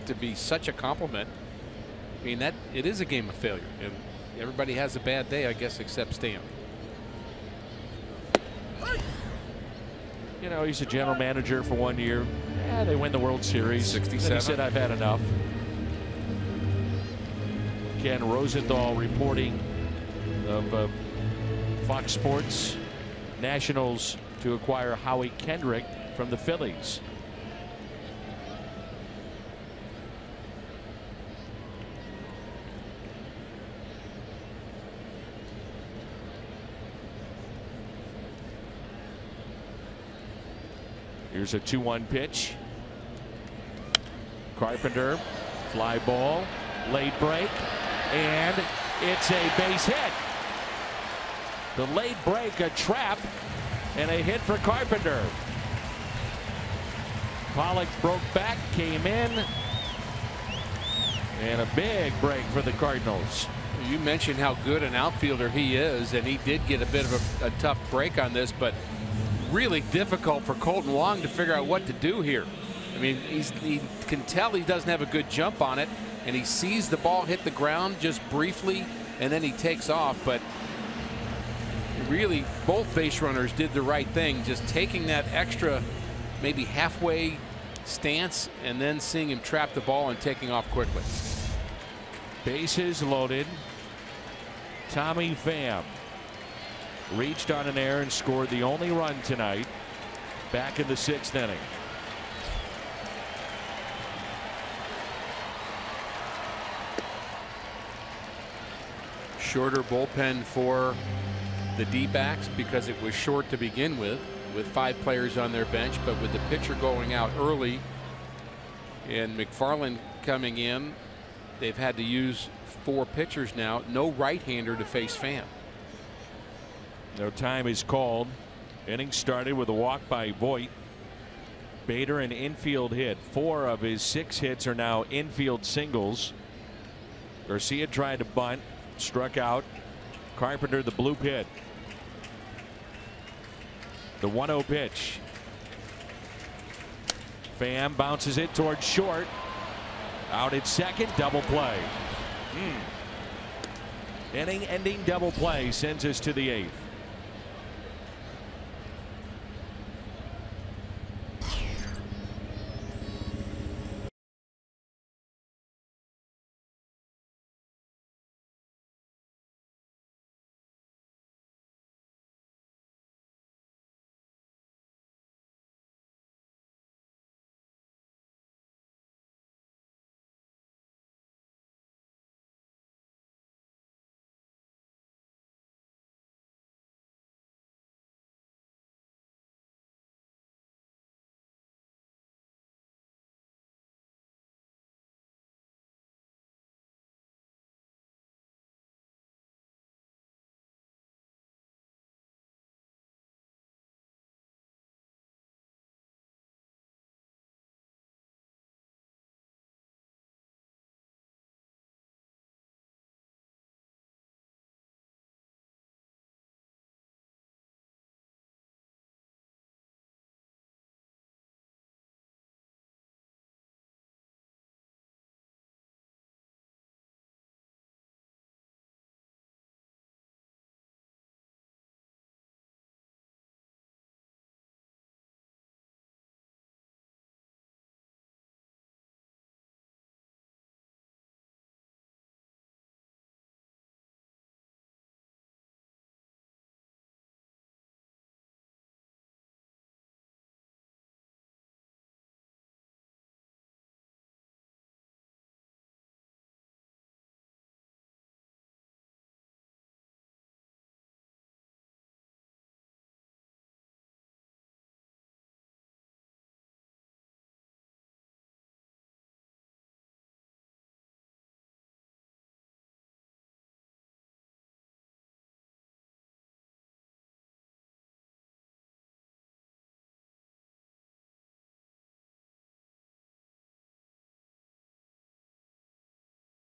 to be such a compliment. I mean, that it is a game of failure, and everybody has a bad day, I guess, except Stan. You know, he's a general manager for 1 year. Yeah, they win the World Series. 67. He said, I've had enough. Ken Rosenthal reporting of Fox Sports. Nationals to acquire Howie Kendrick from the Phillies. Here's a 2-1 pitch. Carpenter, fly ball, late break, and it's a base hit. The late break, a trap, and a hit for Carpenter. Pollock broke back, came in, and a big break for the Cardinals. You mentioned how good an outfielder he is, and he did get a bit of a tough break on this, but really difficult for Colton Wong to figure out what to do here. I mean, he can tell he doesn't have a good jump on it, and he sees the ball hit the ground just briefly, and then he takes off. But really, both base runners did the right thing, just taking that extra, maybe halfway stance, and then seeing him trap the ball and taking off quickly. Bases loaded. Tommy Pham reached on an error and scored the only run tonight, back in the 6th inning. Shorter bullpen for the D-backs because it was short to begin with 5 players on their bench, but with the pitcher going out early and McFarland coming in, they've had to use 4 pitchers now. No right-hander to face Pham. No time is called. Inning started with a walk by Voit. Bader an infield hit. 4 of his 6 hits are now infield singles. Garcia tried to bunt, struck out. Carpenter the bloop hit. The 1-0 pitch. Pham bounces it towards short. Out at second, double play. Inning ending double play sends us to the 8th.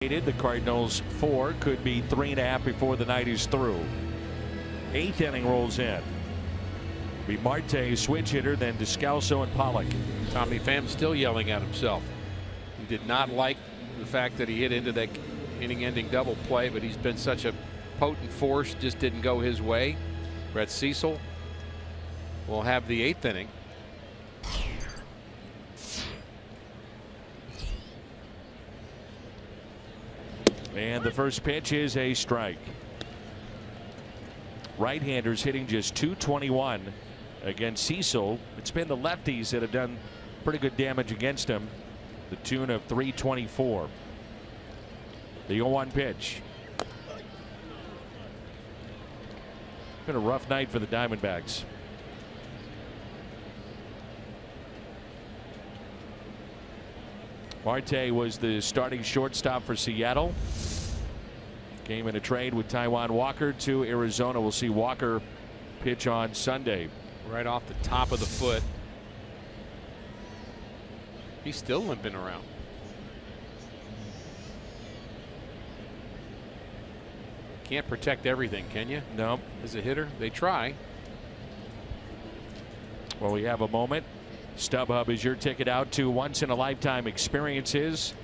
The Cardinals 4, could be 3.5 before the night is through. 8th inning rolls in. Be Marte switch hitter, then Descalso and Pollock. Tommy Pham still yelling at himself. He did not like the fact that he hit into that inning-ending double play, but he's been such a potent force, just didn't go his way. Brett Cecil will have the 8th inning. And the first pitch is a strike. Right-handers hitting just .221 against Cecil. It's been the lefties that have done pretty good damage against him. The tune of .324. The 0-1 pitch. Been a rough night for the Diamondbacks. Marte was the starting shortstop for Seattle. Came in a trade with Taijuan Walker to Arizona. We'll see Walker pitch on Sunday. Right off the top of the foot. He's still limping around. Can't protect everything, can you? No. As a hitter, they try. Well, we have a moment. StubHub is your ticket out to once-in-a-lifetime experiences,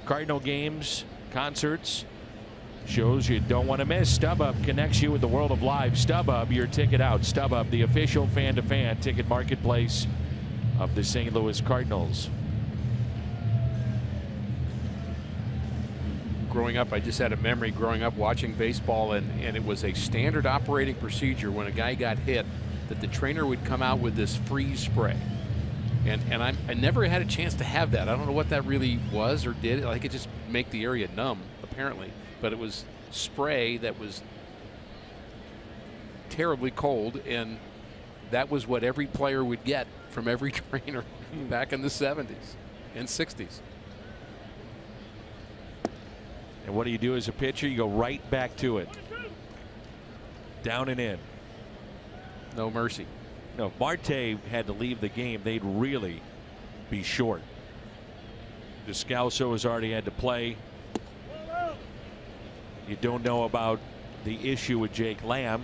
Cardinal games, concerts, shows you don't want to miss. StubHub connects you with the world of live. StubHub, your ticket out. StubHub, the official fan-to-fan ticket marketplace of the St. Louis Cardinals. Growing up, I just had a memory growing up watching baseball, and it was a standard operating procedure when a guy got hit that the trainer would come out with this freeze spray. And I never had a chance to have that. I don't know what that really was or did. I think it just make the area numb, apparently. But it was spray that was terribly cold, and that was what every player would get from every trainer back in the 70s and 60s. And what do you do as a pitcher? You go right back to it. Down and in. No mercy. No, if Marte had to leave the game, they'd really be short. Descalso has already had to play. You don't know about the issue with Jake Lamb.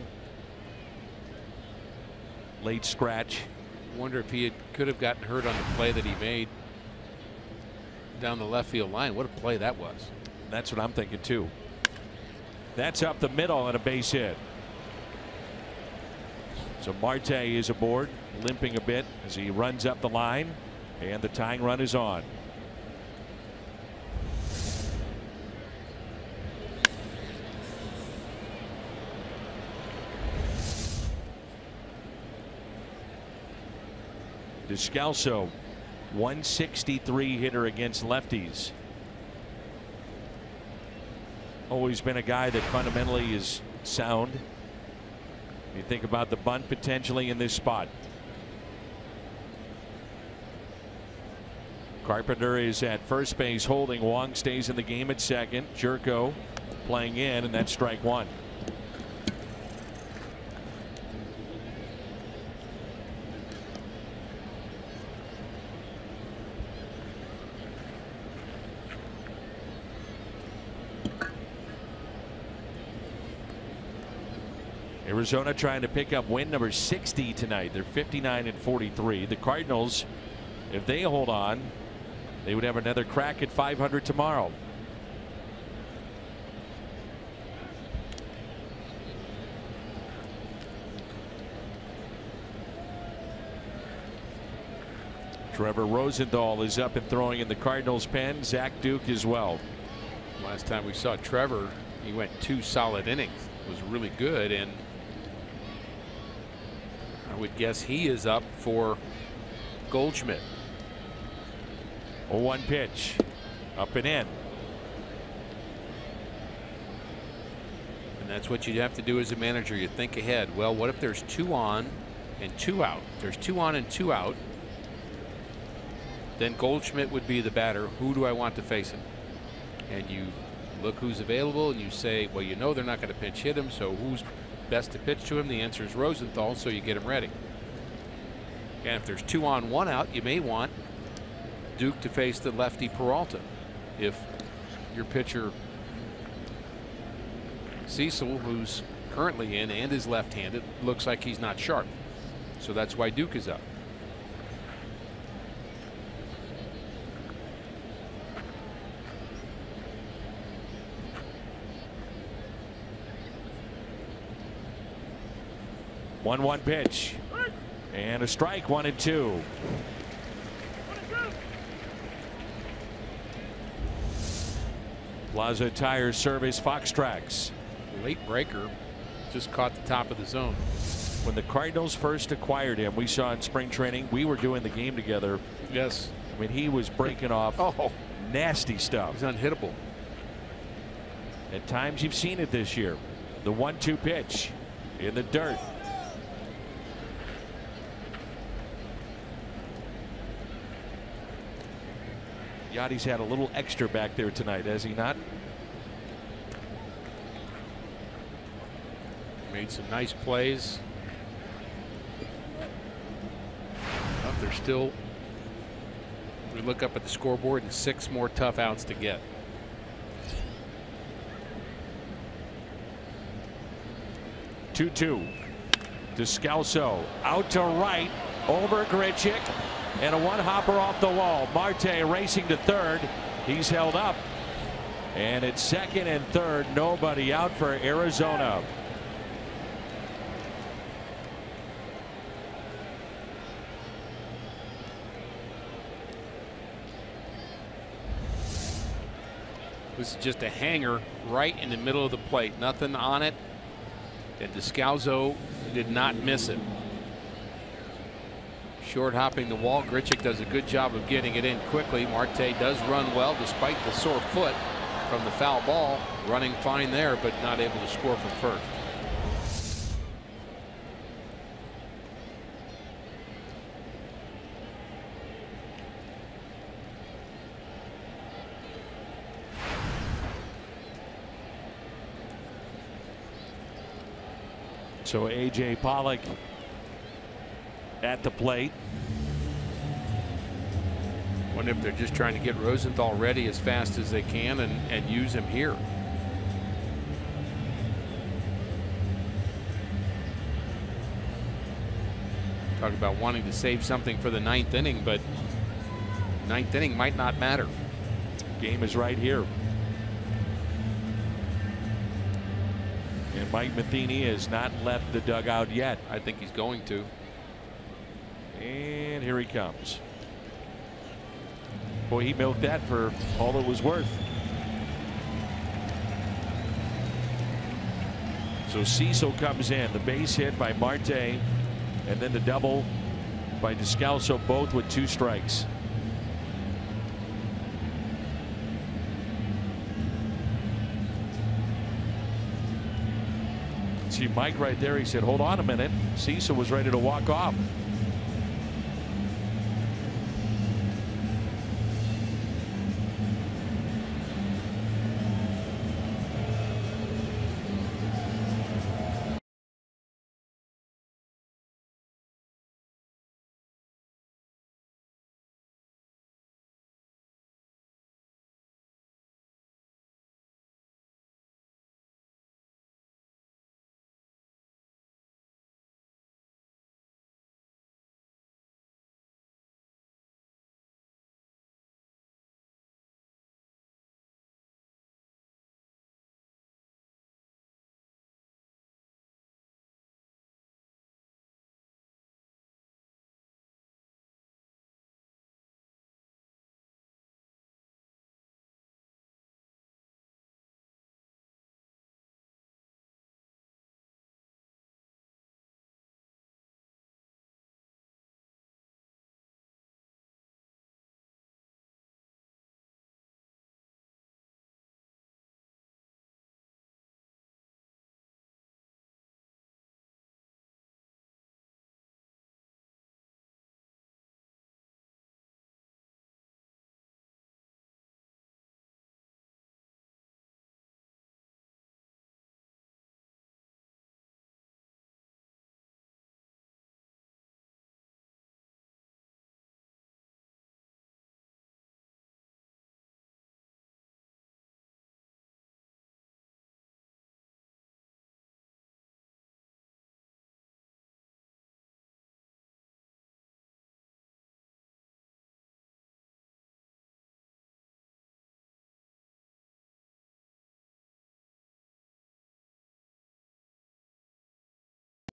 Late scratch. Wonder if he could have gotten hurt on the play that he made down the left field line. What a play that was. That's what I'm thinking too. That's up the middle and a base hit. So Marte is aboard, limping a bit as he runs up the line, and the tying run is on. Descalso, 163 hitter against lefties. Always been a guy that fundamentally is sound. You think about the bunt potentially in this spot. Carpenter is at first base holding. Wong stays in the game at second. Jerko playing in, and that's strike one. Arizona trying to pick up win number 60 tonight. They're 59-43. The Cardinals, if they hold on, they would have another crack at 500 tomorrow. Trevor Rosenthal is up and throwing in the Cardinals pen. Zach Duke as well. Last time we saw Trevor, he went 2 solid innings. It was really good, and I would guess he is up for Goldschmidt. 0-1 pitch. Up and in. And that's what you have to do as a manager. You think ahead. Well, what if there's 2 on and 2 out? If there's 2 on and 2 out, then Goldschmidt would be the batter. Who do I want to face him? And you look who's available, and you say, well, you know they're not going to pinch hit him, so who's best to pitch to him? The answer is Rosenthal, so you get him ready. And if there's 2 on 1 out, you may want Duke to face the lefty Peralta. If your pitcher Cecil, who's currently in and is left-handed, looks like he's not sharp. So that's why Duke is up. One pitch and a strike. 1-2. Plaza Tire Service, Fox Tracks. Late breaker, just caught the top of the zone. When the Cardinals first acquired him, we saw in spring training, we were doing the game together. Yes. I mean, he was breaking off nasty stuff. He's unhittable. At times you've seen it this year. The 1-2 pitch in the dirt. Yadi's had a little extra back there tonight, has he not? Made some nice plays. But there's still, we look up at the scoreboard, and 6 more tough outs to get. Two. Descalso out to right over Grichuk, and a one-hopper off the wall. Marte racing to third. He's held up, and it's second and third. Nobody out for Arizona. This is just a hanger right in the middle of the plate. Nothing on it. And Descalso did not miss it. Short hopping the wall. Grichuk does a good job of getting it in quickly. Marte does run well despite the sore foot from the foul ball. Running fine there, but not able to score from first. So A.J. Pollock at the plate. Wonder if they're just trying to get Rosenthal ready as fast as they can and use him here. Talk about wanting to save something for the 9th inning, but 9th inning might not matter. Game is right here. And Mike Matheny has not left the dugout yet. I think he's going to. And here he comes. Boy, he milked that for all it was worth. So Cecil comes in. The base hit by Marte, and then the double by Descalso, both with 2 strikes. See Mike right there. He said, hold on a minute. Cecil was ready to walk off.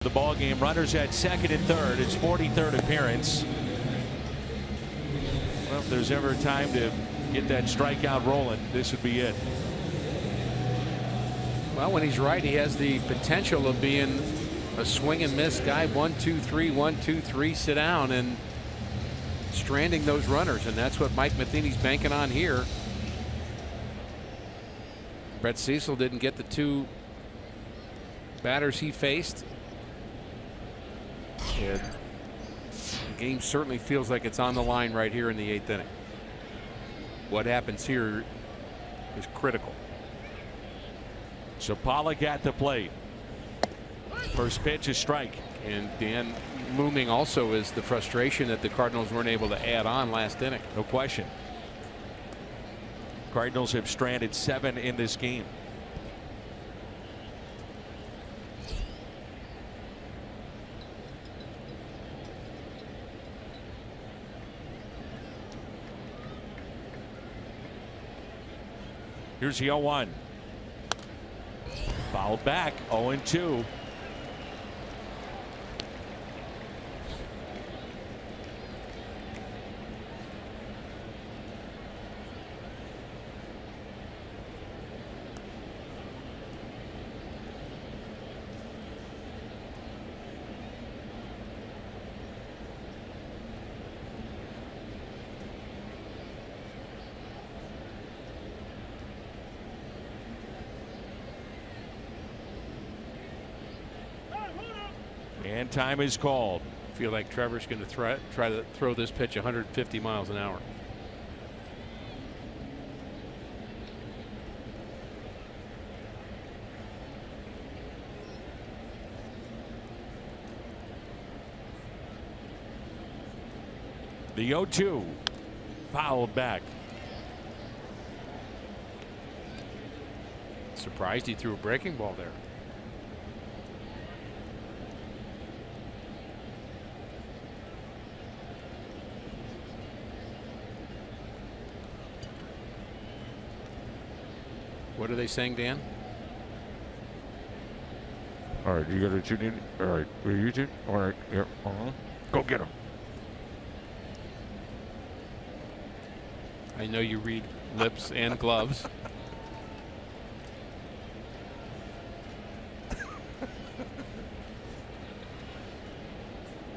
The ball game. Runners at second and third. It's 43rd appearance. Well, if there's ever a time to get that strikeout rolling, this would be it. Well, when he's right, he has the potential of being a swing and miss guy. 1-2-3, 1-2-3, sit down, and stranding those runners, and that's what Mike Matheny's banking on here. Brett Cecil didn't get the 2 batters he faced. And the game certainly feels like it's on the line right here in the 8th inning. what happens here is critical. So Pollock at the plate. First pitch is strike. And Dan, looming also is the frustration that the Cardinals weren't able to add on last inning. No question. Cardinals have stranded 7 in this game. Here's the 0-1. Fouled back, 0-2. And time is called. I feel like Trevor's going to try to throw this pitch 150 miles an hour. The 0-2 fouled back. Surprised he threw a breaking ball there. What are they saying, Dan? All right, you got to tune in. All right, are you tune? All right, yeah. Go get him. I know you read lips and gloves.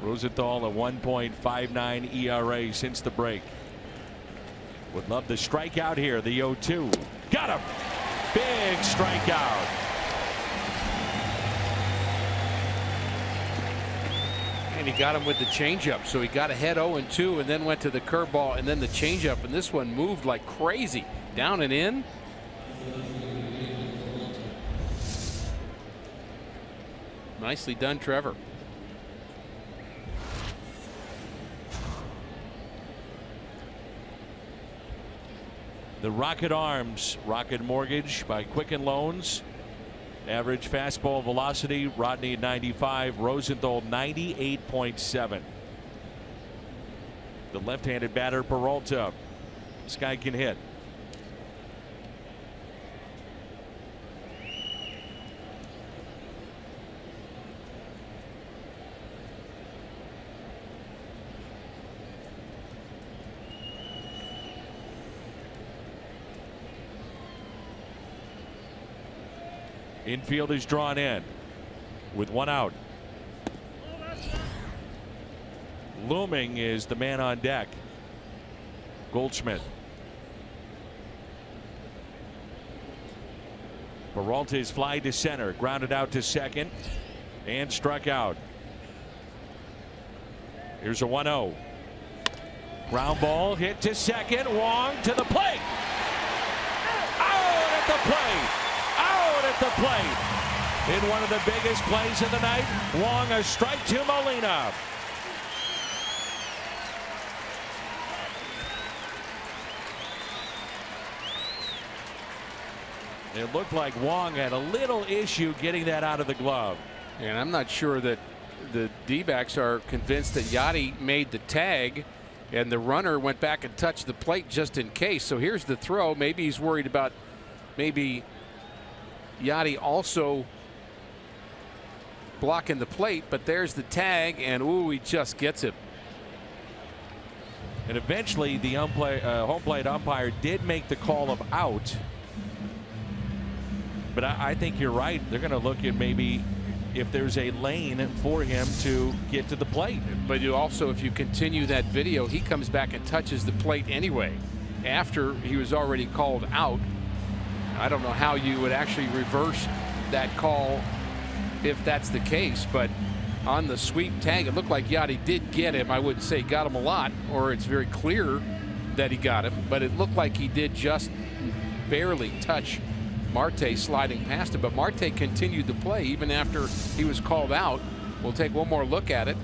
Rosenthal a 1.59 ERA since the break. Would love the strikeout here. The 0-2. Got him. Big strikeout. And he got him with the changeup. So he got ahead 0-2 and then went to the curveball and then the changeup. And this one moved like crazy. Down and in. Nicely done, Trevor. The Rocket Arms, Rocket Mortgage by Quicken Loans. Average fastball velocity, Rodney at 95, Rosenthal 98.7. The left-handed batter, Peralta. This guy can hit. Infield is drawn in with 1 out. Looming is the man on deck. Goldschmidt. Peralta's fly to center, grounded out to second and struck out. Here's a 1-0. Ground ball hit to second. Wong to the plate. Out at the plate. At the plate in one of the biggest plays of the night. Wong a strike to Molina. It looked like Wong had a little issue getting that out of the glove. And I'm not sure that the D-backs are convinced that Yachty made the tag and the runner went back and touched the plate just in case. So here's the throw. Maybe he's worried about maybe Yachty also blocking the plate, but there's the tag, and ooh, he just gets it. And eventually the home plate umpire did make the call of out. But I think you're right. They're going to look at maybe if there's a lane for him to get to the plate. But you also, if you continue that video, he comes back and touches the plate anyway after he was already called out. I don't know how you would actually reverse that call if that's the case, but on the sweep tag, it looked like Yachty did get him. I wouldn't say got him a lot, or it's very clear that he got him, but it looked like he did just barely touch Marte sliding past him. But Marte continued to play even after he was called out. We'll take one more look at it.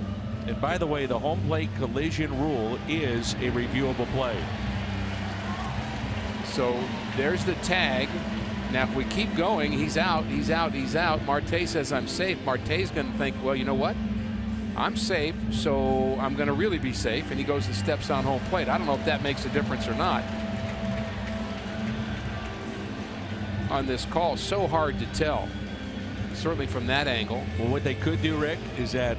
And by the way, the home plate collision rule is a reviewable play. So there's the tag. Now, if we keep going, he's out, he's out, he's out. Marte says, I'm safe. Marte's going to think, well, you know what? I'm safe, so I'm going to really be safe. And he goes and steps on home plate. I don't know if that makes a difference or not. On this call, so hard to tell. Certainly from that angle. Well, what they could do, Rick, is that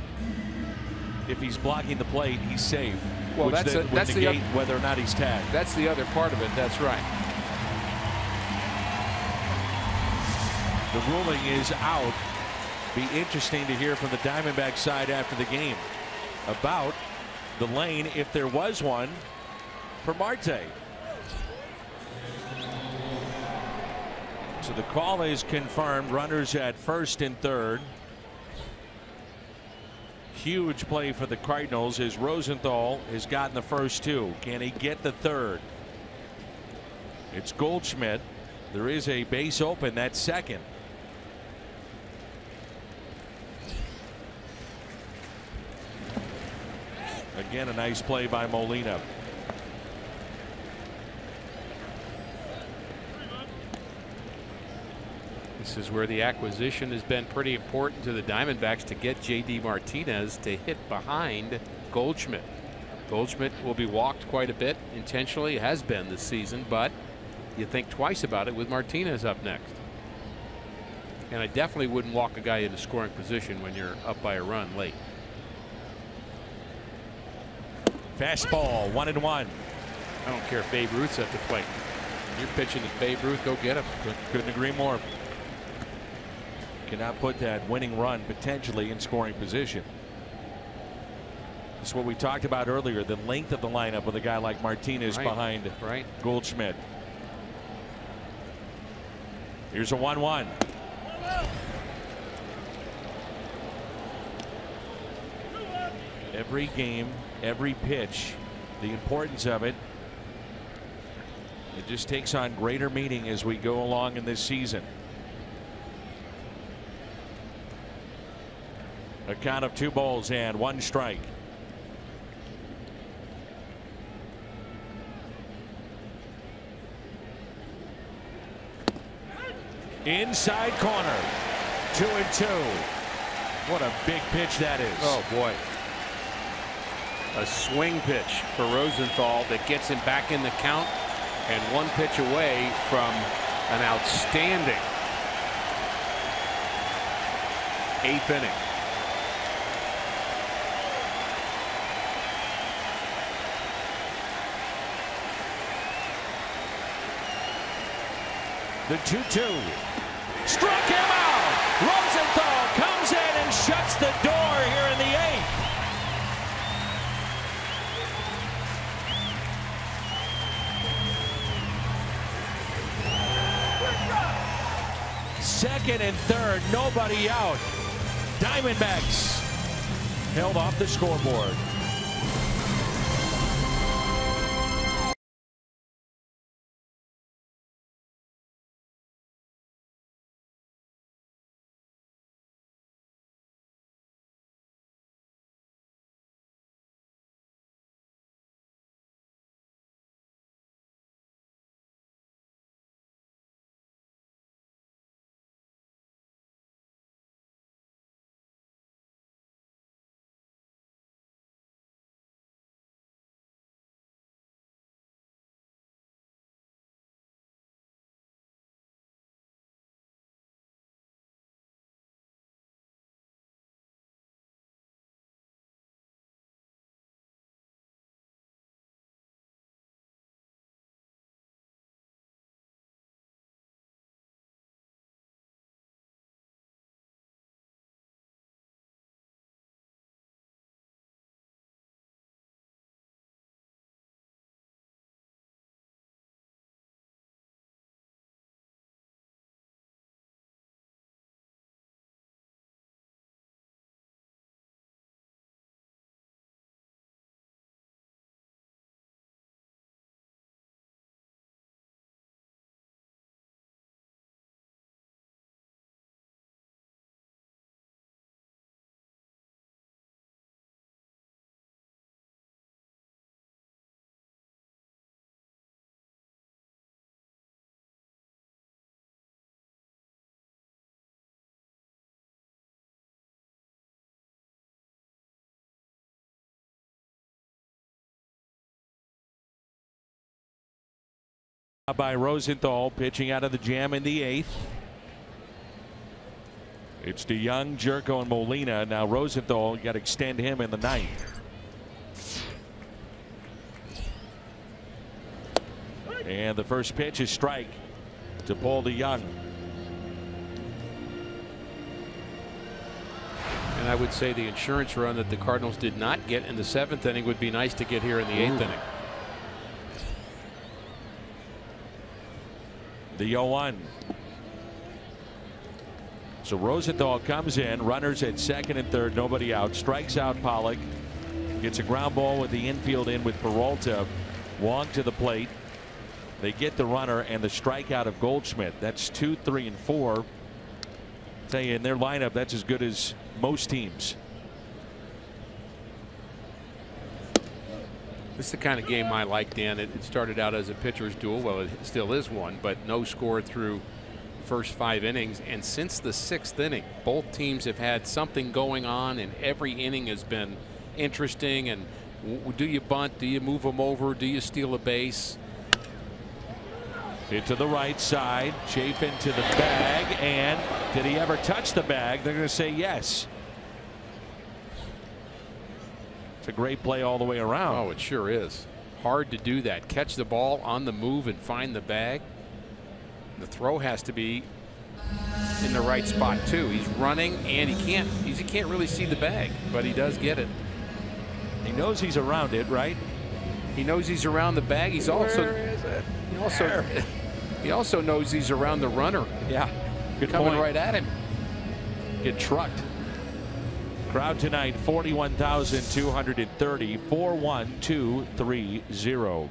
if he's blocking the plate, he's safe. Well, which that's would negate whether or not he's tagged. That's the other part of it. That's right. The ruling is out. Be interesting to hear from the Diamondbacks side after the game about the lane, if there was one, for Marte. So the call is confirmed. Runners at first and third. Huge play for the Cardinals as Rosenthal has gotten the first two. Can he get the third? It's Goldschmidt. There is a base open. That's second. Again, a nice play by Molina. This is where the acquisition has been pretty important to the Diamondbacks to get J.D. Martinez to hit behind Goldschmidt. Goldschmidt will be walked quite a bit intentionally, has been this season, but you think twice about it with Martinez up next. And I definitely wouldn't walk a guy into scoring position when you're up by a run late. Fastball, 1-1. I don't care if Babe Ruth's at the plate. When you're pitching to Babe Ruth, go get him. Couldn't agree more. Cannot put that winning run potentially in scoring position. That's what we talked about earlier, the length of the lineup with a guy like Martinez behind Goldschmidt. Here's a 1-1. Every game, every pitch, the importance of it, it just takes on greater meaning as we go along in this season. A count of 2 balls and 1 strike. Inside corner, 2-2. What a big pitch that is. Oh boy. A swing pitch for Rosenthal that gets him back in the count, and 1 pitch away from an outstanding 8th inning. The 2-2. Struck him out. Rosenthal comes in and shuts the door here in the 8th. Second and third, nobody out. Diamondbacks held off the scoreboard. By Rosenthal, pitching out of the jam in the 8th. It's DeYoung, Jerko, and Molina. Now Rosenthal, you got to extend him in the 9th. And the first pitch is strike to Paul DeYoung. And I would say the insurance run that the Cardinals did not get in the 7th inning would be nice to get here in the 8th inning. The 0-1. So Rosenthal comes in, runners at second and third, nobody out, strikes out Pollock, gets a ground ball with the infield in with Peralta. Wong to the plate. They get the runner and the strikeout of Goldschmidt. That's 2, 3, and 4. I'll tell you, in their lineup, that's as good as most teams. This is the kind of game I like, Dan. It started out as a pitcher's duel. Well, it still is one, but no score through first 5 innings. And since the 6th inning, both teams have had something going on, and every inning has been interesting. And do you bunt? Do you move them over? Do you steal a base? Hit to the right side, Chafin to the bag, and did he ever touch the bag? They're going to say yes. It's a great play all the way around. Oh, it sure is. Hard to do that. Catch the ball on the move and find the bag. The throw has to be in the right spot too. He's running and he can't really see the bag, but he does get it. He knows he's around it, right? He knows he's around the bag. He's he also knows he's around the runner. Yeah, good coming point. Right at him. Get trucked. Crowd tonight 41,230, 41230.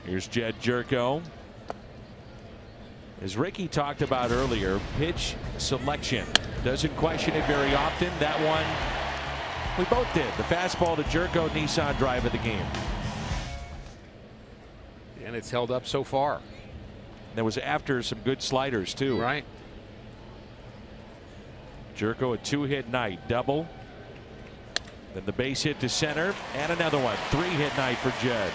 Here's Jed Jerko. As Ricky talked about earlier, pitch selection. Doesn't question it very often. That one we both did. The fastball to Jerko, Nissan drive of the game. And it's held up so far. That was after some good sliders too. Right. Jerko a 2-hit night, double. Then the base hit to center and another one. 3-hit night for Jed.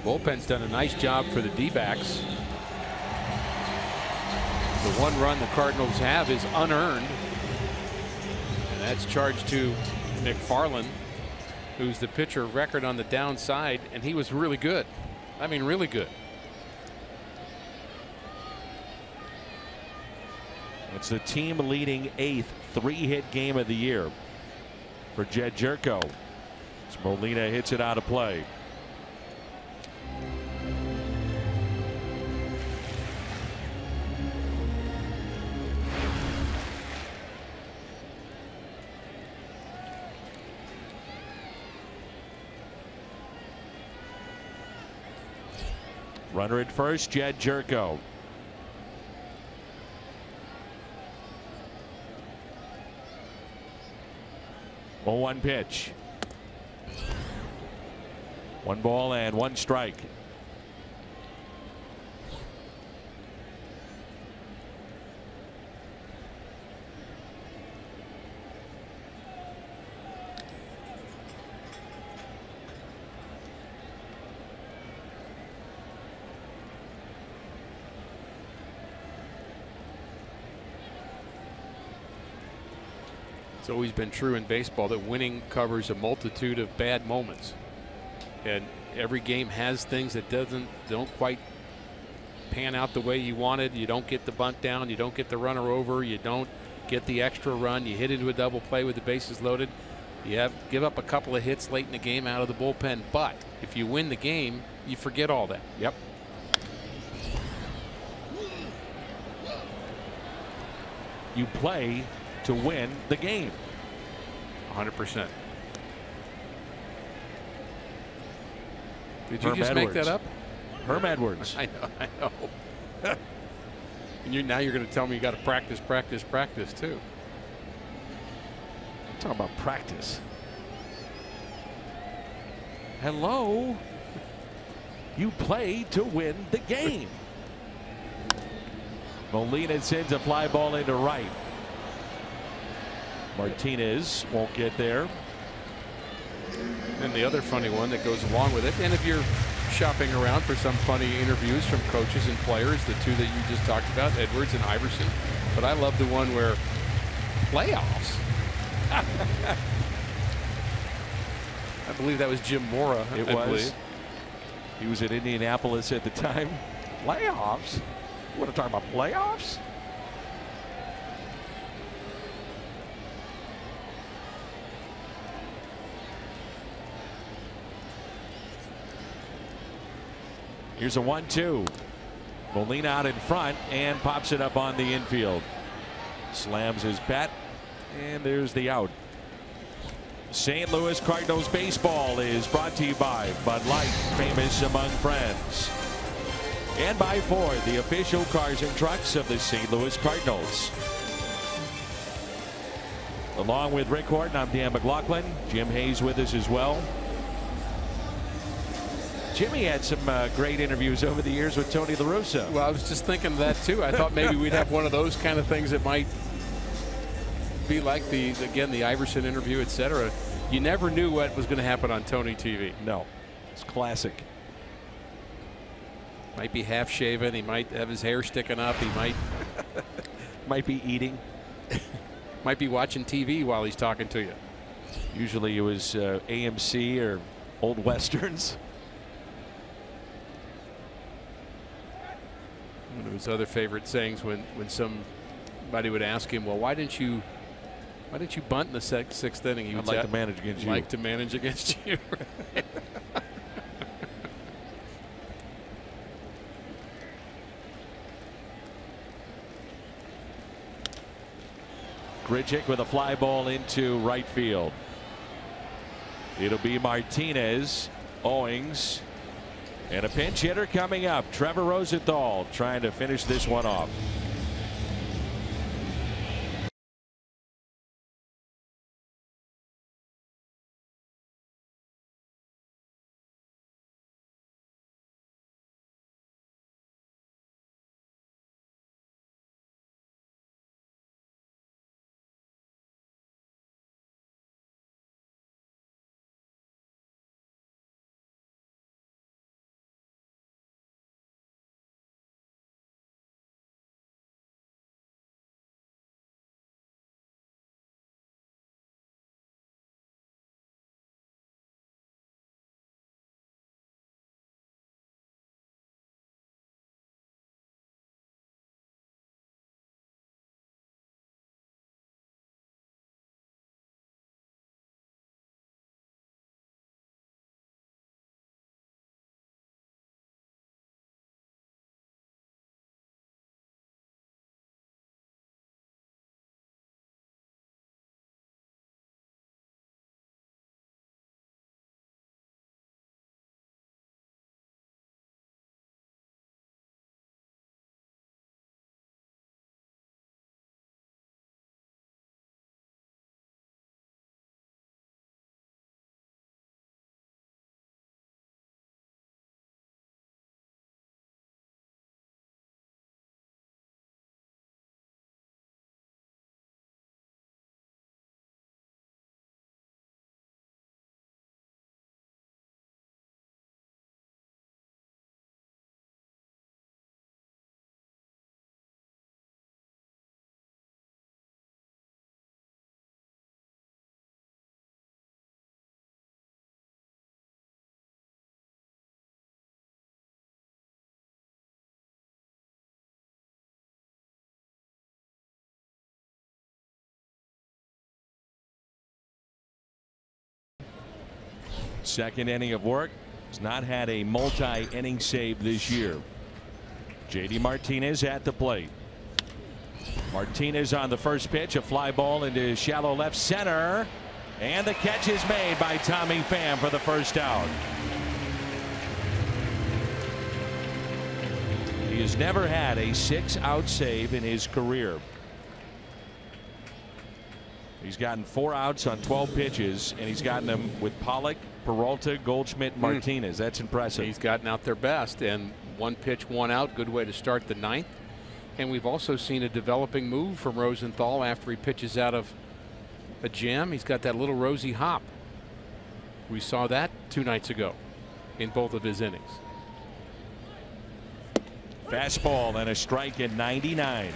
Bullpen's done a nice job for the D-backs. The one run the Cardinals have is unearned, and that's charged to McFarland, who's the pitcher of record on the downside, and he was really good. I mean, really good. It's the team leading 8th 3-hit game of the year for Jed Jerko. As Molina hits it out of play. Runner at first, Jed Jerko. Well, 1 pitch. 1 ball and 1 strike. It's always been true in baseball that winning covers a multitude of bad moments, and every game has things that don't quite pan out the way you wanted. You don't get the bunt down, you don't get the runner over, you don't get the extra run, you hit into a double play with the bases loaded, you give up a couple of hits late in the game out of the bullpen. But if you win the game, you forget all that. Yep. You play to win the game. 100%. Did you Herm just Edwards. make that up? Herm Edwards. I know. And now you're going to tell me you got to practice too. I'm talking about practice. Hello. You play to win the game. Molina sends a fly ball into right. Martinez won't get there. And the other funny one that goes along with it, and if you're shopping around for some funny interviews from coaches and players, the two that you just talked about, Edwards and Iverson, but I love the one where playoffs. I believe that was Jim Mora. It was. He was at Indianapolis at the time. Playoffs? You want to talk about playoffs? Here's a 1-2. Molina out in front and pops it up on the infield. Slams his bat, and there's the out. St. Louis Cardinals baseball is brought to you by Bud Light, famous among friends. And by Ford, the official cars and trucks of the St. Louis Cardinals. Along with Rick Horton, I'm Dan McLaughlin. Jim Hayes with us as well. Jimmy had some great interviews over the years with Tony La Russa. Well, I was just thinking of that too. I thought maybe we'd have one of those kind of things that might be like the Iverson interview, etc. You never knew what was going to happen on Tony TV. No, it's classic. Might be half shaven. He might have his hair sticking up. He might be eating. Might be watching TV while he's talking to you. Usually it was AMC or old westerns. One of his other favorite sayings when somebody would ask him, well, why didn't you bunt in the sixth inning? He would I'd like to manage against you. Like to manage against you. Grichuk with a fly ball into right field. It'll be Martinez, Owings, and a pinch hitter coming up. Trevor Rosenthal trying to finish this one off. Second inning of work. Has not had a multi-inning save this year. JD Martinez at the plate. Martinez on the first pitch, a fly ball into shallow left center, and the catch is made by Tommy Pham for the first out. He has never had a 6-out save in his career. He's gotten 4 outs on 12 pitches, and he's gotten them with Pollock, Peralta, Goldschmidt, Martinez. That's impressive. He's gotten out their best, and 1 pitch, 1 out. Good way to start the 9th. And we've also seen a developing move from Rosenthal after he pitches out of a jam. He's got that little rosy hop. We saw that 2 nights ago in both of his innings. Fastball and a strike at 99.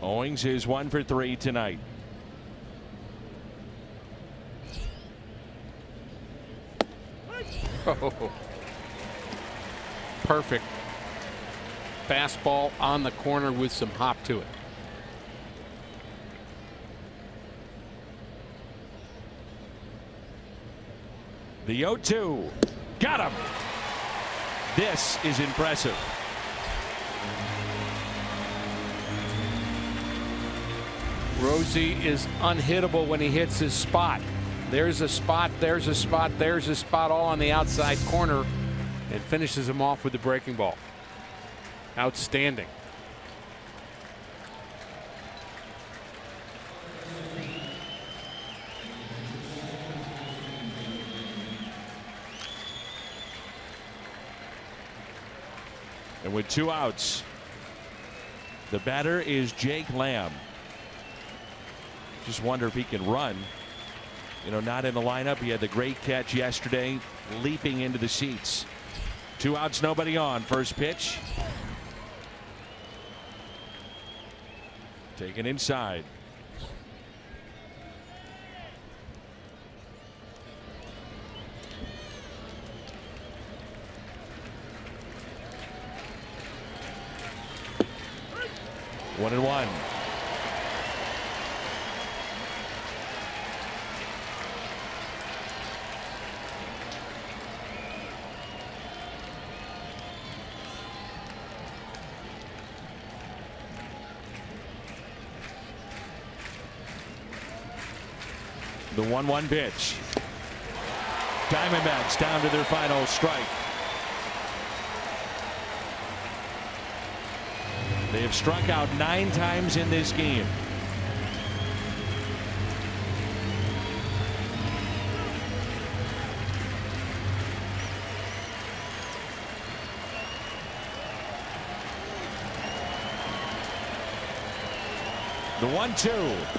Owings is 1 for 3 tonight. Oh, perfect fastball on the corner with some hop to it. The 0-2. Got him. This is impressive. Rosie is unhittable when he hits his spot. There's a spot, there's a spot, there's a spot, all on the outside corner, and finishes him off with the breaking ball. Outstanding. And with 2 outs, the batter is Jake Lamb. Just wonder if he can run. You know, not in the lineup. He had the great catch yesterday, leaping into the seats. 2 outs, nobody on. First pitch. Taken inside. One and one. The 1-1 pitch. Diamondbacks down to their final strike. They have struck out 9 times in this game. The 1-2.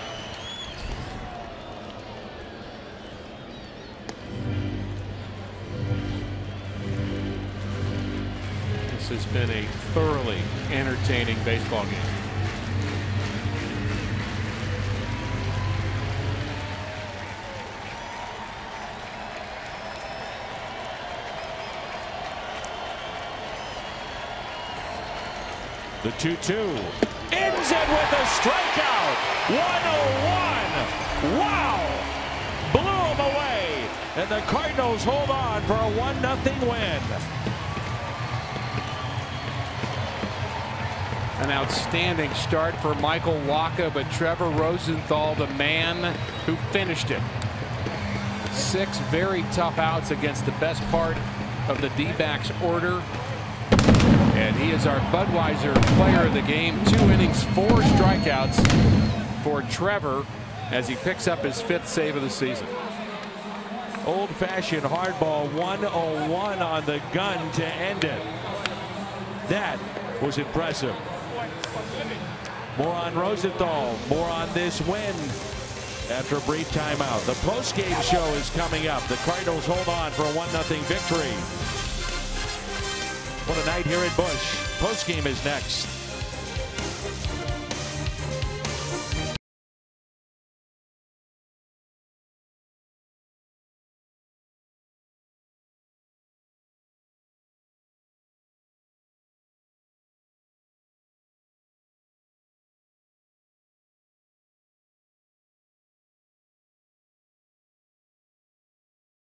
Has been a thoroughly entertaining baseball game. The 2-2 ends it with a strikeout. 101. Wow. Blew him away. And the Cardinals hold on for a 1-0 win. An outstanding start for Michael Wacha, but Trevor Rosenthal, the man who finished it. 6 very tough outs against the best part of the D-backs order. And he is our Budweiser player of the game. 2 innings, 4 strikeouts for Trevor as he picks up his 5th save of the season. Old-fashioned hardball, 101 on the gun to end it. That was impressive. More on Rosenthal, more on this win after a brief timeout. The post-game show is coming up. The Cardinals hold on for a 1-0 victory. What a night here at Busch. Post-game is next.